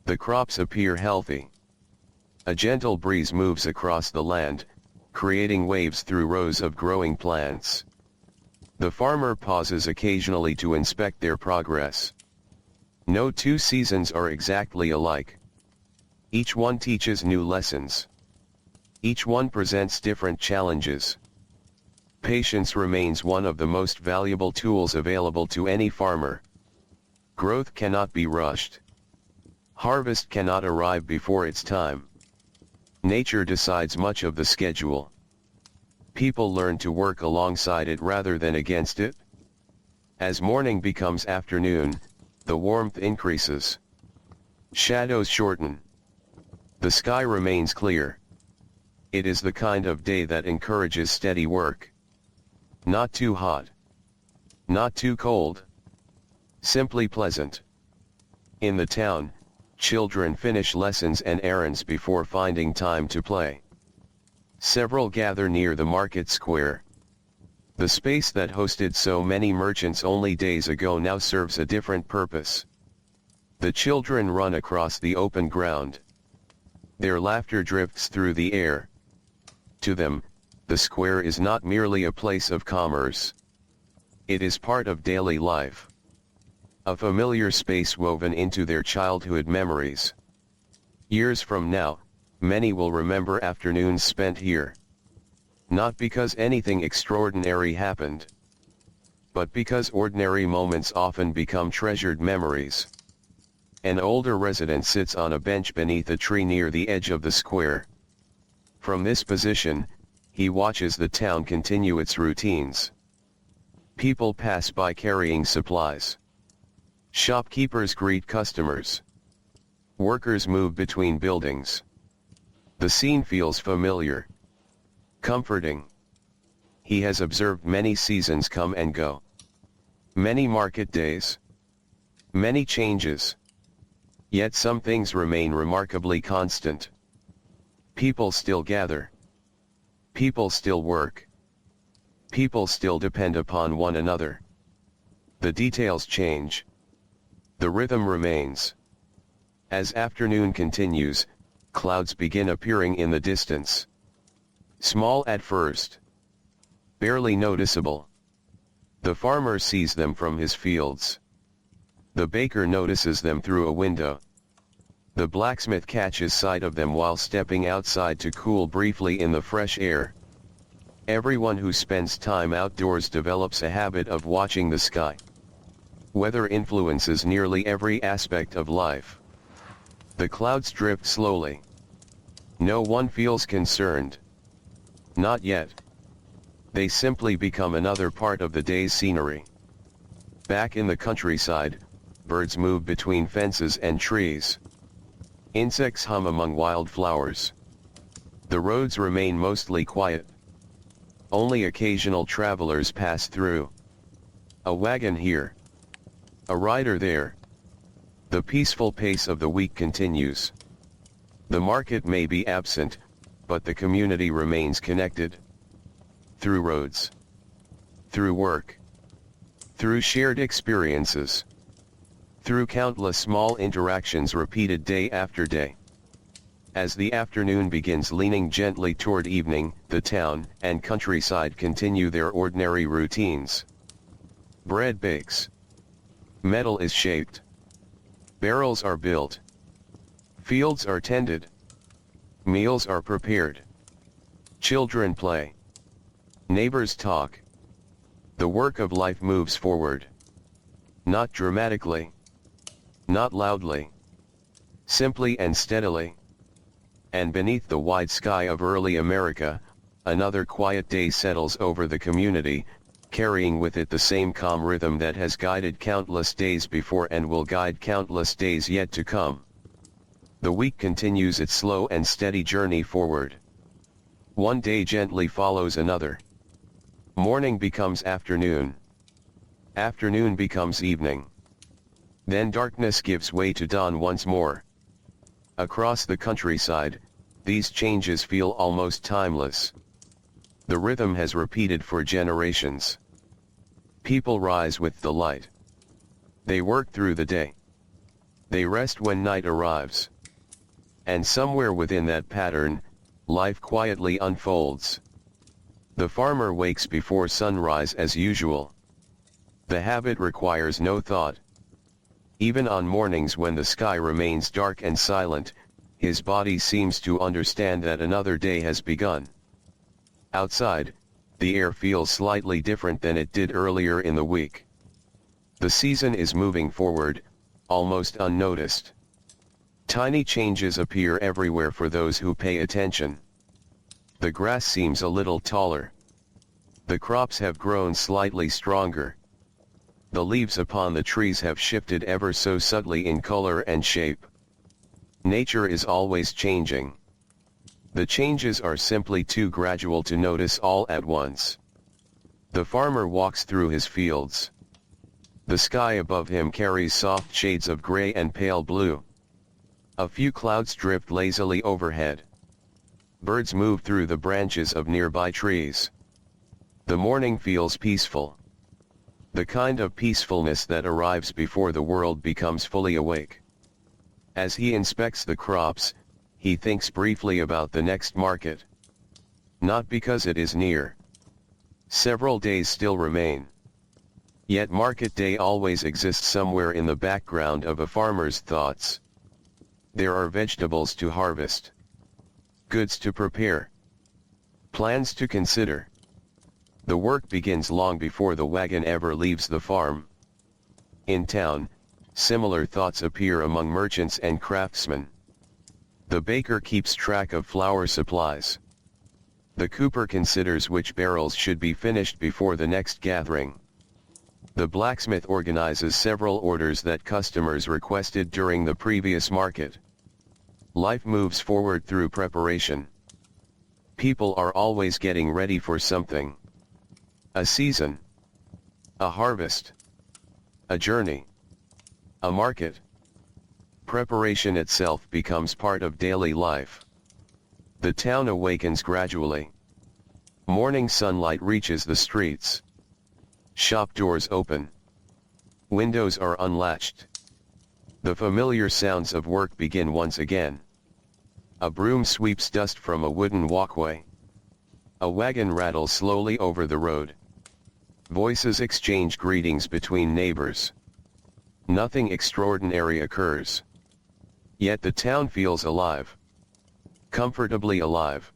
The crops appear healthy. A gentle breeze moves across the land, creating waves through rows of growing plants. The farmer pauses occasionally to inspect their progress. No two seasons are exactly alike. Each one teaches new lessons. Each one presents different challenges. Patience remains one of the most valuable tools available to any farmer. Growth cannot be rushed. Harvest cannot arrive before its time. Nature decides much of the schedule. People learn to work alongside it rather than against it. As morning becomes afternoon, the warmth increases. Shadows shorten. The sky remains clear. It is the kind of day that encourages steady work. Not too hot. Not too cold. Simply pleasant. In the town, children finish lessons and errands before finding time to play. Several gather near the market square. The space that hosted so many merchants only days ago now serves a different purpose. The children run across the open ground. Their laughter drifts through the air. To them, the square is not merely a place of commerce. It is part of daily life. A familiar space woven into their childhood memories. Years from now, many will remember afternoons spent here. Not because anything extraordinary happened, but because ordinary moments often become treasured memories. An older resident sits on a bench beneath a tree near the edge of the square. From this position, he watches the town continue its routines. People pass by carrying supplies. Shopkeepers greet customers. Workers move between buildings. The scene feels familiar. Comforting. He has observed many seasons come and go. Many market days. Many changes. Yet some things remain remarkably constant. People still gather. People still work. People still depend upon one another. The details change. The rhythm remains. As afternoon continues, clouds begin appearing in the distance. Small at first. Barely noticeable. The farmer sees them from his fields. The baker notices them through a window. The blacksmith catches sight of them while stepping outside to cool briefly in the fresh air. Everyone who spends time outdoors develops a habit of watching the sky. Weather influences nearly every aspect of life. The clouds drift slowly. No one feels concerned. Not yet. They simply become another part of the day's scenery. Back in the countryside, birds move between fences and trees. Insects hum among wildflowers. The roads remain mostly quiet. Only occasional travelers pass through. A wagon here. A rider there. The peaceful pace of the week continues. The market may be absent, but the community remains connected. Through roads. Through work. Through shared experiences. Through countless small interactions repeated day after day. As the afternoon begins leaning gently toward evening, the town and countryside continue their ordinary routines. Bread bakes. Metal is shaped. Barrels are built. Fields are tended. Meals are prepared. Children play. Neighbors talk. The work of life moves forward. Not dramatically. Not loudly. Simply and steadily. And beneath the wide sky of early America, another quiet day settles over the community, carrying with it the same calm rhythm that has guided countless days before and will guide countless days yet to come. The week continues its slow and steady journey forward. One day gently follows another. Morning becomes afternoon. Afternoon becomes evening. Then darkness gives way to dawn once more. Across the countryside, these changes feel almost timeless. The rhythm has repeated for generations. People rise with the light. They work through the day. They rest when night arrives. And somewhere within that pattern, life quietly unfolds. The farmer wakes before sunrise as usual. The habit requires no thought. Even on mornings when the sky remains dark and silent, his body seems to understand that another day has begun. Outside, the air feels slightly different than it did earlier in the week. The season is moving forward, almost unnoticed. Tiny changes appear everywhere for those who pay attention. The grass seems a little taller. The crops have grown slightly stronger. The leaves upon the trees have shifted ever so subtly in color and shape. Nature is always changing. The changes are simply too gradual to notice all at once. The farmer walks through his fields. The sky above him carries soft shades of gray and pale blue. A few clouds drift lazily overhead. Birds move through the branches of nearby trees. The morning feels peaceful. The kind of peacefulness that arrives before the world becomes fully awake. As he inspects the crops, he thinks briefly about the next market. Not because it is near. Several days still remain. Yet market day always exists somewhere in the background of a farmer's thoughts. There are vegetables to harvest, goods to prepare, plans to consider. The work begins long before the wagon ever leaves the farm. In town, similar thoughts appear among merchants and craftsmen. The baker keeps track of flour supplies. The cooper considers which barrels should be finished before the next gathering. The blacksmith organizes several orders that customers requested during the previous market. Life moves forward through preparation. People are always getting ready for something. A season, a harvest, a journey, a market. Preparation itself becomes part of daily life. The town awakens gradually. Morning sunlight reaches the streets. Shop doors open. Windows are unlatched. The familiar sounds of work begin once again. A broom sweeps dust from a wooden walkway. A wagon rattles slowly over the road. Voices exchange greetings between neighbors. Nothing extraordinary occurs. Yet the town feels alive. Comfortably alive.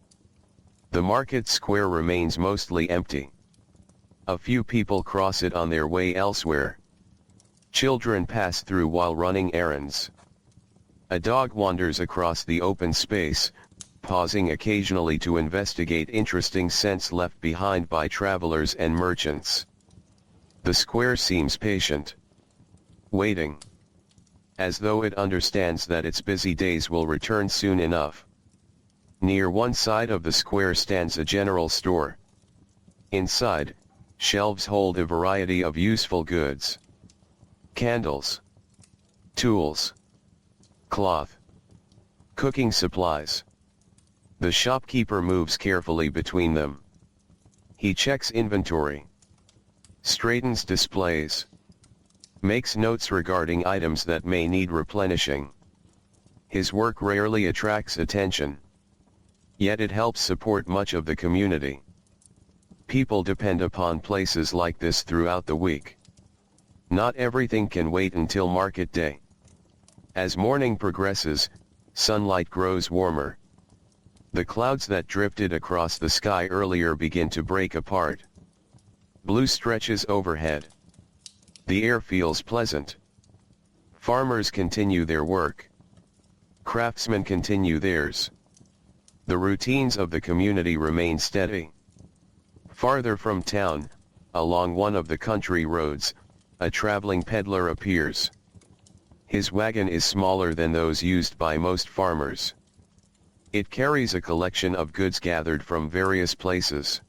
The market square remains mostly empty. A few people cross it on their way elsewhere. Children pass through while running errands. A dog wanders across the open space, pausing occasionally to investigate interesting scents left behind by travelers and merchants. The square seems patient. Waiting. As though it understands that its busy days will return soon enough. Near one side of the square stands a general store. Inside, shelves hold a variety of useful goods. Candles, tools, cloth, cooking supplies. The shopkeeper moves carefully between them. He checks inventory, straightens displays, makes notes regarding items that may need replenishing. His work rarely attracts attention. Yet it helps support much of the community. People depend upon places like this throughout the week. Not everything can wait until market day. As morning progresses, sunlight grows warmer. The clouds that drifted across the sky earlier begin to break apart. Blue stretches overhead. The air feels pleasant. Farmers continue their work. Craftsmen continue theirs. The routines of the community remain steady. Farther from town, along one of the country roads, a traveling peddler appears. His wagon is smaller than those used by most farmers. It carries a collection of goods gathered from various places.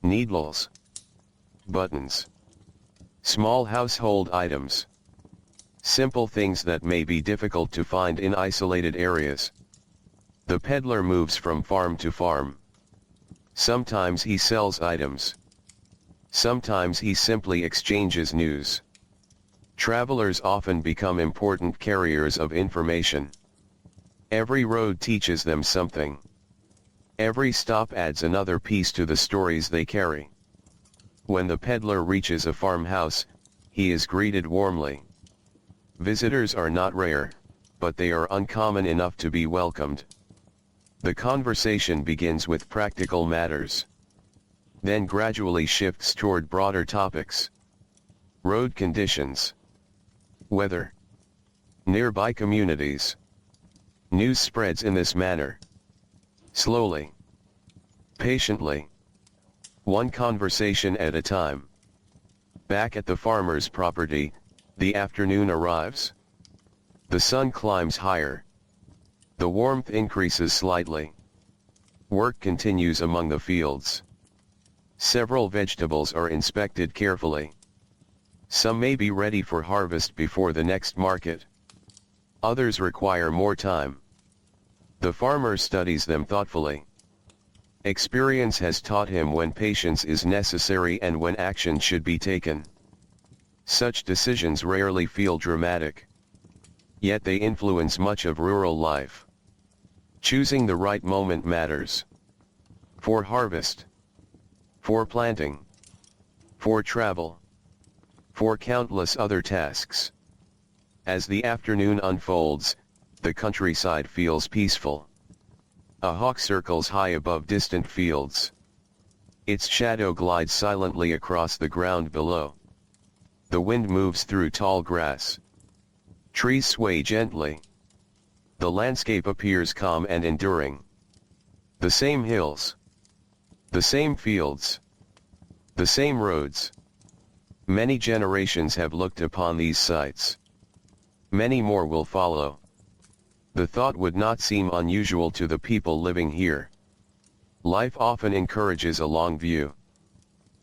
Needles, buttons, small household items. Simple things that may be difficult to find in isolated areas. The peddler moves from farm to farm. Sometimes he sells items. Sometimes he simply exchanges news. Travelers often become important carriers of information. Every road teaches them something. Every stop adds another piece to the stories they carry. When the peddler reaches a farmhouse, he is greeted warmly. Visitors are not rare, but they are uncommon enough to be welcomed. The conversation begins with practical matters. Then gradually shifts toward broader topics. Road conditions. Weather. Nearby communities. News spreads in this manner. Slowly. Patiently. One conversation at a time. Back at the farmer's property, the afternoon arrives. The sun climbs higher. The warmth increases slightly. Work continues among the fields. Several vegetables are inspected carefully. Some may be ready for harvest before the next market. Others require more time. The farmer studies them thoughtfully. Experience has taught him when patience is necessary and when action should be taken. Such decisions rarely feel dramatic. Yet they influence much of rural life. Choosing the right moment matters. For harvest. For planting. For travel. for countless other tasks. As the afternoon unfolds, the countryside feels peaceful. A hawk circles high above distant fields. Its shadow glides silently across the ground below. The wind moves through tall grass. Trees sway gently. The landscape appears calm and enduring. The same hills. The same fields. The same roads. Many generations have looked upon these sights. Many more will follow. The thought would not seem unusual to the people living here. Life often encourages a long view.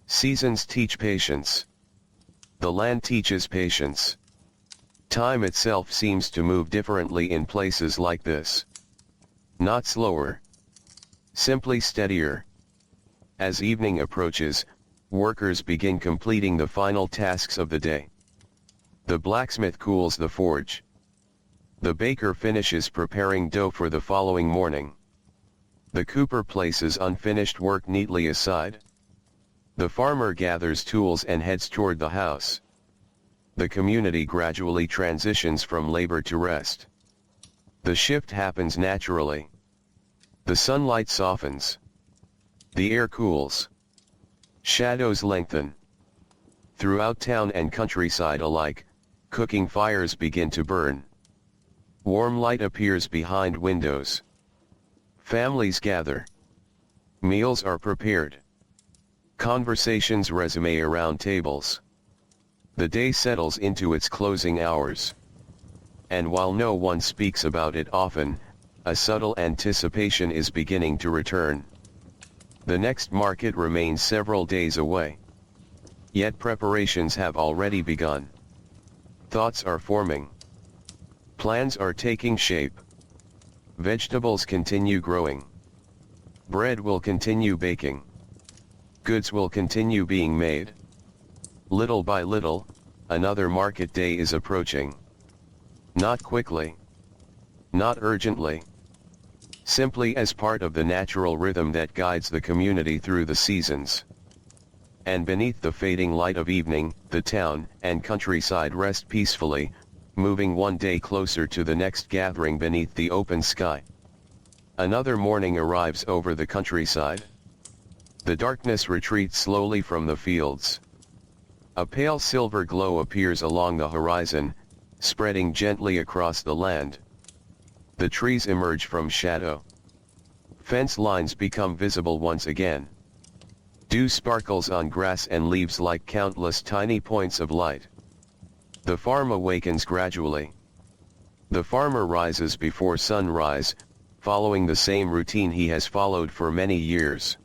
Seasons teach patience. The land teaches patience. Time itself seems to move differently in places like this. Not slower. Simply steadier. As evening approaches, workers begin completing the final tasks of the day. The blacksmith cools the forge. The baker finishes preparing dough for the following morning. The cooper places unfinished work neatly aside. The farmer gathers tools and heads toward the house. The community gradually transitions from labor to rest. The shift happens naturally. The sunlight softens. The air cools. Shadows lengthen. Throughout town and countryside alike, cooking fires begin to burn. Warm light appears behind windows. Families gather. Meals are prepared. Conversations resume around tables. The day settles into its closing hours. And while no one speaks about it often, a subtle anticipation is beginning to return. The next market remains several days away. Yet preparations have already begun. Thoughts are forming. Plans are taking shape. Vegetables continue growing. Bread will continue baking. Goods will continue being made. Little by little, another market day is approaching. Not quickly. Not urgently. Simply as part of the natural rhythm that guides the community through the seasons. And beneath the fading light of evening, the town and countryside rest peacefully, moving one day closer to the next gathering beneath the open sky. Another morning arrives over the countryside. The darkness retreats slowly from the fields. A pale silver glow appears along the horizon, spreading gently across the land. The trees emerge from shadow. Fence lines become visible once again. Dew sparkles on grass and leaves like countless tiny points of light. The farm awakens gradually. The farmer rises before sunrise, following the same routine he has followed for many years.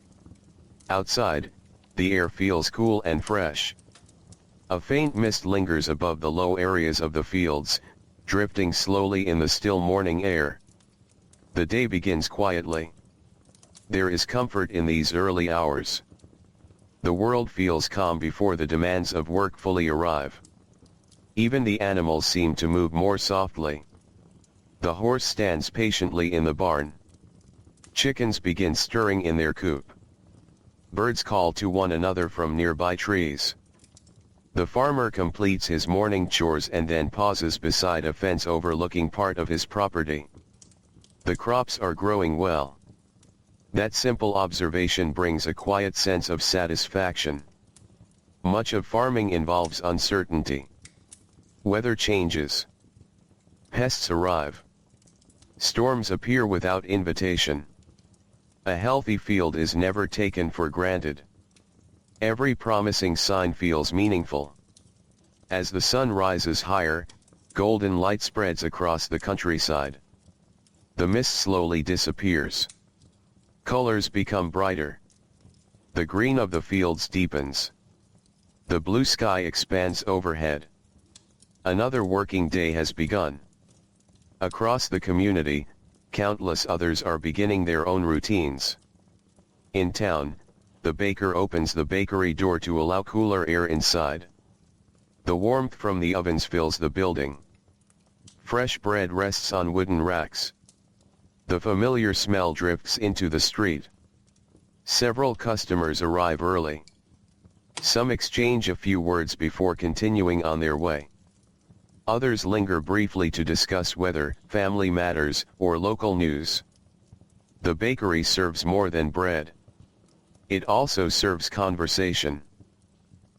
Outside, the air feels cool and fresh. A faint mist lingers above the low areas of the fields, drifting slowly in the still morning air. The day begins quietly. There is comfort in these early hours. The world feels calm before the demands of work fully arrive. Even the animals seem to move more softly. The horse stands patiently in the barn. Chickens begin stirring in their coop. Birds call to one another from nearby trees. The farmer completes his morning chores and then pauses beside a fence overlooking part of his property. The crops are growing well. That simple observation brings a quiet sense of satisfaction. Much of farming involves uncertainty. Weather changes. Pests arrive. Storms appear without invitation. A healthy field is never taken for granted. Every promising sign feels meaningful. As the sun rises higher, golden light spreads across the countryside. The mist slowly disappears. Colors become brighter. The green of the fields deepens. The blue sky expands overhead. Another working day has begun. Across the community, countless others are beginning their own routines. In town, the baker opens the bakery door to allow cooler air inside. The warmth from the ovens fills the building. Fresh bread rests on wooden racks. The familiar smell drifts into the street. Several customers arrive early. Some exchange a few words before continuing on their way. Others linger briefly to discuss weather, family matters, or local news. The bakery serves more than bread. It also serves conversation.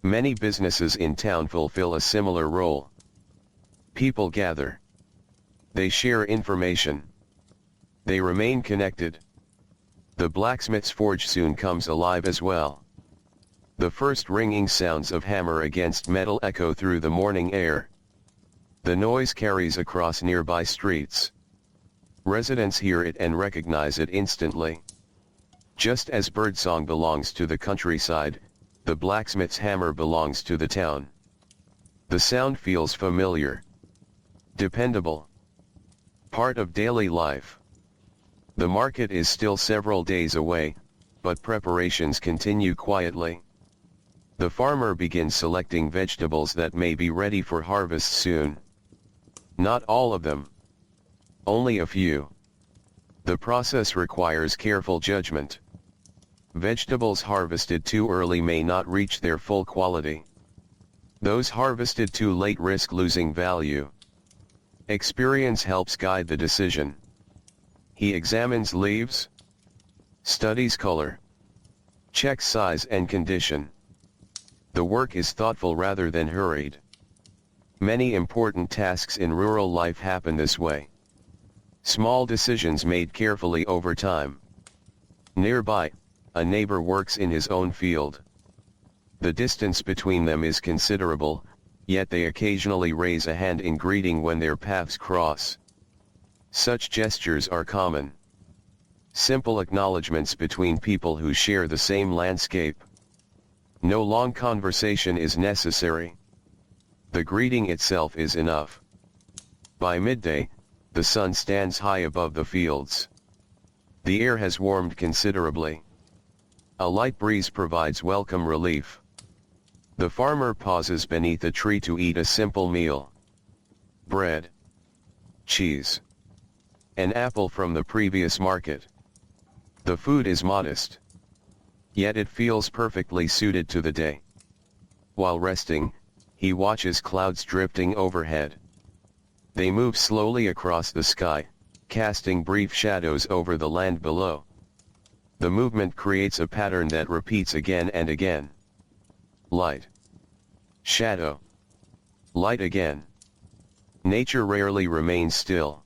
Many businesses in town fulfill a similar role. People gather. They share information. They remain connected. The blacksmith's forge soon comes alive as well. The first ringing sounds of hammer against metal echo through the morning air. The noise carries across nearby streets. Residents hear it and recognize it instantly. Just as birdsong belongs to the countryside, the blacksmith's hammer belongs to the town. The sound feels familiar. Dependable. Part of daily life. The market is still several days away, but preparations continue quietly. The farmer begins selecting vegetables that may be ready for harvest soon. Not all of them. Only a few. The process requires careful judgment. Vegetables harvested too early may not reach their full quality. Those harvested too late risk losing value. Experience helps guide the decision. He examines leaves, studies color, checks size and condition. The work is thoughtful rather than hurried. Many important tasks in rural life happen this way. Small decisions made carefully over time. Nearby, a neighbor works in his own field. The distance between them is considerable, yet they occasionally raise a hand in greeting when their paths cross. Such gestures are common. Simple acknowledgments between people who share the same landscape. No long conversation is necessary. The greeting itself is enough. By midday, the sun stands high above the fields. The air has warmed considerably. A light breeze provides welcome relief. The farmer pauses beneath a tree to eat a simple meal. Bread, cheese, an apple from the previous market. The food is modest. Yet it feels perfectly suited to the day. While resting, he watches clouds drifting overhead. They move slowly across the sky, casting brief shadows over the land below. The movement creates a pattern that repeats again and again. Light. Shadow. Light again. Nature rarely remains still.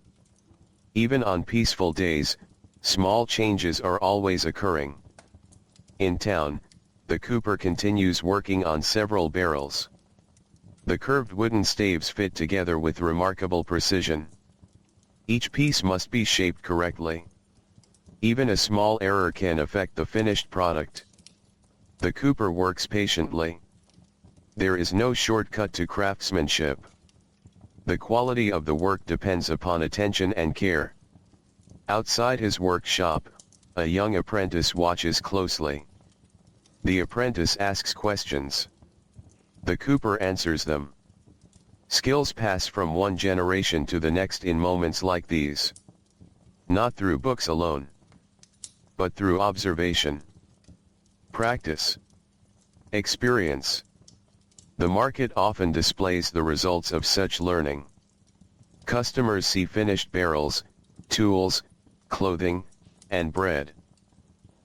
Even on peaceful days, small changes are always occurring. In town, the cooper continues working on several barrels. The curved wooden staves fit together with remarkable precision. Each piece must be shaped correctly. Even a small error can affect the finished product. The cooper works patiently. There is no shortcut to craftsmanship. The quality of the work depends upon attention and care. Outside his workshop, a young apprentice watches closely. The apprentice asks questions. The cooper answers them. Skills pass from one generation to the next in moments like these. Not through books alone, but through observation, practice, experience. The market often displays the results of such learning. Customers see finished barrels, tools, clothing, and bread.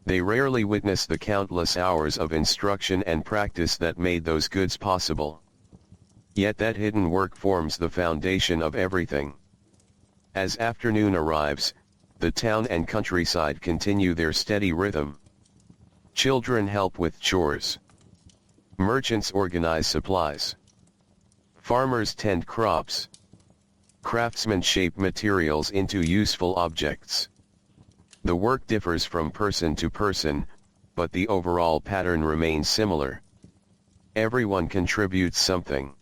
They rarely witness the countless hours of instruction and practice that made those goods possible. Yet that hidden work forms the foundation of everything. As afternoon arrives, the town and countryside continue their steady rhythm. Children help with chores. Merchants organize supplies. Farmers tend crops. Craftsmen shape materials into useful objects. The work differs from person to person, but the overall pattern remains similar. Everyone contributes something.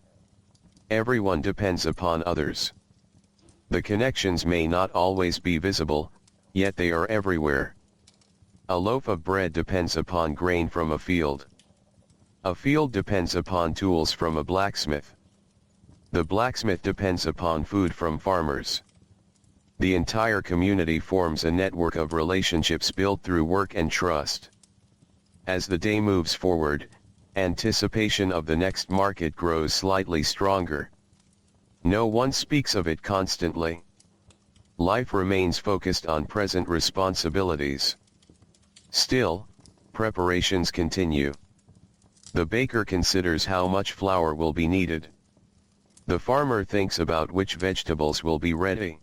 Everyone depends upon others. The connections may not always be visible, yet they are everywhere. A loaf of bread depends upon grain from a field. A field depends upon tools from a blacksmith. The blacksmith depends upon food from farmers. The entire community forms a network of relationships built through work and trust. As the day moves forward, Anticipation of the next market grows slightly stronger. No one speaks of it constantly. Life remains focused on present responsibilities. Still, preparations continue. The baker considers how much flour will be needed. The farmer thinks about which vegetables will be ready.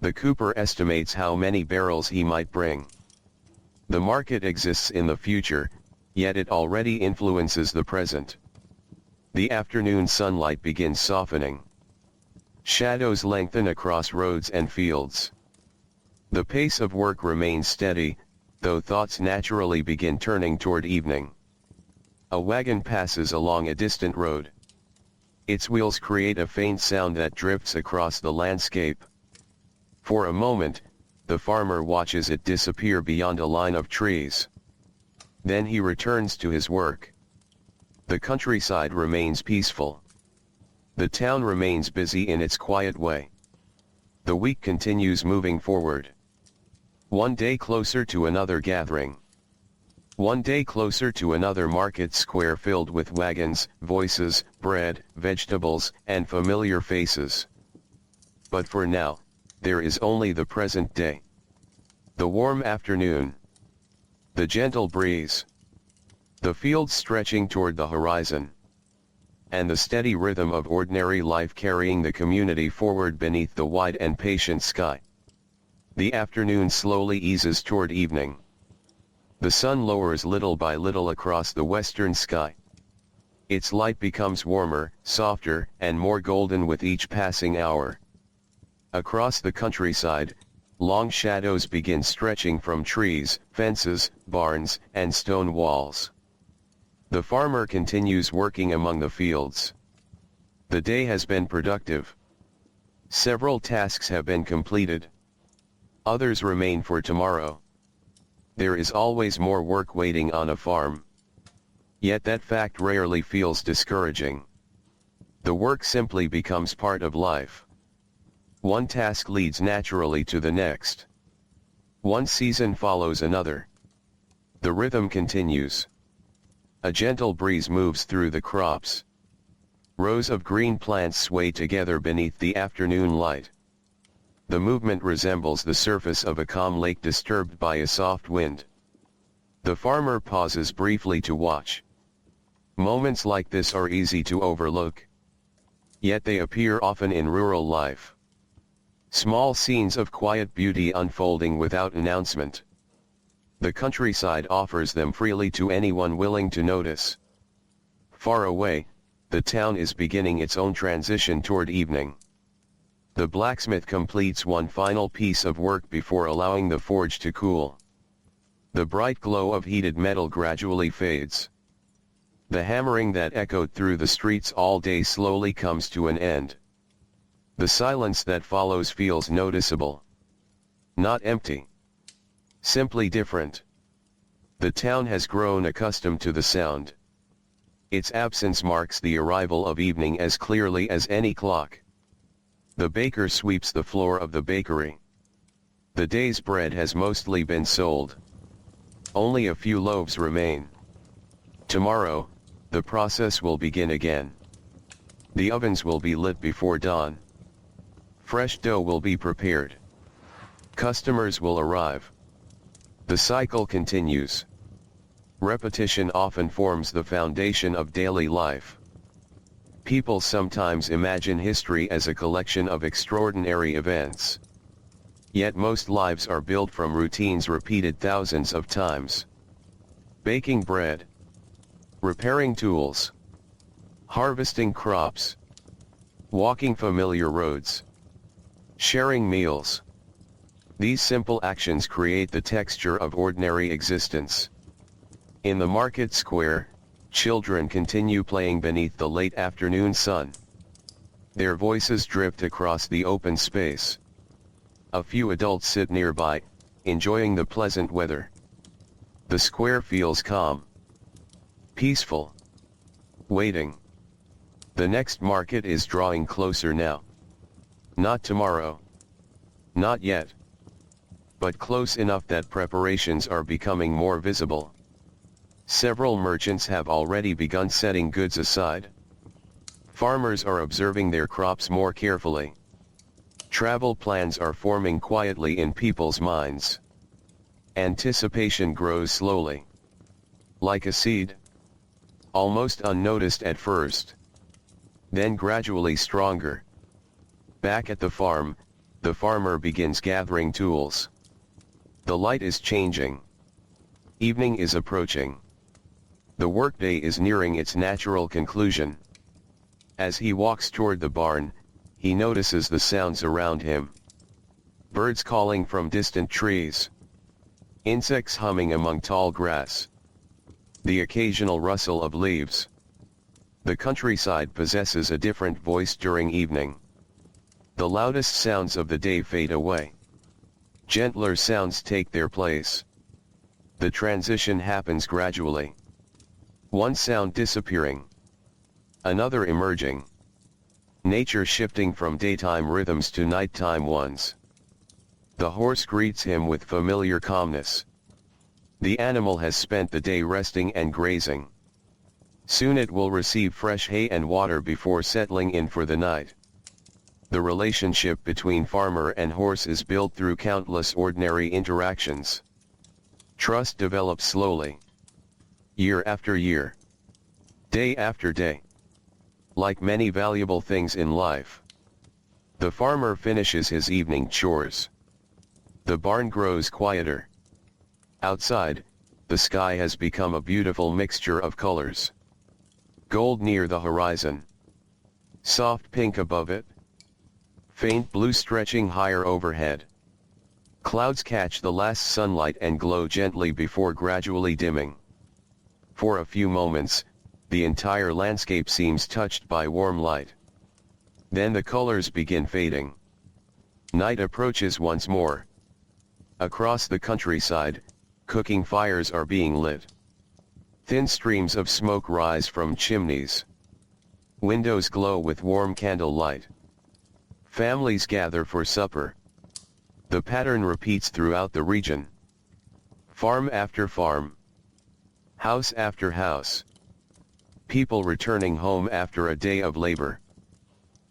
The cooper estimates how many barrels he might bring. The market exists in the future, yet it already influences the present. The afternoon sunlight begins softening. Shadows lengthen across roads and fields. The pace of work remains steady, though thoughts naturally begin turning toward evening. A wagon passes along a distant road. Its wheels create a faint sound that drifts across the landscape. For a moment, the farmer watches it disappear beyond a line of trees. Then he returns to his work. The countryside remains peaceful. The town remains busy in its quiet way. The week continues moving forward. One day closer to another gathering. One day closer to another market square filled with wagons, voices, bread, vegetables, and familiar faces. But for now, there is only the present day. The warm afternoon. The gentle breeze. The fields stretching toward the horizon. And the steady rhythm of ordinary life carrying the community forward beneath the wide and patient sky. The afternoon slowly eases toward evening. The sun lowers little by little across the western sky. Its light becomes warmer, softer, and more golden with each passing hour. Across the countryside, long shadows begin stretching from trees, fences, barns, and stone walls. The farmer continues working among the fields. The day has been productive. Several tasks have been completed. Others remain for tomorrow. There is always more work waiting on a farm. Yet that fact rarely feels discouraging. The work simply becomes part of life. One task leads naturally to the next. One season follows another. The rhythm continues. A gentle breeze moves through the crops. Rows of green plants sway together beneath the afternoon light. The movement resembles the surface of a calm lake disturbed by a soft wind. The farmer pauses briefly to watch. Moments like this are easy to overlook. Yet they appear often in rural life. Small scenes of quiet beauty unfolding without announcement. The countryside offers them freely to anyone willing to notice. Far away, the town is beginning its own transition toward evening. The blacksmith completes one final piece of work before allowing the forge to cool. The bright glow of heated metal gradually fades. The hammering that echoed through the streets all day slowly comes to an end. The silence that follows feels noticeable. Not empty. Simply different. The town has grown accustomed to the sound. Its absence marks the arrival of evening as clearly as any clock. The baker sweeps the floor of the bakery. The day's bread has mostly been sold. Only a few loaves remain. Tomorrow, the process will begin again. The ovens will be lit before dawn. Fresh dough will be prepared. Customers will arrive. The cycle continues. Repetition often forms the foundation of daily life. People sometimes imagine history as a collection of extraordinary events. Yet most lives are built from routines repeated thousands of times. Baking bread. Repairing tools. Harvesting crops. Walking familiar roads. Sharing meals. These simple actions create the texture of ordinary existence. In the market square, children continue playing beneath the late afternoon sun. Their voices drift across the open space. A few adults sit nearby, enjoying the pleasant weather. The square feels calm. Peaceful. Waiting. The next market is drawing closer now. Not tomorrow. Not yet. But close enough that preparations are becoming more visible. Several merchants have already begun setting goods aside. Farmers are observing their crops more carefully. Travel plans are forming quietly in people's minds. Anticipation grows slowly. Like a seed. Almost unnoticed at first. Then gradually stronger. Back at the farm, the farmer begins gathering tools. The light is changing. Evening is approaching. The workday is nearing its natural conclusion. As he walks toward the barn, he notices the sounds around him. Birds calling from distant trees. Insects humming among tall grass. The occasional rustle of leaves. The countryside possesses a different voice during evening. The loudest sounds of the day fade away. Gentler sounds take their place. The transition happens gradually. One sound disappearing. Another emerging. Nature shifting from daytime rhythms to nighttime ones. The horse greets him with familiar calmness. The animal has spent the day resting and grazing. Soon it will receive fresh hay and water before settling in for the night. The relationship between farmer and horse is built through countless ordinary interactions. Trust develops slowly. Year after year. Day after day. Like many valuable things in life. The farmer finishes his evening chores. The barn grows quieter. Outside, the sky has become a beautiful mixture of colors. Gold near the horizon. Soft pink above it. Faint blue stretching higher overhead. Clouds catch the last sunlight and glow gently before gradually dimming. For a few moments, the entire landscape seems touched by warm light. Then the colors begin fading. Night approaches once more. Across the countryside, cooking fires are being lit. Thin streams of smoke rise from chimneys. Windows glow with warm candlelight. Families gather for supper. The pattern repeats throughout the region. Farm after farm. House after house. People returning home after a day of labor.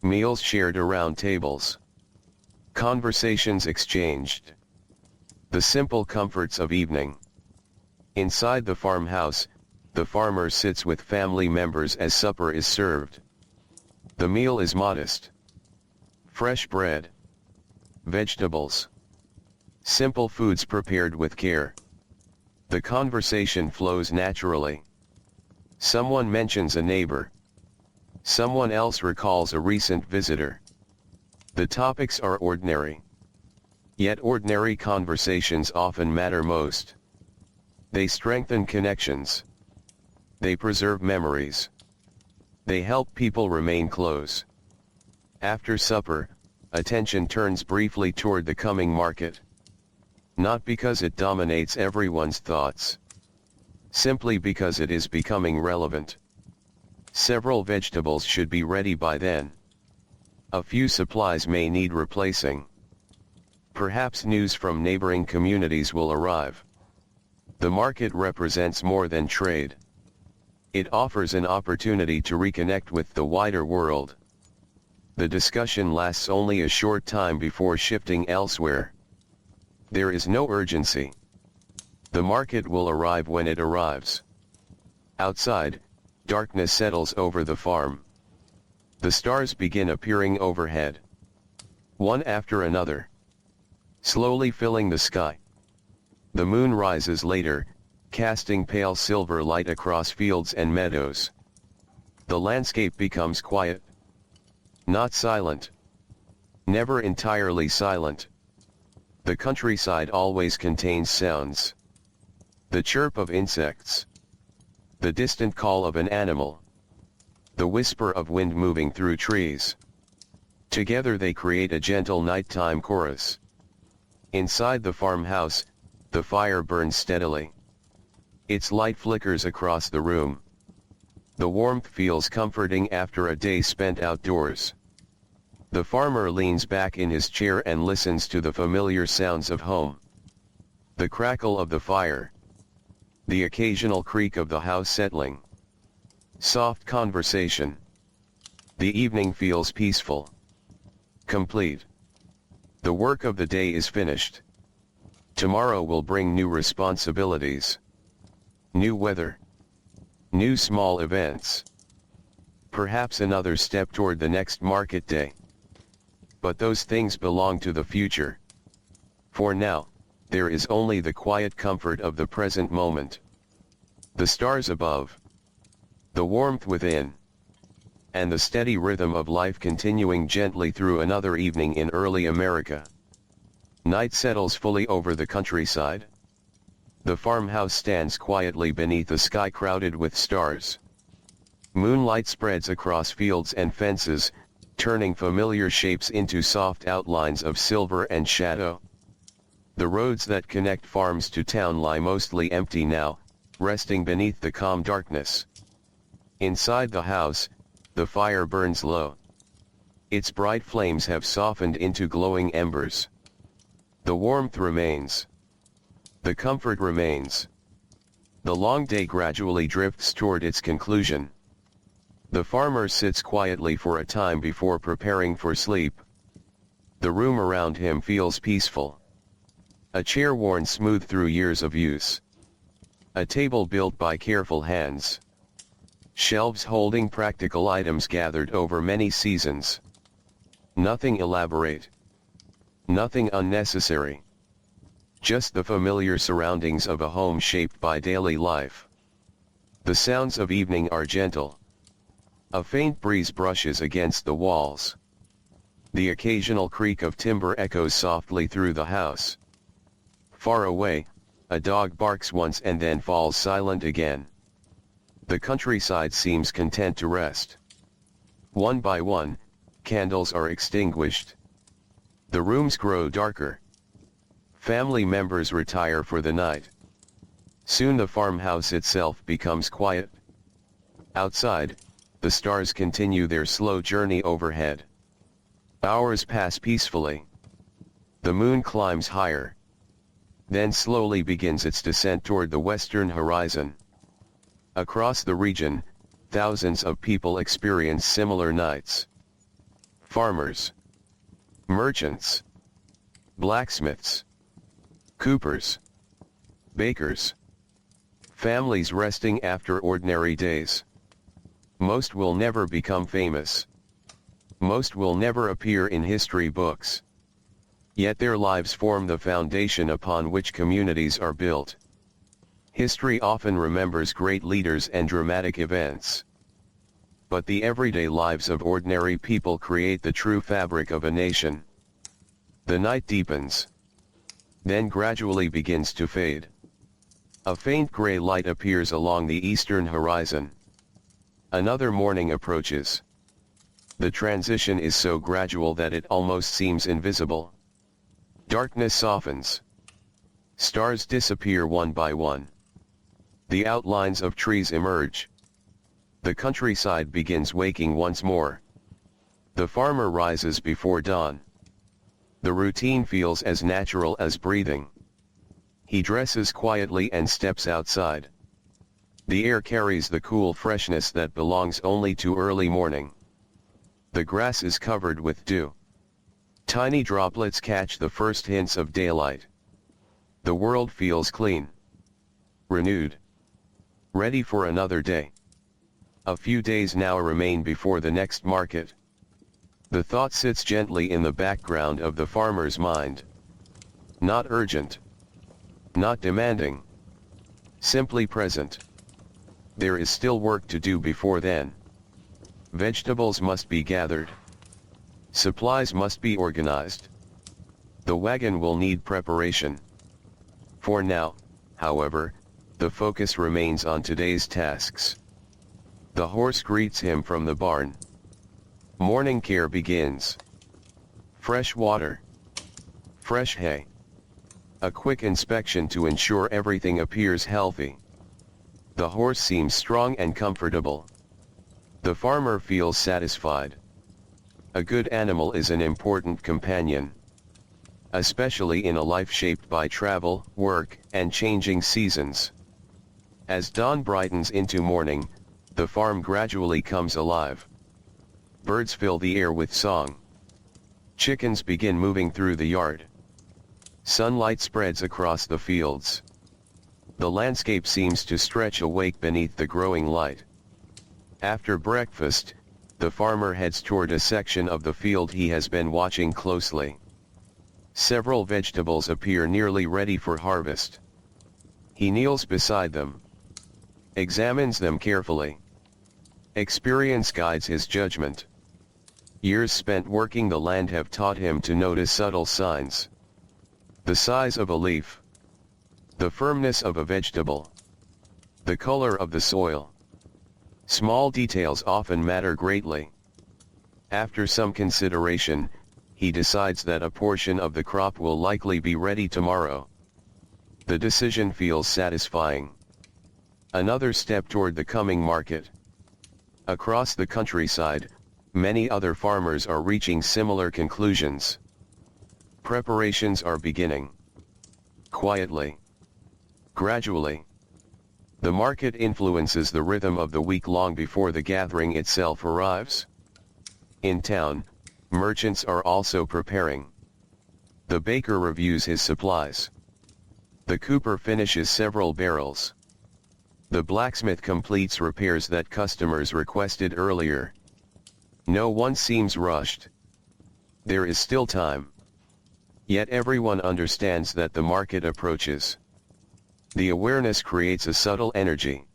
Meals shared around tables. Conversations exchanged. The simple comforts of evening. Inside the farmhouse, the farmer sits with family members as supper is served. The meal is modest. Fresh bread. Vegetables. Simple foods prepared with care. The conversation flows naturally. Someone mentions a neighbor. Someone else recalls a recent visitor. The topics are ordinary. Yet ordinary conversations often matter most. They strengthen connections. They preserve memories. They help people remain close. After supper, attention turns briefly toward the coming market. Not because it dominates everyone's thoughts. Simply because it is becoming relevant. Several vegetables should be ready by then. A few supplies may need replacing. Perhaps news from neighboring communities will arrive. The market represents more than trade. It offers an opportunity to reconnect with the wider world. The discussion lasts only a short time before shifting elsewhere. There is no urgency. The market will arrive when it arrives. Outside, darkness settles over the farm. The stars begin appearing overhead. One after another. Slowly filling the sky. The moon rises later, casting pale silver light across fields and meadows. The landscape becomes quiet. Not silent. Never entirely silent. The countryside always contains sounds. The chirp of insects. The distant call of an animal. The whisper of wind moving through trees. Together they create a gentle nighttime chorus. Inside the farmhouse, the fire burns steadily. Its light flickers across the room. The warmth feels comforting after a day spent outdoors. The farmer leans back in his chair and listens to the familiar sounds of home. The crackle of the fire. The occasional creak of the house settling. Soft conversation. The evening feels peaceful. Complete. The work of the day is finished. Tomorrow will bring new responsibilities. New weather. New small events. Perhaps another step toward the next market day. But those things belong to the future. For now, there is only the quiet comfort of the present moment. The stars above. The warmth within. And the steady rhythm of life continuing gently through another evening in early America. Night settles fully over the countryside. The farmhouse stands quietly beneath a sky crowded with stars. Moonlight spreads across fields and fences, turning familiar shapes into soft outlines of silver and shadow. The roads that connect farms to town lie mostly empty now, resting beneath the calm darkness. Inside the house, the fire burns low. Its bright flames have softened into glowing embers. The warmth remains. The comfort remains. The long day gradually drifts toward its conclusion. The farmer sits quietly for a time before preparing for sleep. The room around him feels peaceful. A chair worn smooth through years of use. A table built by careful hands. Shelves holding practical items gathered over many seasons. Nothing elaborate. Nothing unnecessary. Just the familiar surroundings of a home shaped by daily life. The sounds of evening are gentle. A faint breeze brushes against the walls. The occasional creak of timber echoes softly through the house. Far away, a dog barks once and then falls silent again. The countryside seems content to rest. One by one, candles are extinguished. The rooms grow darker. Family members retire for the night. Soon the farmhouse itself becomes quiet. Outside, the stars continue their slow journey overhead. Hours pass peacefully. The moon climbs higher. Then slowly begins its descent toward the western horizon. Across the region, thousands of people experience similar nights. Farmers. Merchants. Blacksmiths. Coopers. Bakers. Families resting after ordinary days. Most will never become famous. Most will never appear in history books. Yet their lives form the foundation upon which communities are built. History often remembers great leaders and dramatic events. But the everyday lives of ordinary people create the true fabric of a nation. The night deepens. Then gradually begins to fade. A faint gray light appears along the eastern horizon. Another morning approaches. The transition is so gradual that it almost seems invisible. Darkness softens. Stars disappear one by one. The outlines of trees emerge. The countryside begins waking once more. The farmer rises before dawn. The routine feels as natural as breathing. He dresses quietly and steps outside. The air carries the cool freshness that belongs only to early morning. The grass is covered with dew. Tiny droplets catch the first hints of daylight. The world feels clean. Renewed. Ready for another day. A few days now remain before the next market. The thought sits gently in the background of the farmer's mind. Not urgent. Not demanding. Simply present. There is still work to do before then. Vegetables must be gathered. Supplies must be organized. The wagon will need preparation. For now, however, the focus remains on today's tasks. The horse greets him from the barn. Morning care begins. Fresh water. Fresh hay. A quick inspection to ensure everything appears healthy. The horse seems strong and comfortable. The farmer feels satisfied. A good animal is an important companion. Especially in a life shaped by travel, work, and changing seasons. As dawn brightens into morning, the farm gradually comes alive. Birds fill the air with song. Chickens begin moving through the yard. Sunlight spreads across the fields. The landscape seems to stretch awake beneath the growing light. After breakfast, the farmer heads toward a section of the field he has been watching closely. Several vegetables appear nearly ready for harvest. He kneels beside them, examines them carefully. Experience guides his judgment. Years spent working the land have taught him to notice subtle signs. The size of a leaf, the firmness of a vegetable, the color of the soil. Small details often matter greatly. After some consideration, he decides that a portion of the crop will likely be ready tomorrow. The decision feels satisfying. Another step toward the coming market. Across the countryside, many other farmers are reaching similar conclusions. Preparations are beginning. Quietly. Gradually. The market influences the rhythm of the week long before the gathering itself arrives. In town, merchants are also preparing. The baker reviews his supplies. The cooper finishes several barrels. The blacksmith completes repairs that customers requested earlier. No one seems rushed. There is still time. Yet everyone understands that the market approaches. The awareness creates a subtle energy.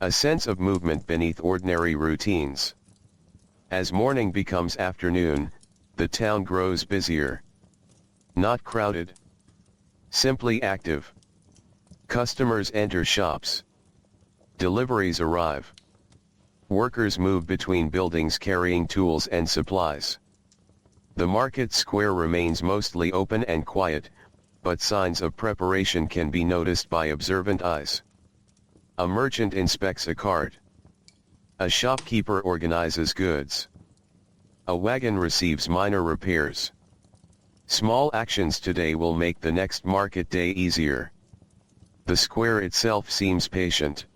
A sense of movement beneath ordinary routines. As morning becomes afternoon, the town grows busier. Not crowded. Simply active. Customers enter shops. Deliveries arrive. Workers move between buildings carrying tools and supplies. The market square remains mostly open and quiet, but signs of preparation can be noticed by observant eyes. A merchant inspects a cart. A shopkeeper organizes goods. A wagon receives minor repairs. Small actions today will make the next market day easier. The square itself seems patient.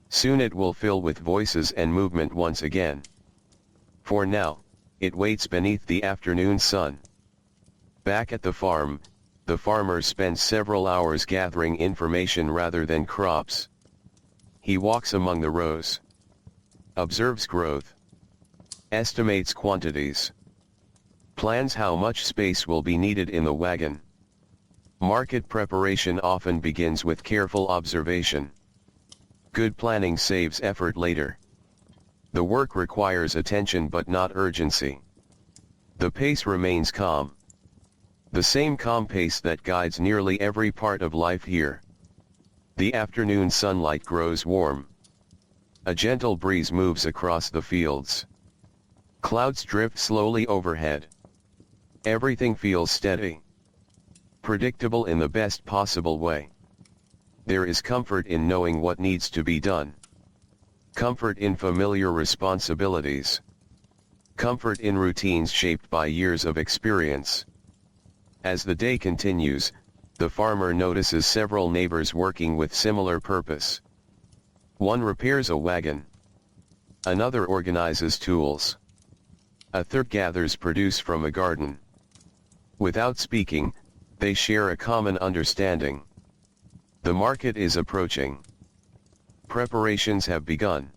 Soon it will fill with voices and movement once again. For now, it waits beneath the afternoon sun. Back at the farm, the farmer spends several hours gathering information rather than crops. He walks among the rows. Observes growth. Estimates quantities. Plans how much space will be needed in the wagon. Market preparation often begins with careful observation. Good planning saves effort later. The work requires attention but not urgency. The pace remains calm. The same calm pace that guides nearly every part of life here. The afternoon sunlight grows warm. A gentle breeze moves across the fields. Clouds drift slowly overhead. Everything feels steady. Predictable in the best possible way. There is comfort in knowing what needs to be done. Comfort in familiar responsibilities. Comfort in routines shaped by years of experience. As the day continues, the farmer notices several neighbors working with similar purpose. One repairs a wagon. Another organizes tools. A third gathers produce from a garden. Without speaking, they share a common understanding. The market is approaching. Preparations have begun.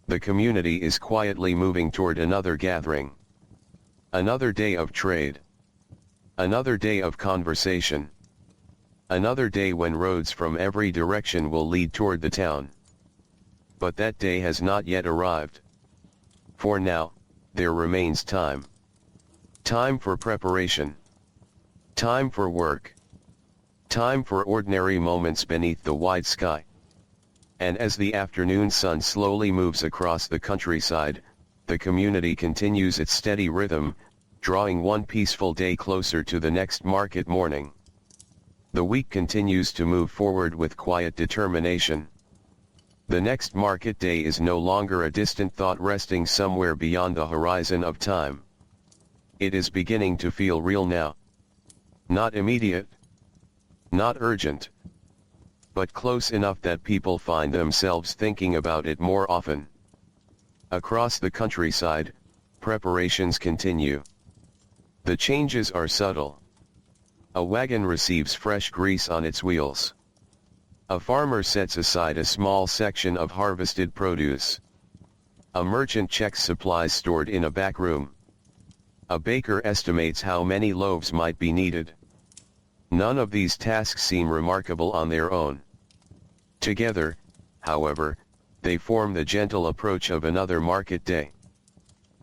The community is quietly moving toward another gathering. Another day of trade. Another day of conversation. Another day when roads from every direction will lead toward the town. But that day has not yet arrived. For now, there remains time. Time for preparation. Time for work. Time for ordinary moments beneath the wide sky. And as the afternoon sun slowly moves across the countryside, the community continues its steady rhythm, drawing one peaceful day closer to the next market morning. The week continues to move forward with quiet determination. The next market day is no longer a distant thought resting somewhere beyond the horizon of time. It is beginning to feel real now. Not immediate. Not urgent. but close enough that people find themselves thinking about it more often. Across the countryside, preparations continue. The changes are subtle. A wagon receives fresh grease on its wheels. A farmer sets aside a small section of harvested produce. A merchant checks supplies stored in a back room. A baker estimates how many loaves might be needed. None of these tasks seem remarkable on their own. Together, however, they form the gentle approach of another market day.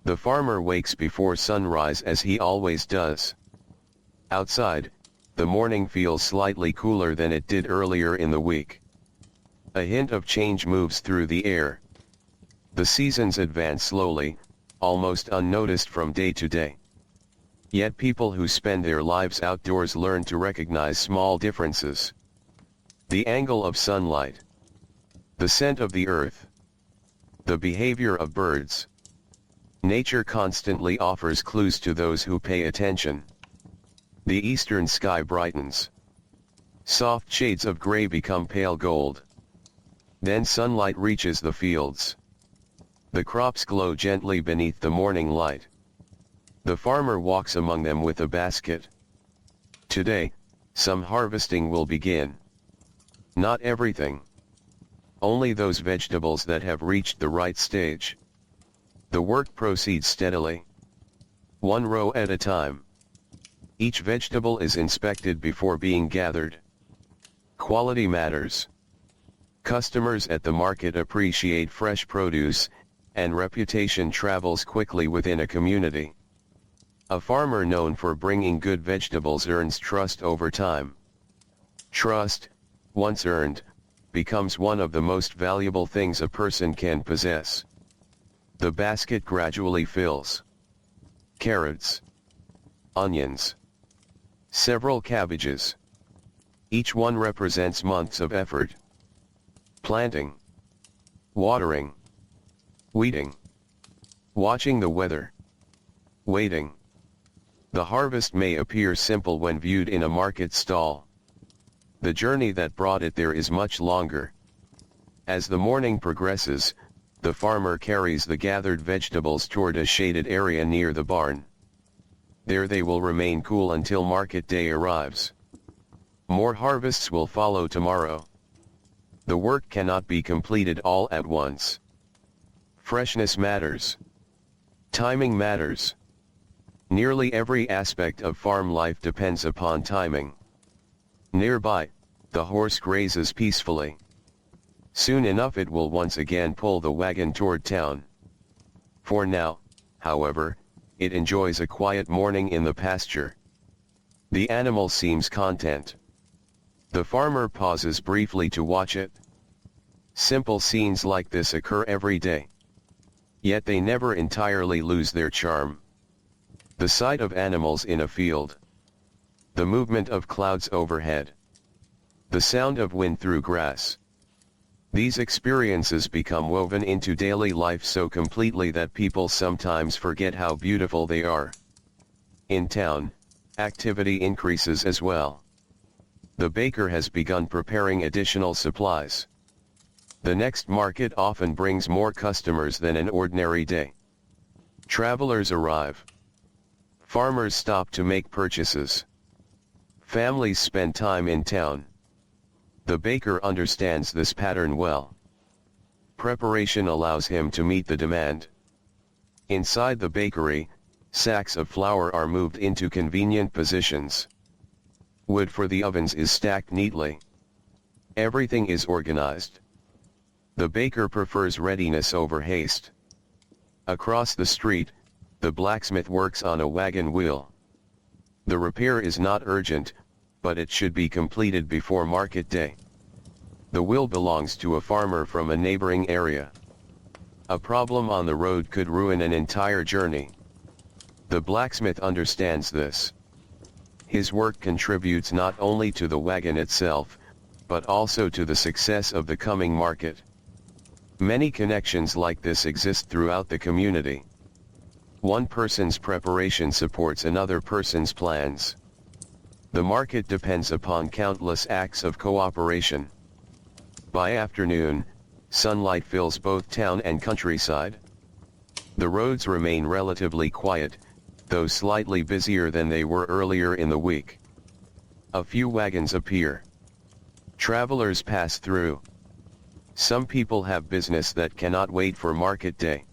The farmer wakes before sunrise as he always does. Outside, the morning feels slightly cooler than it did earlier in the week. A hint of change moves through the air. The seasons advance slowly, almost unnoticed from day to day. Yet people who spend their lives outdoors learn to recognize small differences. The angle of sunlight. The scent of the earth. The behavior of birds. Nature constantly offers clues to those who pay attention. The eastern sky brightens. Soft shades of gray become pale gold. Then sunlight reaches the fields. The crops glow gently beneath the morning light. The farmer walks among them with a basket. Today, some harvesting will begin. Not everything. Only those vegetables that have reached the right stage. The work proceeds steadily. One row at a time. Each vegetable is inspected before being gathered. Quality matters. Customers at the market appreciate fresh produce, and reputation travels quickly within a community. A farmer known for bringing good vegetables earns trust over time. Trust, once earned, becomes one of the most valuable things a person can possess. The basket gradually fills. Carrots. Onions. Several cabbages. Each one represents months of effort. Planting. Watering. Weeding. Watching the weather. Waiting. The harvest may appear simple when viewed in a market stall. The journey that brought it there is much longer. As the morning progresses, the farmer carries the gathered vegetables toward a shaded area near the barn. There they will remain cool until market day arrives. More harvests will follow tomorrow. The work cannot be completed all at once. Freshness matters. Timing matters. Nearly every aspect of farm life depends upon timing. Nearby, the horse grazes peacefully. Soon enough it will once again pull the wagon toward town. For now, however, it enjoys a quiet morning in the pasture. The animal seems content. The farmer pauses briefly to watch it. Simple scenes like this occur every day. Yet they never entirely lose their charm. The sight of animals in a field. The movement of clouds overhead. The sound of wind through grass. These experiences become woven into daily life so completely that people sometimes forget how beautiful they are. In town, activity increases as well. The baker has begun preparing additional supplies. The next market often brings more customers than an ordinary day. Travelers arrive. Farmers stop to make purchases. Families spend time in town. The baker understands this pattern well. Preparation allows him to meet the demand. Inside the bakery, sacks of flour are moved into convenient positions. Wood for the ovens is stacked neatly. Everything is organized. The baker prefers readiness over haste. Across the street, the blacksmith works on a wagon wheel. The repair is not urgent, but it should be completed before market day. The wheel belongs to a farmer from a neighboring area. A problem on the road could ruin an entire journey. The blacksmith understands this. His work contributes not only to the wagon itself, but also to the success of the coming market. Many connections like this exist throughout the community. One person's preparation supports another person's plans. The market depends upon countless acts of cooperation. By afternoon, sunlight fills both town and countryside. The roads remain relatively quiet, though slightly busier than they were earlier in the week. A few wagons appear. Travelers pass through. Some people have business that cannot wait for market day.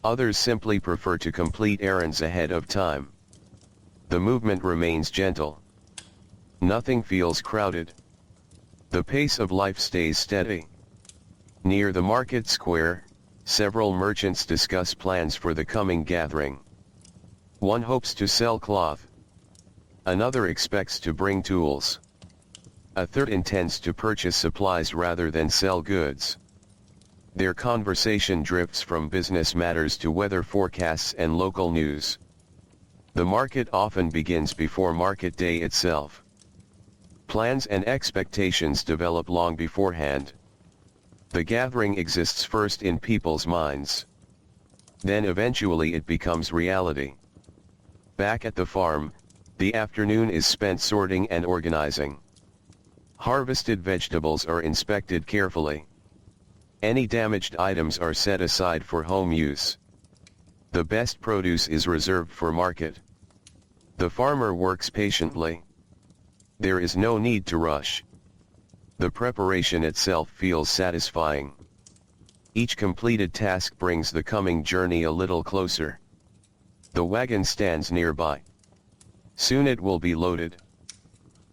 Others simply prefer to complete errands ahead of time. The movement remains gentle. Nothing feels crowded. The pace of life stays steady. Near the market square, several merchants discuss plans for the coming gathering. One hopes to sell cloth. Another expects to bring tools. A third intends to purchase supplies rather than sell goods. Their conversation drifts from business matters to weather forecasts and local news. The market often begins before market day itself. Plans and expectations develop long beforehand. The gathering exists first in people's minds. Then eventually it becomes reality. Back at the farm, the afternoon is spent sorting and organizing. Harvested vegetables are inspected carefully. Any damaged items are set aside for home use. The best produce is reserved for market. The farmer works patiently. There is no need to rush. The preparation itself feels satisfying. Each completed task brings the coming journey a little closer. The wagon stands nearby. Soon it will be loaded.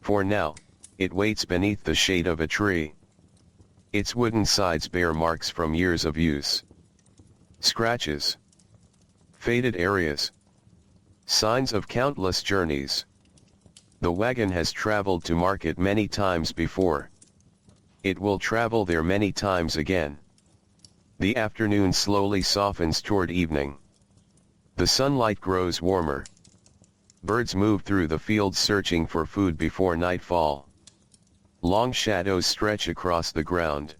For now, it waits beneath the shade of a tree. Its wooden sides bear marks from years of use. Scratches. Faded areas. Signs of countless journeys. The wagon has traveled to market many times before. It will travel there many times again. The afternoon slowly softens toward evening. The sunlight grows warmer. Birds move through the fields searching for food before nightfall. Long shadows stretch across the ground.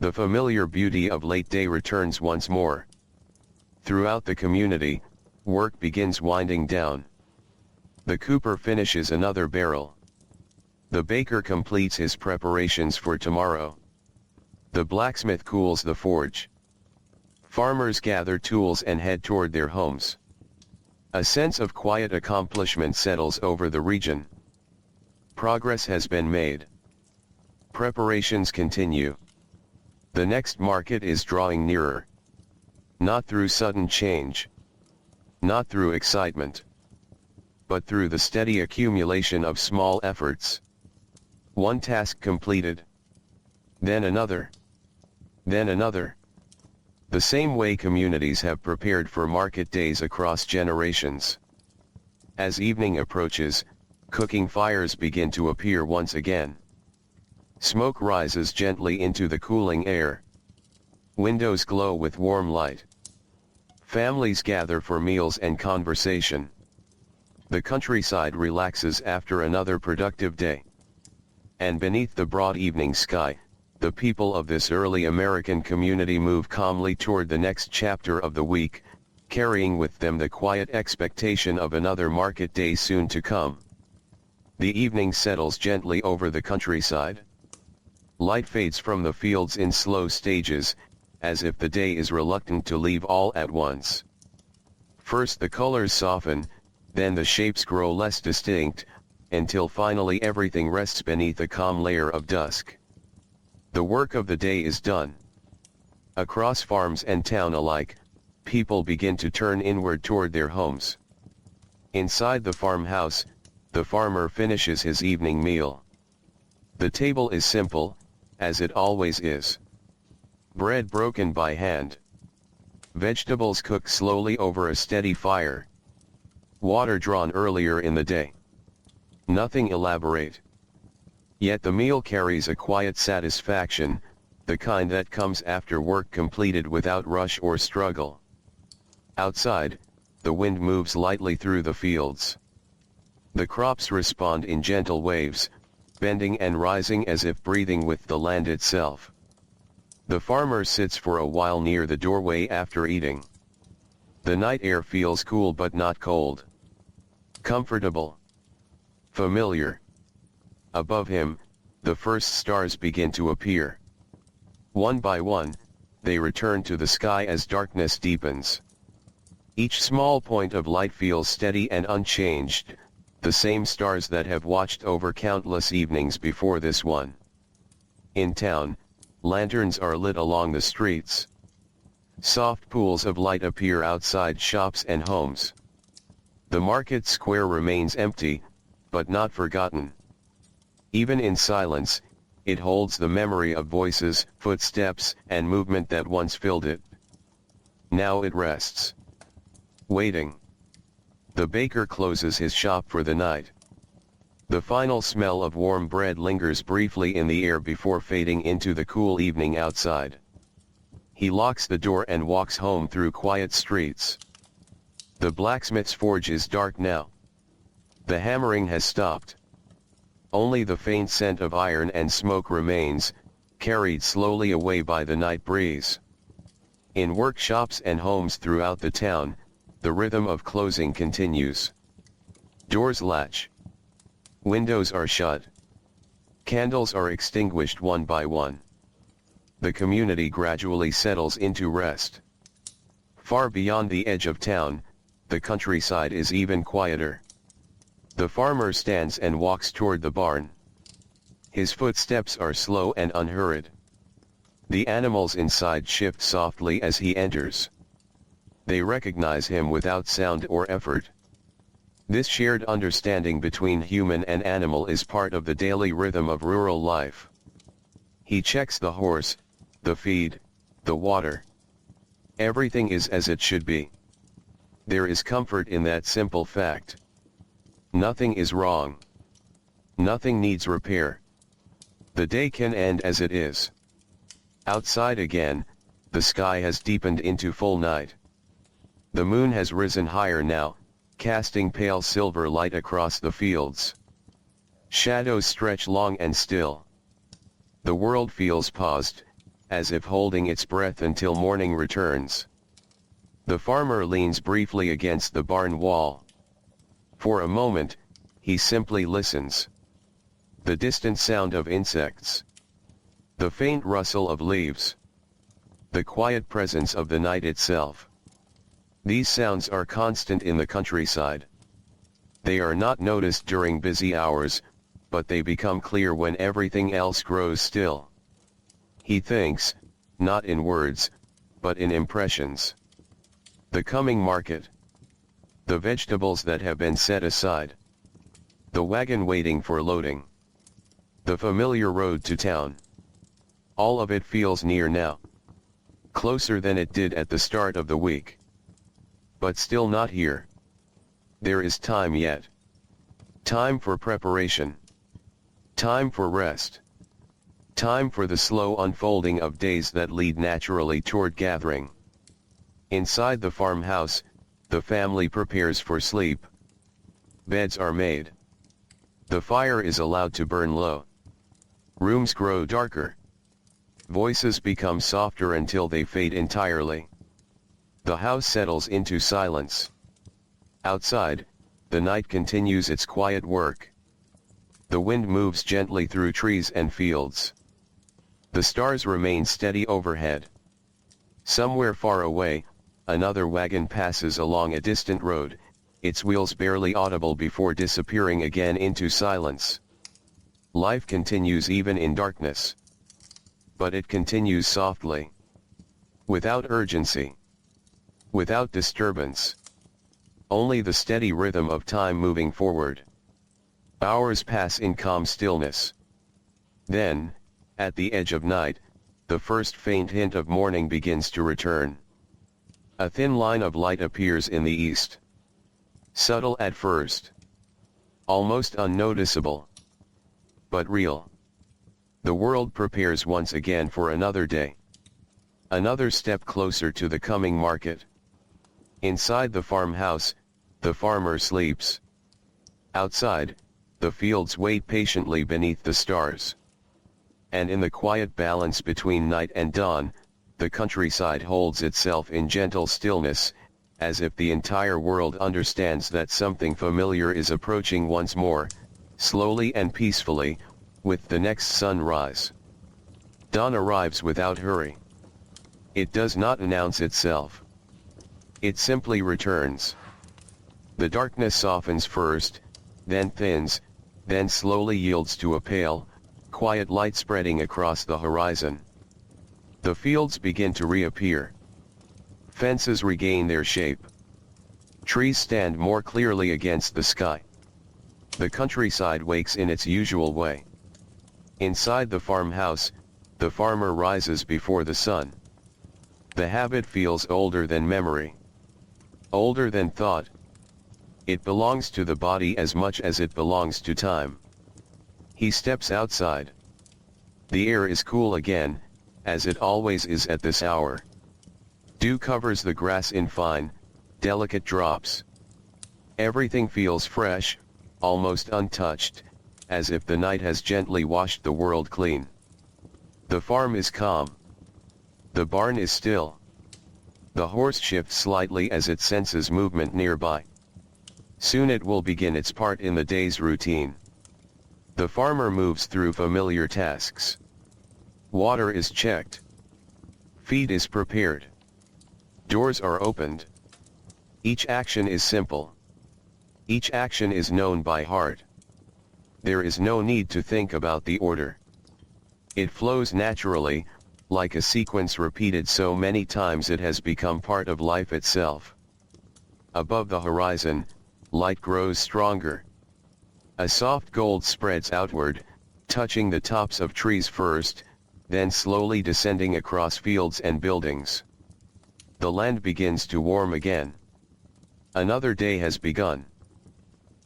The familiar beauty of late day returns once more. Throughout the community, work begins winding down. The cooper finishes another barrel. The baker completes his preparations for tomorrow. The blacksmith cools the forge. Farmers gather tools and head toward their homes. A sense of quiet accomplishment settles over the region. Progress has been made. Preparations continue. The next market is drawing nearer. Not through sudden change. Not through excitement. But through the steady accumulation of small efforts. One task completed. Then another. Then another. The same way communities have prepared for market days across generations. As evening approaches, cooking fires begin to appear once again. Smoke rises gently into the cooling air. Windows glow with warm light. Families gather for meals and conversation. The countryside relaxes after another productive day. And beneath the broad evening sky, the people of this early American community move calmly toward the next chapter of the week, carrying with them the quiet expectation of another market day soon to come. The evening settles gently over the countryside. Light fades from the fields in slow stages, as if the day is reluctant to leave all at once. First the colors soften, then the shapes grow less distinct, until finally everything rests beneath a calm layer of dusk. The work of the day is done. Across farms and town alike, people begin to turn inward toward their homes. Inside the farmhouse, the farmer finishes his evening meal. The table is simple, as it always is. Bread broken by hand. Vegetables cooked slowly over a steady fire. Water drawn earlier in the day. Nothing elaborate. Yet the meal carries a quiet satisfaction, the kind that comes after work completed without rush or struggle. Outside, the wind moves lightly through the fields. The crops respond in gentle waves, bending and rising as if breathing with the land itself. The farmer sits for a while near the doorway after eating. The night air feels cool but not cold. Comfortable. Familiar. Above him, the first stars begin to appear. One by one, they return to the sky as darkness deepens. Each small point of light feels steady and unchanged, the same stars that have watched over countless evenings before this one. In town, lanterns are lit along the streets. Soft pools of light appear outside shops and homes. The market square remains empty, but not forgotten. Even in silence, it holds the memory of voices, footsteps, and movement that once filled it. Now it rests. Waiting. The baker closes his shop for the night. The final smell of warm bread lingers briefly in the air before fading into the cool evening outside. He locks the door and walks home through quiet streets. The blacksmith's forge is dark now. The hammering has stopped. Only the faint scent of iron and smoke remains, carried slowly away by the night breeze. In workshops and homes throughout the town, the rhythm of closing continues. Doors latch. Windows are shut. Candles are extinguished one by one. The community gradually settles into rest. Far beyond the edge of town, the countryside is even quieter. The farmer stands and walks toward the barn. His footsteps are slow and unhurried. The animals inside shift softly as he enters. They recognize him without sound or effort. This shared understanding between human and animal is part of the daily rhythm of rural life. He checks the horse, the feed, the water. Everything is as it should be. There is comfort in that simple fact. Nothing is wrong. Nothing needs repair. The day can end as it is. Outside again, the sky has deepened into full night. The moon has risen higher now, casting pale silver light across the fields. Shadows stretch long and still. The world feels paused, as if holding its breath until morning returns. The farmer leans briefly against the barn wall. For a moment, he simply listens. The distant sound of insects. The faint rustle of leaves. The quiet presence of the night itself. These sounds are constant in the countryside. They are not noticed during busy hours, but they become clear when everything else grows still. He thinks, not in words, but in impressions. The coming market. The vegetables that have been set aside. The wagon waiting for loading. The familiar road to town. All of it feels near now. Closer than it did at the start of the week. But still not here. There is time yet. Time for preparation. Time for rest. Time for the slow unfolding of days that lead naturally toward gathering. Inside the farmhouse, the family prepares for sleep. Beds are made. The fire is allowed to burn low. Rooms grow darker. Voices become softer until they fade entirely. The house settles into silence. Outside, the night continues its quiet work. The wind moves gently through trees and fields. The stars remain steady overhead. Somewhere far away, another wagon passes along a distant road, its wheels barely audible before disappearing again into silence. Life continues even in darkness. But it continues softly. Without urgency. Without disturbance. Only the steady rhythm of time moving forward. Hours pass in calm stillness. Then, at the edge of night, the first faint hint of morning begins to return. A thin line of light appears in the east. Subtle at first. Almost unnoticeable. But real. The world prepares once again for another day. Another step closer to the coming market. Inside the farmhouse, the farmer sleeps. Outside, the fields wait patiently beneath the stars. And in the quiet balance between night and dawn, the countryside holds itself in gentle stillness, as if the entire world understands that something familiar is approaching once more, slowly and peacefully, with the next sunrise. Dawn arrives without hurry. It does not announce itself. It simply returns. The darkness softens first, then thins, then slowly yields to a pale, quiet light spreading across the horizon. The fields begin to reappear. Fences regain their shape. Trees stand more clearly against the sky. The countryside wakes in its usual way. Inside the farmhouse, the farmer rises before the sun. The habit feels older than memory. Older than thought. It belongs to the body as much as it belongs to time. He steps outside. The air is cool again, as it always is at this hour. Dew covers the grass in fine, delicate drops. Everything feels fresh, almost untouched, as if the night has gently washed the world clean. The farm is calm. The barn is still. The horse shifts slightly as it senses movement nearby. Soon it will begin its part in the day's routine. The farmer moves through familiar tasks. Water is checked. Feed is prepared. Doors are opened. Each action is simple. Each action is known by heart. There is no need to think about the order. It flows naturally, like a sequence repeated so many times it has become part of life itself. Above the horizon, light grows stronger. A soft gold spreads outward, touching the tops of trees first, then slowly descending across fields and buildings. The land begins to warm again. Another day has begun.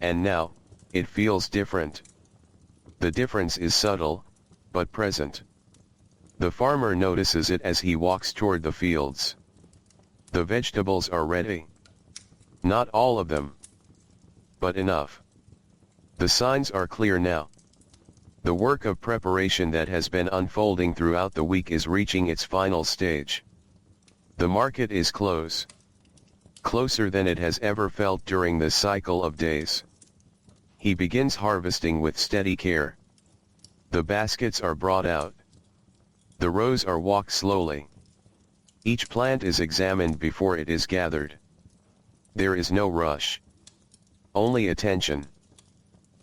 And now, it feels different. The difference is subtle, but present. The farmer notices it as he walks toward the fields. The vegetables are ready. Not all of them, but enough. The signs are clear now. The work of preparation that has been unfolding throughout the week is reaching its final stage. The market is close. Closer than it has ever felt during this cycle of days. He begins harvesting with steady care. The baskets are brought out. The rows are walked slowly. Each plant is examined before it is gathered. There is no rush. Only attention.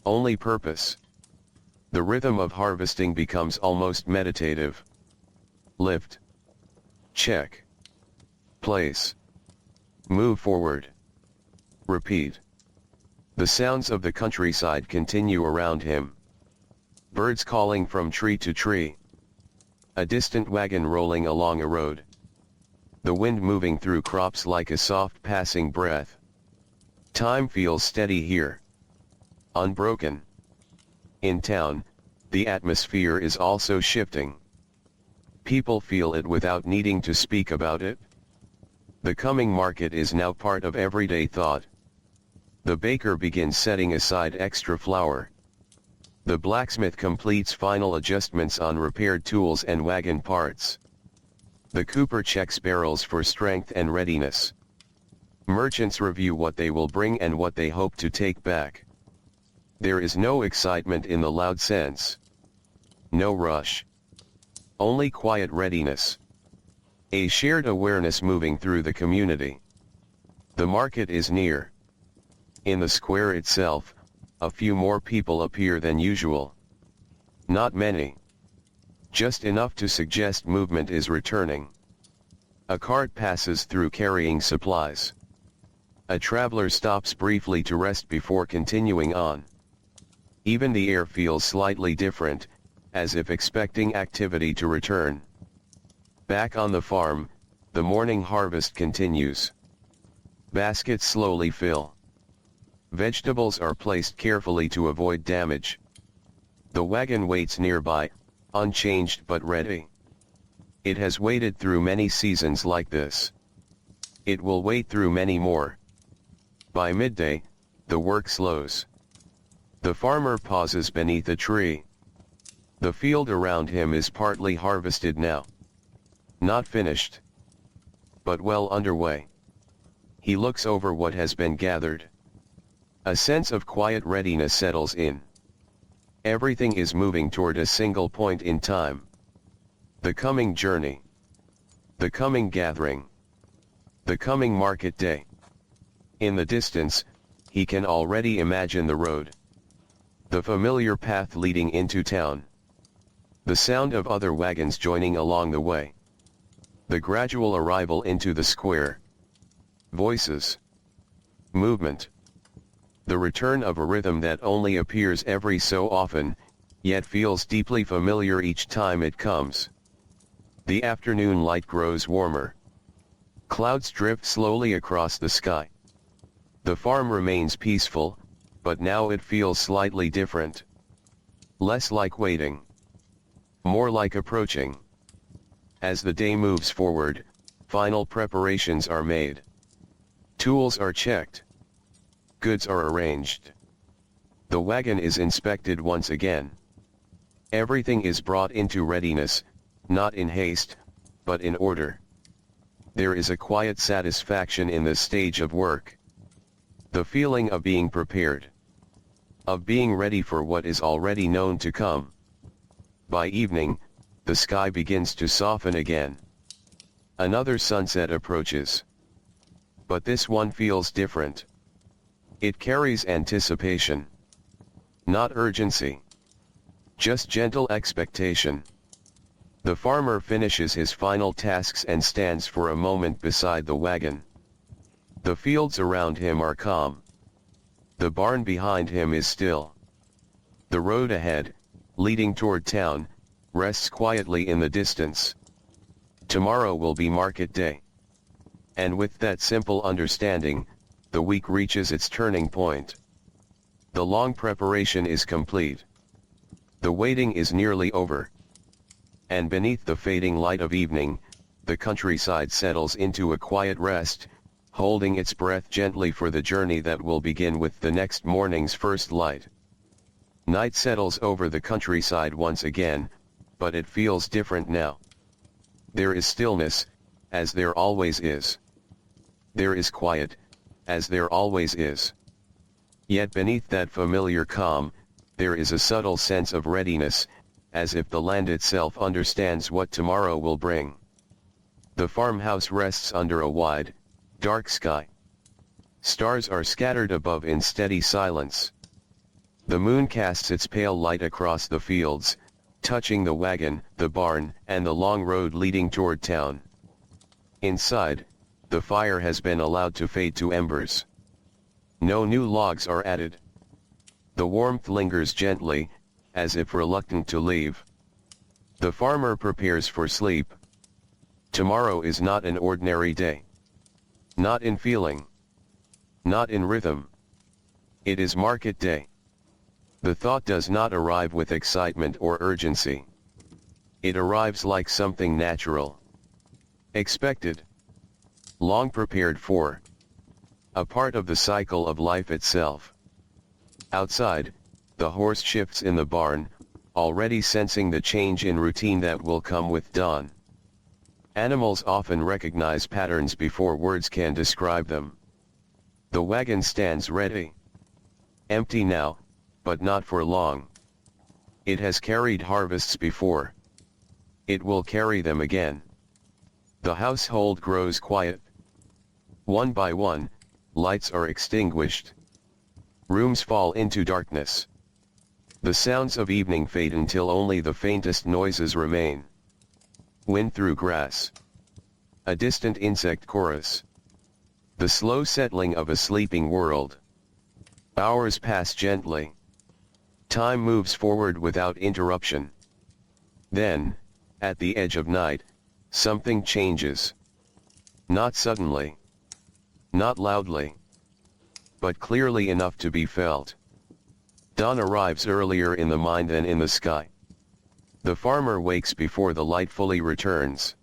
Only purpose. The rhythm of harvesting becomes almost meditative. Lift. Check. Place. Move forward. Repeat. The sounds of the countryside continue around him. Birds calling from tree to tree. A distant wagon rolling along a road. The wind moving through crops like a soft passing breath. Time feels steady here. Unbroken. In town, the atmosphere is also shifting. People feel it without needing to speak about it. The coming market is now part of everyday thought. The baker begins setting aside extra flour. The blacksmith completes final adjustments on repaired tools and wagon parts. The cooper checks barrels for strength and readiness. Merchants review what they will bring and what they hope to take back. There is no excitement in the loud sense. No rush. Only quiet readiness. A shared awareness moving through the community. The market is near. In the square itself, a few more people appear than usual. Not many. Just enough to suggest movement is returning. A cart passes through carrying supplies. A traveler stops briefly to rest before continuing on. Even the air feels slightly different, as if expecting activity to return. Back on the farm, the morning harvest continues. Baskets slowly fill. Vegetables are placed carefully to avoid damage. The wagon waits nearby, unchanged but ready. It has waited through many seasons like this. It will wait through many more. By midday, the work slows. The farmer pauses beneath a tree. The field around him is partly harvested now. Not finished, but well underway. He looks over what has been gathered. A sense of quiet readiness settles in. Everything is moving toward a single point in time. The coming journey. The coming gathering. The coming market day. In the distance, he can already imagine the road. The familiar path leading into town. The sound of other wagons joining along the way. The gradual arrival into the square. Voices. Movement. The return of a rhythm that only appears every so often, yet feels deeply familiar each time it comes. The afternoon light grows warmer. Clouds drift slowly across the sky. The farm remains peaceful, but now it feels slightly different. Less like waiting. More like approaching. As the day moves forward, final preparations are made. Tools are checked. Goods are arranged. The wagon is inspected once again. Everything is brought into readiness, not in haste, but in order. There is a quiet satisfaction in this stage of work. The feeling of being prepared. Of being ready for what is already known to come. By evening, the sky begins to soften again. Another sunset approaches. But this one feels different. It carries anticipation. Not urgency. Just gentle expectation. The farmer finishes his final tasks and stands for a moment beside the wagon. The fields around him are calm. The barn behind him is still. The road ahead, leading toward town, rests quietly in the distance. Tomorrow will be market day. And with that simple understanding, the week reaches its turning point. The long preparation is complete. The waiting is nearly over. And beneath the fading light of evening, the countryside settles into a quiet rest, holding its breath gently for the journey that will begin with the next morning's first light. Night settles over the countryside once again, but it feels different now. There is stillness, as there always is. There is quiet, as there always is. Yet beneath that familiar calm, there is a subtle sense of readiness, as if the land itself understands what tomorrow will bring. The farmhouse rests under a wide, dark sky. Stars are scattered above in steady silence. The moon casts its pale light across the fields, touching the wagon, the barn, and the long road leading toward town. Inside, the fire has been allowed to fade to embers. No new logs are added. The warmth lingers gently, as if reluctant to leave. The farmer prepares for sleep. Tomorrow is not an ordinary day. Not in feeling. Not in rhythm. It is market day. The thought does not arrive with excitement or urgency. It arrives like something natural. Expected. Long prepared for. A part of the cycle of life itself. Outside, the horse shifts in the barn, already sensing the change in routine that will come with dawn. Animals often recognize patterns before words can describe them. The wagon stands ready. Empty now, but not for long. It has carried harvests before. It will carry them again. The household grows quiet. One by one, lights are extinguished. Rooms fall into darkness. The sounds of evening fade until only the faintest noises remain. Wind through grass. A distant insect chorus. The slow settling of a sleeping world. Hours pass gently. Time moves forward without interruption. Then, at the edge of night, something changes. Not suddenly. Not loudly. But clearly enough to be felt. Dawn arrives earlier in the mind than in the sky. The farmer wakes before the light fully returns.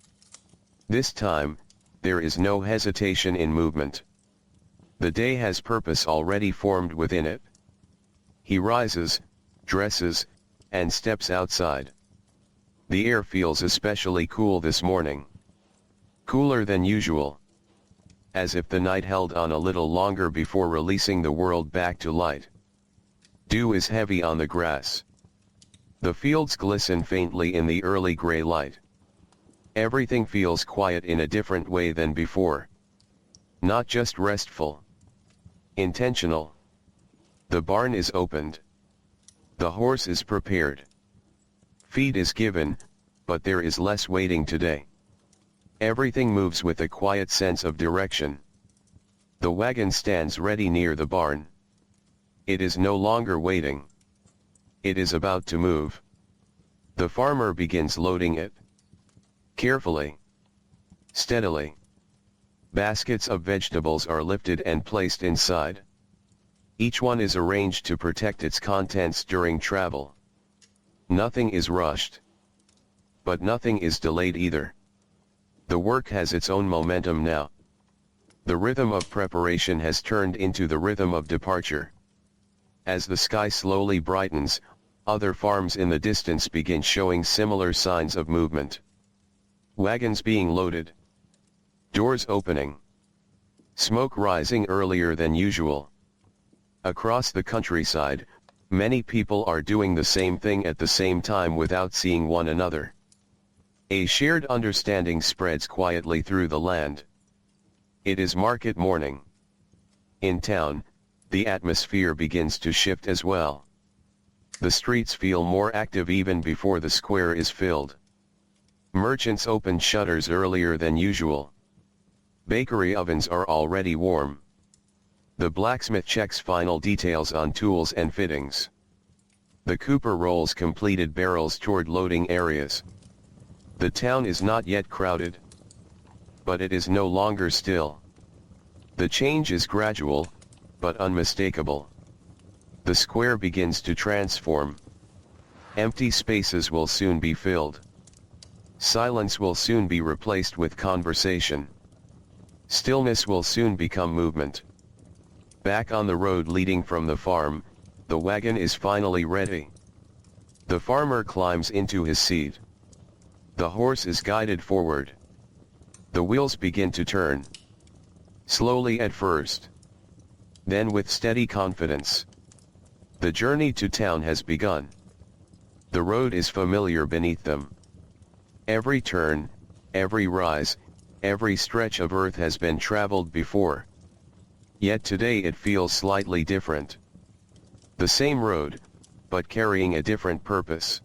This time, there is no hesitation in movement. The day has purpose already formed within it. He rises, dresses, and steps outside. The air feels especially cool this morning. Cooler than usual. As if the night held on a little longer before releasing the world back to light. Dew is heavy on the grass. The fields glisten faintly in the early gray light. Everything feels quiet in a different way than before. Not just restful. Intentional. The barn is opened. The horse is prepared. Feed is given, but there is less waiting today. Everything moves with a quiet sense of direction. The wagon stands ready near the barn. It is no longer waiting. It is about to move. The farmer begins loading it. Carefully. Steadily. Baskets of vegetables are lifted and placed inside. Each one is arranged to protect its contents during travel. Nothing is rushed. But nothing is delayed either. The work has its own momentum now. The rhythm of preparation has turned into the rhythm of departure. As the sky slowly brightens, other farms in the distance begin showing similar signs of movement. Wagons being loaded. Doors opening. Smoke rising earlier than usual. Across the countryside, many people are doing the same thing at the same time without seeing one another. A shared understanding spreads quietly through the land. It is market morning. In town, the atmosphere begins to shift as well. The streets feel more active even before the square is filled. Merchants open shutters earlier than usual. Bakery ovens are already warm. The blacksmith checks final details on tools and fittings. The cooper rolls completed barrels toward loading areas. The town is not yet crowded. But it is no longer still. The change is gradual, but unmistakable. The square begins to transform. Empty spaces will soon be filled. Silence will soon be replaced with conversation. Stillness will soon become movement. Back on the road leading from the farm, the wagon is finally ready. The farmer climbs into his seat. The horse is guided forward. The wheels begin to turn. Slowly at first. Then with steady confidence. The journey to town has begun. The road is familiar beneath them. Every turn, every rise, every stretch of earth has been traveled before. Yet today it feels slightly different. The same road, but carrying a different purpose.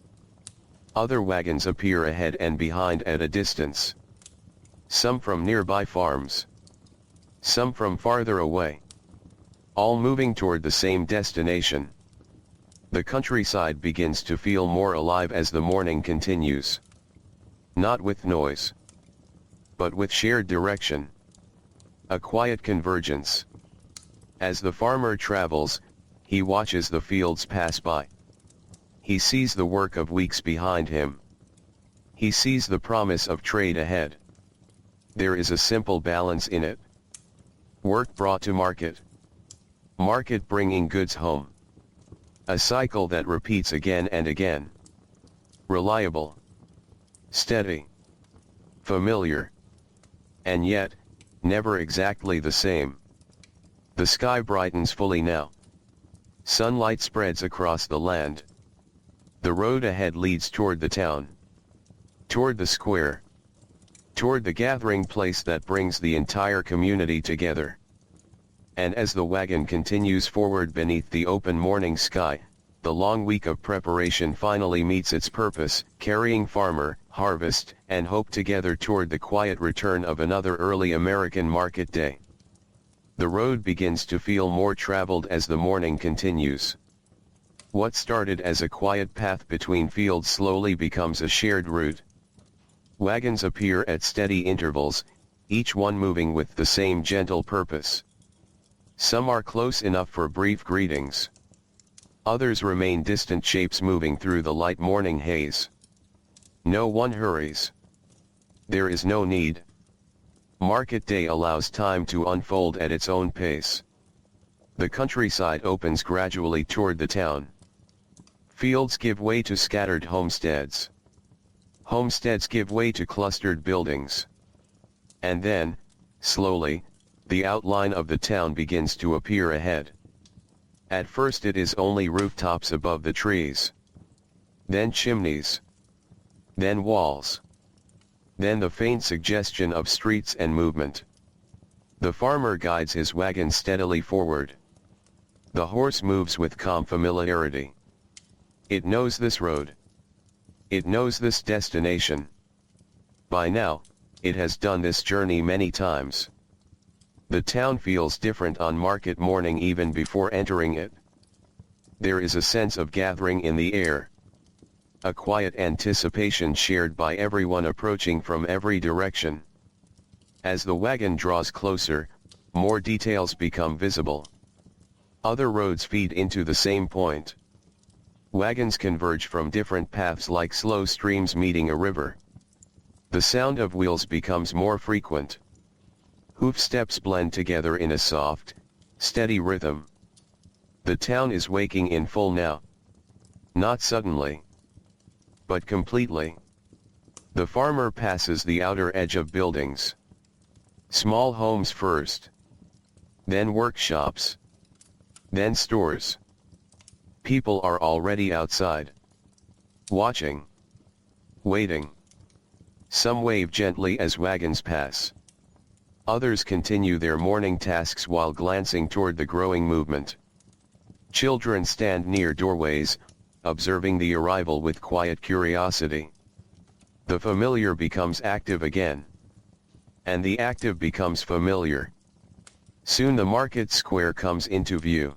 Other wagons appear ahead and behind at a distance. Some from nearby farms. Some from farther away. All moving toward the same destination. The countryside begins to feel more alive as the morning continues. Not with noise. But with shared direction. A quiet convergence. As the farmer travels, he watches the fields pass by. He sees the work of weeks behind him. He sees the promise of trade ahead. There is a simple balance in it. Work brought to market. Market bringing goods home. A cycle that repeats again and again. Reliable. Steady. Familiar. And yet, never exactly the same. The sky brightens fully now. Sunlight spreads across the land. The road ahead leads toward the town. Toward the square. Toward the gathering place that brings the entire community together. And as the wagon continues forward beneath the open morning sky, the long week of preparation finally meets its purpose, carrying farmer, harvest, and hope together toward the quiet return of another early American market day. The road begins to feel more traveled as the morning continues. What started as a quiet path between fields slowly becomes a shared route. Wagons appear at steady intervals, each one moving with the same gentle purpose. Some are close enough for brief greetings. Others remain distant shapes moving through the light morning haze. No one hurries. There is no need. Market day allows time to unfold at its own pace. The countryside opens gradually toward the town. Fields give way to scattered homesteads. Homesteads give way to clustered buildings. And then, slowly, the outline of the town begins to appear ahead. At first it is only rooftops above the trees. then chimneys, then walls, then the faint suggestion of streets and movement. The farmer guides his wagon steadily forward. The horse moves with calm familiarity. It knows this road. It knows this destination. By now, it has done this journey many times. The town feels different on market morning even before entering it. There is a sense of gathering in the air. A quiet anticipation shared by everyone approaching from every direction. As the wagon draws closer, more details become visible. Other roads feed into the same point. Wagons converge from different paths like slow streams meeting a river. The sound of wheels becomes more frequent. Hoof steps blend together in a soft, steady rhythm. The town is waking in full now. Not suddenly, but completely. The farmer passes the outer edge of buildings. Small homes first. Then workshops. Then stores. People are already outside. Watching. Waiting. Some wave gently as wagons pass. Others continue their morning tasks while glancing toward the growing movement. Children stand near doorways, observing the arrival with quiet curiosity. The familiar becomes active again. And the active becomes familiar. Soon the market square comes into view.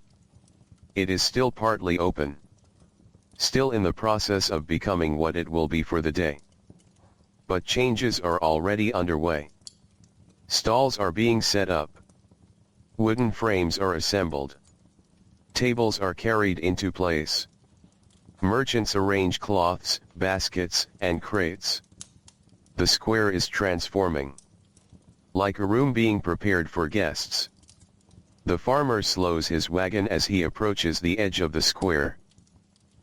It is still partly open. Still in the process of becoming what it will be for the day. But changes are already underway. Stalls are being set up. Wooden frames are assembled. Tables are carried into place. Merchants arrange cloths, baskets, and crates. The square is transforming. Like a room being prepared for guests. The farmer slows his wagon as he approaches the edge of the square.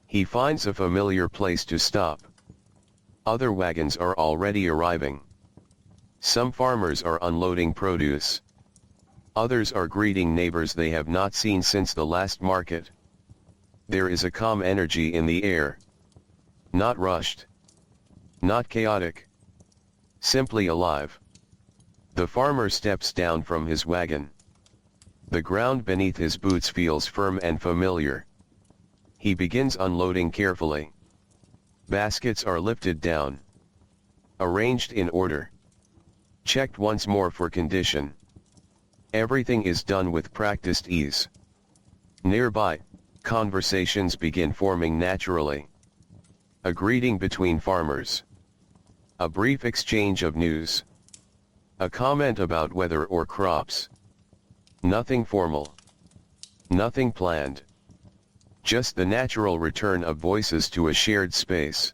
He finds a familiar place to stop. Other wagons are already arriving. Some farmers are unloading produce. Others are greeting neighbors they have not seen since the last market. There is a calm energy in the air. Not rushed. Not chaotic. Simply alive. The farmer steps down from his wagon. The ground beneath his boots feels firm and familiar. He begins unloading carefully. Baskets are lifted down. Arranged in order. Checked once more for condition. Everything is done with practiced ease. Nearby, conversations begin forming naturally. A greeting between farmers. A brief exchange of news. A comment about weather or crops. Nothing formal. Nothing planned. Just the natural return of voices to a shared space.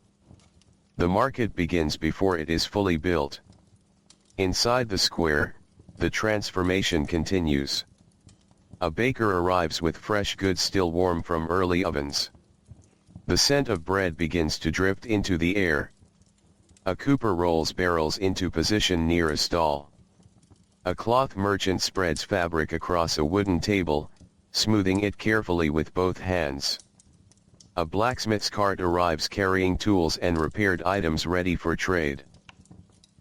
The market begins before it is fully built. Inside the square, the transformation continues. A baker arrives with fresh goods still warm from early ovens. The scent of bread begins to drift into the air. A cooper rolls barrels into position near a stall. A cloth merchant spreads fabric across a wooden table, smoothing it carefully with both hands. A blacksmith's cart arrives carrying tools and repaired items ready for trade.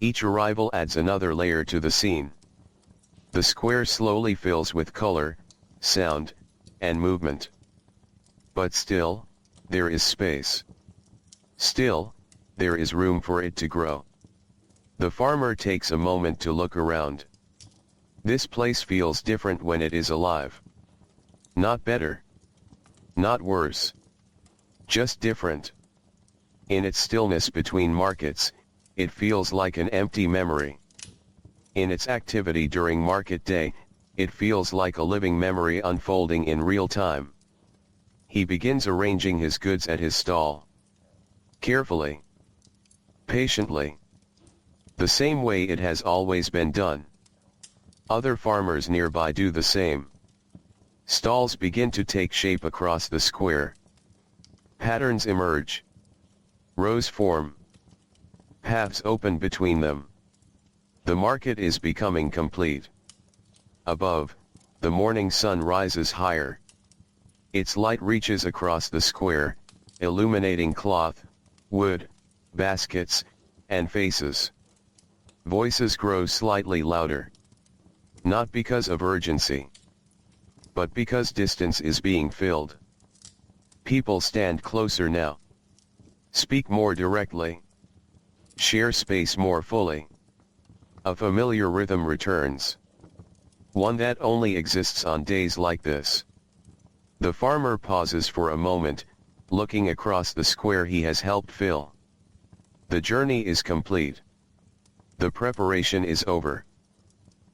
Each arrival adds another layer to the scene. The square slowly fills with color, sound, and movement. But still, there is space. Still, there is room for it to grow. The farmer takes a moment to look around. This place feels different when it is alive. Not better. Not worse. Just different. In its stillness between markets, it feels like an empty memory. In its activity during market day, it feels like a living memory unfolding in real time. He begins arranging his goods at his stall. Carefully. Patiently. The same way it has always been done. Other farmers nearby do the same. Stalls begin to take shape across the square. Patterns emerge. Rows form. Paths open between them. The market is becoming complete. Above, the morning sun rises higher. Its light reaches across the square, illuminating cloth, wood, baskets, and faces. Voices grow slightly louder. Not because of urgency, but because distance is being filled. People stand closer now. Speak more directly. Share space more fully. A familiar rhythm returns. One that only exists on days like this. The farmer pauses for a moment, looking across the square he has helped fill. The journey is complete. The preparation is over.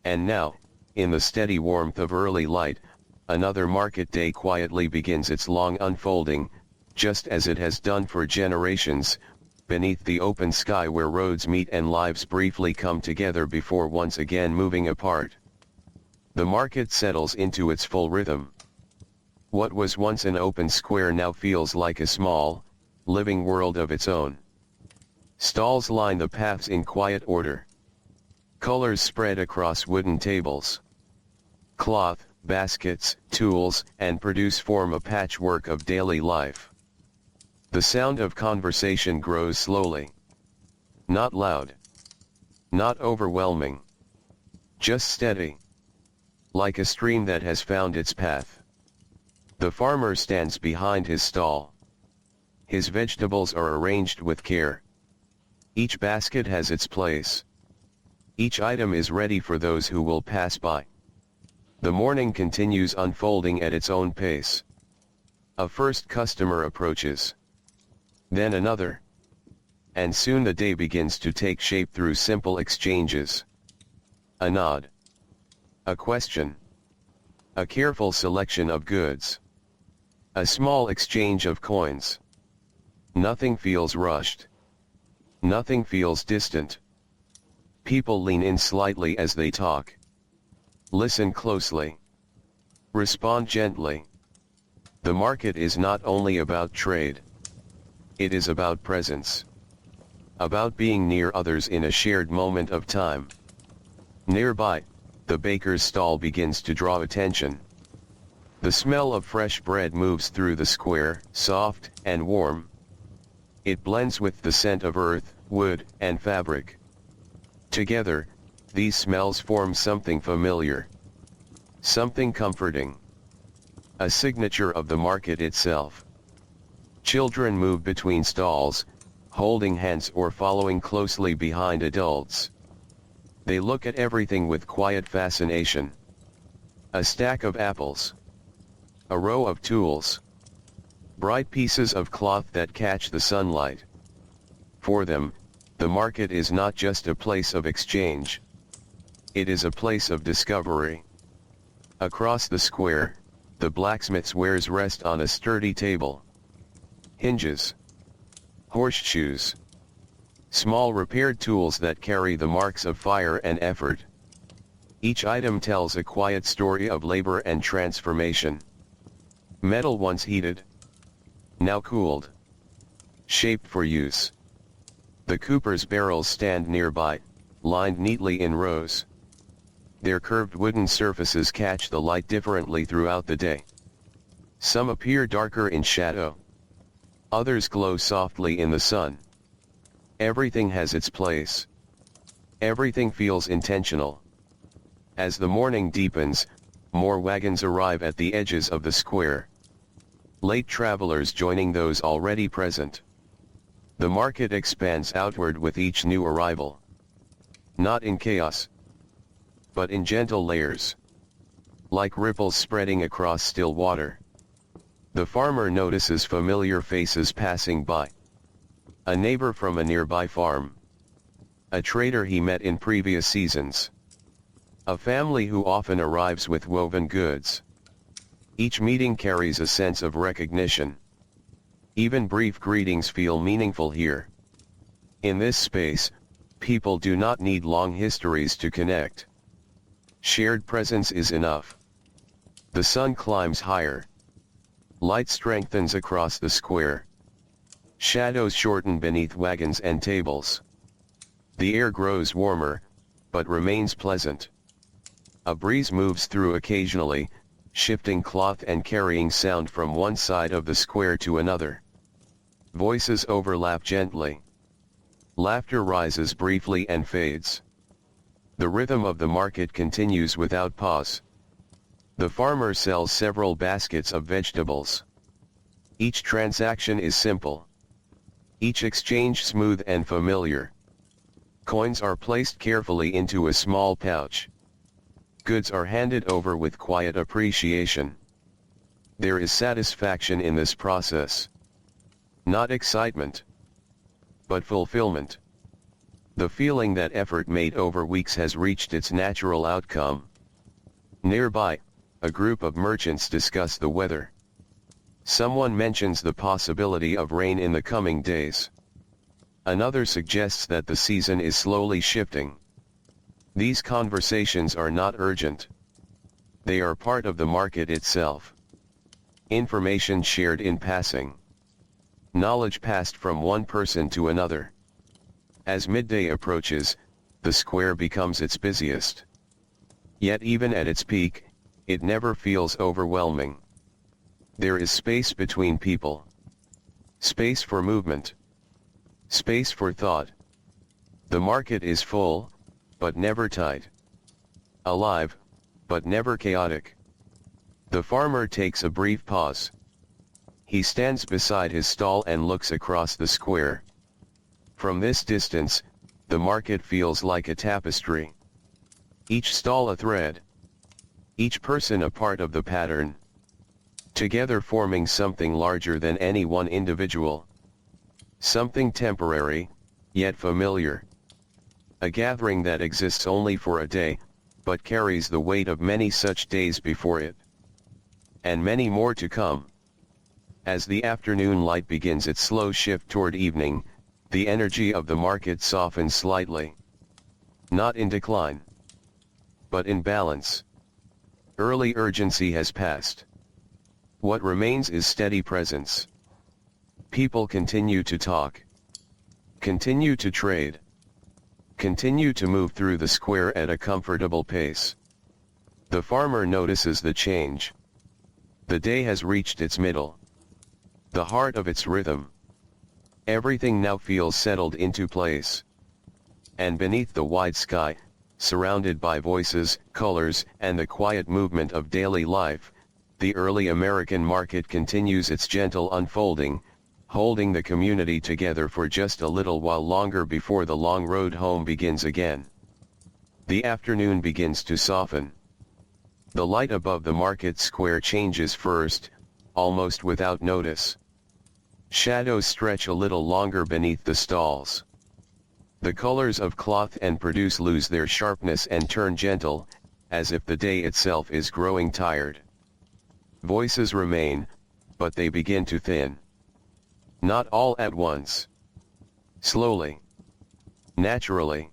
And now, in the steady warmth of early light, another market day quietly begins its long unfolding, just as it has done for generations, beneath the open sky where roads meet and lives briefly come together before once again moving apart. The market settles into its full rhythm. What was once an open square now feels like a small, living world of its own. Stalls line the paths in quiet order. Colors spread across wooden tables. Cloth, baskets, tools, and produce form a patchwork of daily life. The sound of conversation grows slowly. Not loud. Not overwhelming. Just steady. Like a stream that has found its path. The farmer stands behind his stall. His vegetables are arranged with care. Each basket has its place. Each item is ready for those who will pass by. The morning continues unfolding at its own pace. A first customer approaches. Then another. And soon the day begins to take shape through simple exchanges. A nod. A question. A careful selection of goods. A small exchange of coins. Nothing feels rushed. Nothing feels distant. People lean in slightly as they talk. Listen closely. Respond gently. The market is not only about trade. It is about presence. About being near others in a shared moment of time. Nearby, the baker's stall begins to draw attention. The smell of fresh bread moves through the square, soft and warm. It blends with the scent of earth, wood, and fabric. Together, these smells form something familiar. Something comforting. A signature of the market itself. Children move between stalls, holding hands or following closely behind adults. They look at everything with quiet fascination. A stack of apples. A row of tools. Bright pieces of cloth that catch the sunlight. For them, the market is not just a place of exchange. It is a place of discovery. Across the square, the blacksmith's wares rest on a sturdy table. Hinges. Horseshoes. Small repaired tools that carry the marks of fire and effort. Each item tells a quiet story of labor and transformation. Metal once heated. Now cooled. Shaped for use. The cooper's barrels stand nearby, lined neatly in rows. Their curved wooden surfaces catch the light differently throughout the day. Some appear darker in shadow. Others glow softly in the sun. Everything has its place. Everything feels intentional. As the morning deepens, more wagons arrive at the edges of the square. Late travelers joining those already present. The market expands outward with each new arrival. Not in chaos, but in gentle layers. Like ripples spreading across still water. The farmer notices familiar faces passing by. A neighbor from a nearby farm. A trader he met in previous seasons. A family who often arrives with woven goods. Each meeting carries a sense of recognition. Even brief greetings feel meaningful here. In this space, people do not need long histories to connect. Shared presence is enough. The sun climbs higher. Light strengthens across the square. Shadows shorten beneath wagons and tables. The air grows warmer, but remains pleasant. A breeze moves through occasionally, shifting cloth and carrying sound from one side of the square to another. Voices overlap gently. Laughter rises briefly and fades. The rhythm of the market continues without pause. The farmer sells several baskets of vegetables. Each transaction is simple. Each exchange smooth and familiar. Coins are placed carefully into a small pouch. Goods are handed over with quiet appreciation. There is satisfaction in this process. Not excitement, but fulfillment. The feeling that effort made over weeks has reached its natural outcome. Nearby, a group of merchants discuss the weather. Someone mentions the possibility of rain in the coming days. Another suggests that the season is slowly shifting. These conversations are not urgent. They are part of the market itself. Information shared in passing. Knowledge passed from one person to another. As midday approaches, the square becomes its busiest. Yet even at its peak, it never feels overwhelming. There is space between people. Space for movement. Space for thought. The market is full, but never tight. Alive, but never chaotic. The farmer takes a brief pause. He stands beside his stall and looks across the square. From this distance, the market feels like a tapestry. Each stall a thread. Each person a part of the pattern. Together forming something larger than any one individual. Something temporary, yet familiar. A gathering that exists only for a day, but carries the weight of many such days before it. And many more to come. As the afternoon light begins its slow shift toward evening, the energy of the market softens slightly. Not in decline, but in balance. Early urgency has passed. What remains is steady presence. People continue to talk. Continue to trade. Continue to move through the square at a comfortable pace. The farmer notices the change. The day has reached its middle. The heart of its rhythm. Everything now feels settled into place. And beneath the wide sky, surrounded by voices, colors, and the quiet movement of daily life, the early American market continues its gentle unfolding, holding the community together for just a little while longer before the long road home begins again. The afternoon begins to soften. The light above the market square changes first, almost without notice. Shadows stretch a little longer beneath the stalls. The colors of cloth and produce lose their sharpness and turn gentle, as if the day itself is growing tired. Voices remain, but they begin to thin. Not all at once. Slowly. Naturally.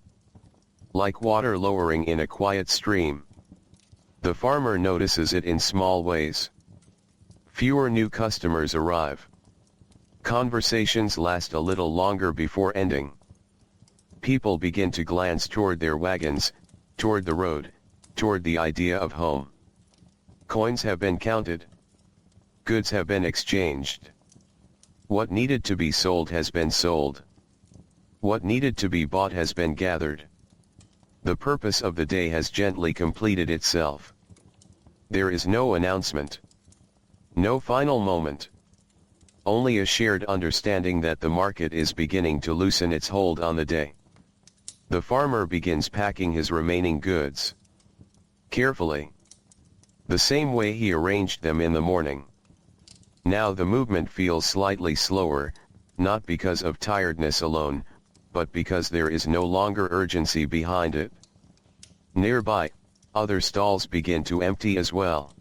Like water lowering in a quiet stream. The farmer notices it in small ways. Fewer new customers arrive. Conversations last a little longer before ending. People begin to glance toward their wagons, toward the road, toward the idea of home. Coins have been counted. Goods have been exchanged. What needed to be sold has been sold. What needed to be bought has been gathered. The purpose of the day has gently completed itself. There is no announcement. No final moment. Only a shared understanding that the market is beginning to loosen its hold on the day. The farmer begins packing his remaining goods. Carefully. The same way he arranged them in the morning. Now the movement feels slightly slower, not because of tiredness alone, but because there is no longer urgency behind it. Nearby, other stalls begin to empty as well.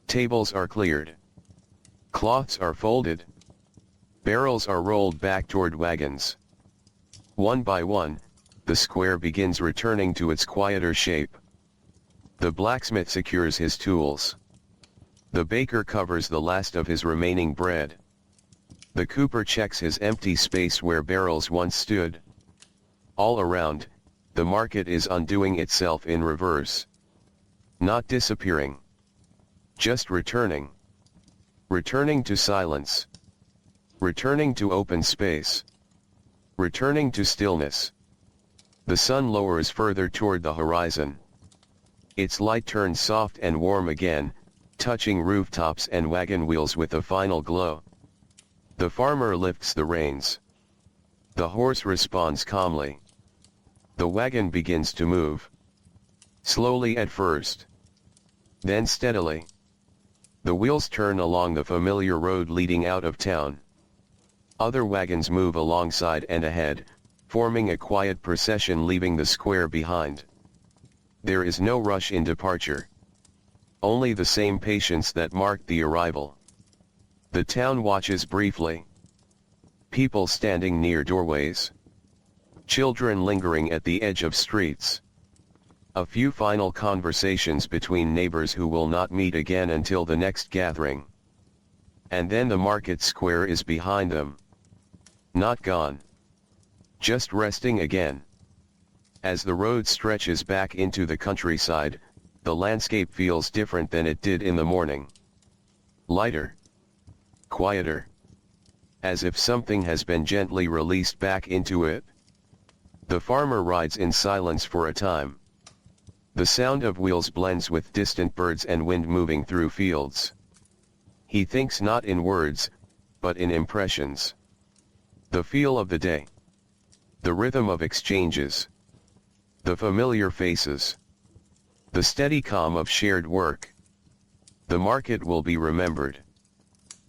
Tables are cleared. Cloths are folded. Barrels are rolled back toward wagons. One by one, the square begins returning to its quieter shape. The blacksmith secures his tools. The baker covers the last of his remaining bread. The cooper checks his empty space where barrels once stood. All around, the market is undoing itself in reverse. Not disappearing. Just returning. Returning to silence. Returning to open space. Returning to stillness. The sun lowers further toward the horizon. Its light turns soft and warm again, touching rooftops and wagon wheels with a final glow. The farmer lifts the reins. The horse responds calmly. The wagon begins to move. Slowly at first. Then steadily. The wheels turn along the familiar road leading out of town. Other wagons move alongside and ahead, forming a quiet procession leaving the square behind. There is no rush in departure. Only the same patience that marked the arrival. The town watches briefly. People standing near doorways. Children lingering at the edge of streets. A few final conversations between neighbors who will not meet again until the next gathering. And then the market square is behind them. Not gone. Just resting again. As the road stretches back into the countryside, the landscape feels different than it did in the morning. Lighter. Quieter. As if something has been gently released back into it. The farmer rides in silence for a time. The sound of wheels blends with distant birds and wind moving through fields. He thinks not in words, but in impressions. The feel of the day. The rhythm of exchanges. The familiar faces. The steady calm of shared work. The market will be remembered.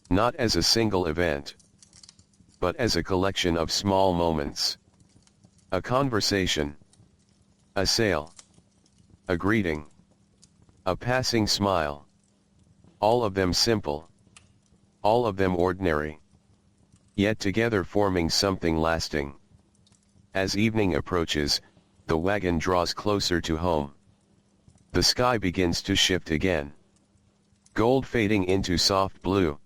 Not as a single event, but as a collection of small moments. A conversation. A sale. A greeting. A passing smile. All of them simple. All of them ordinary. Yet together forming something lasting. As evening approaches, the wagon draws closer to home. The sky begins to shift again. Gold fading into soft blue.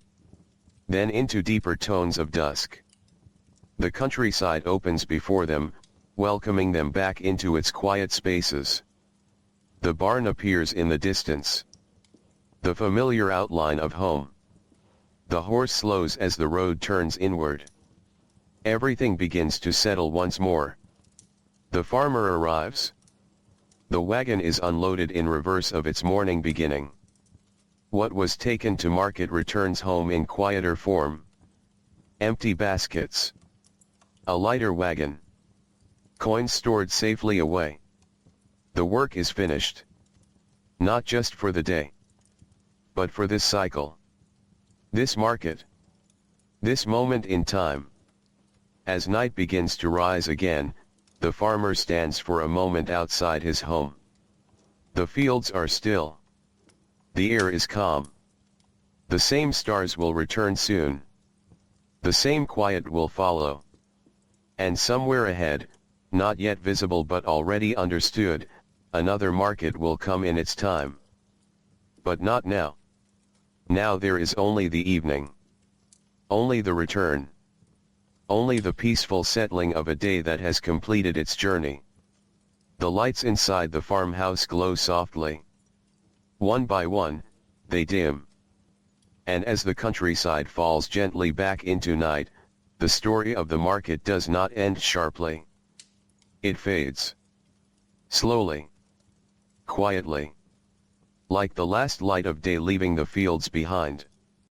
Then into deeper tones of dusk. The countryside opens before them, welcoming them back into its quiet spaces. The barn appears in the distance. The familiar outline of home. The horse slows as the road turns inward. Everything begins to settle once more. The farmer arrives. The wagon is unloaded in reverse of its morning beginning. What was taken to market returns home in quieter form. Empty baskets. A lighter wagon. Coins stored safely away. The work is finished. Not just for the day. But for this cycle. This market. This moment in time. As night begins to rise again, the farmer stands for a moment outside his home. The fields are still. The air is calm. The same stars will return soon. The same quiet will follow. And somewhere ahead, not yet visible but already understood, another market will come in its time. But not now. Now there is only the evening. Only the return. Only the peaceful settling of a day that has completed its journey. The lights inside the farmhouse glow softly. One by one, they dim. And as the countryside falls gently back into night, the story of the market does not end sharply. It fades. Slowly. Quietly. Like the last light of day leaving the fields behind.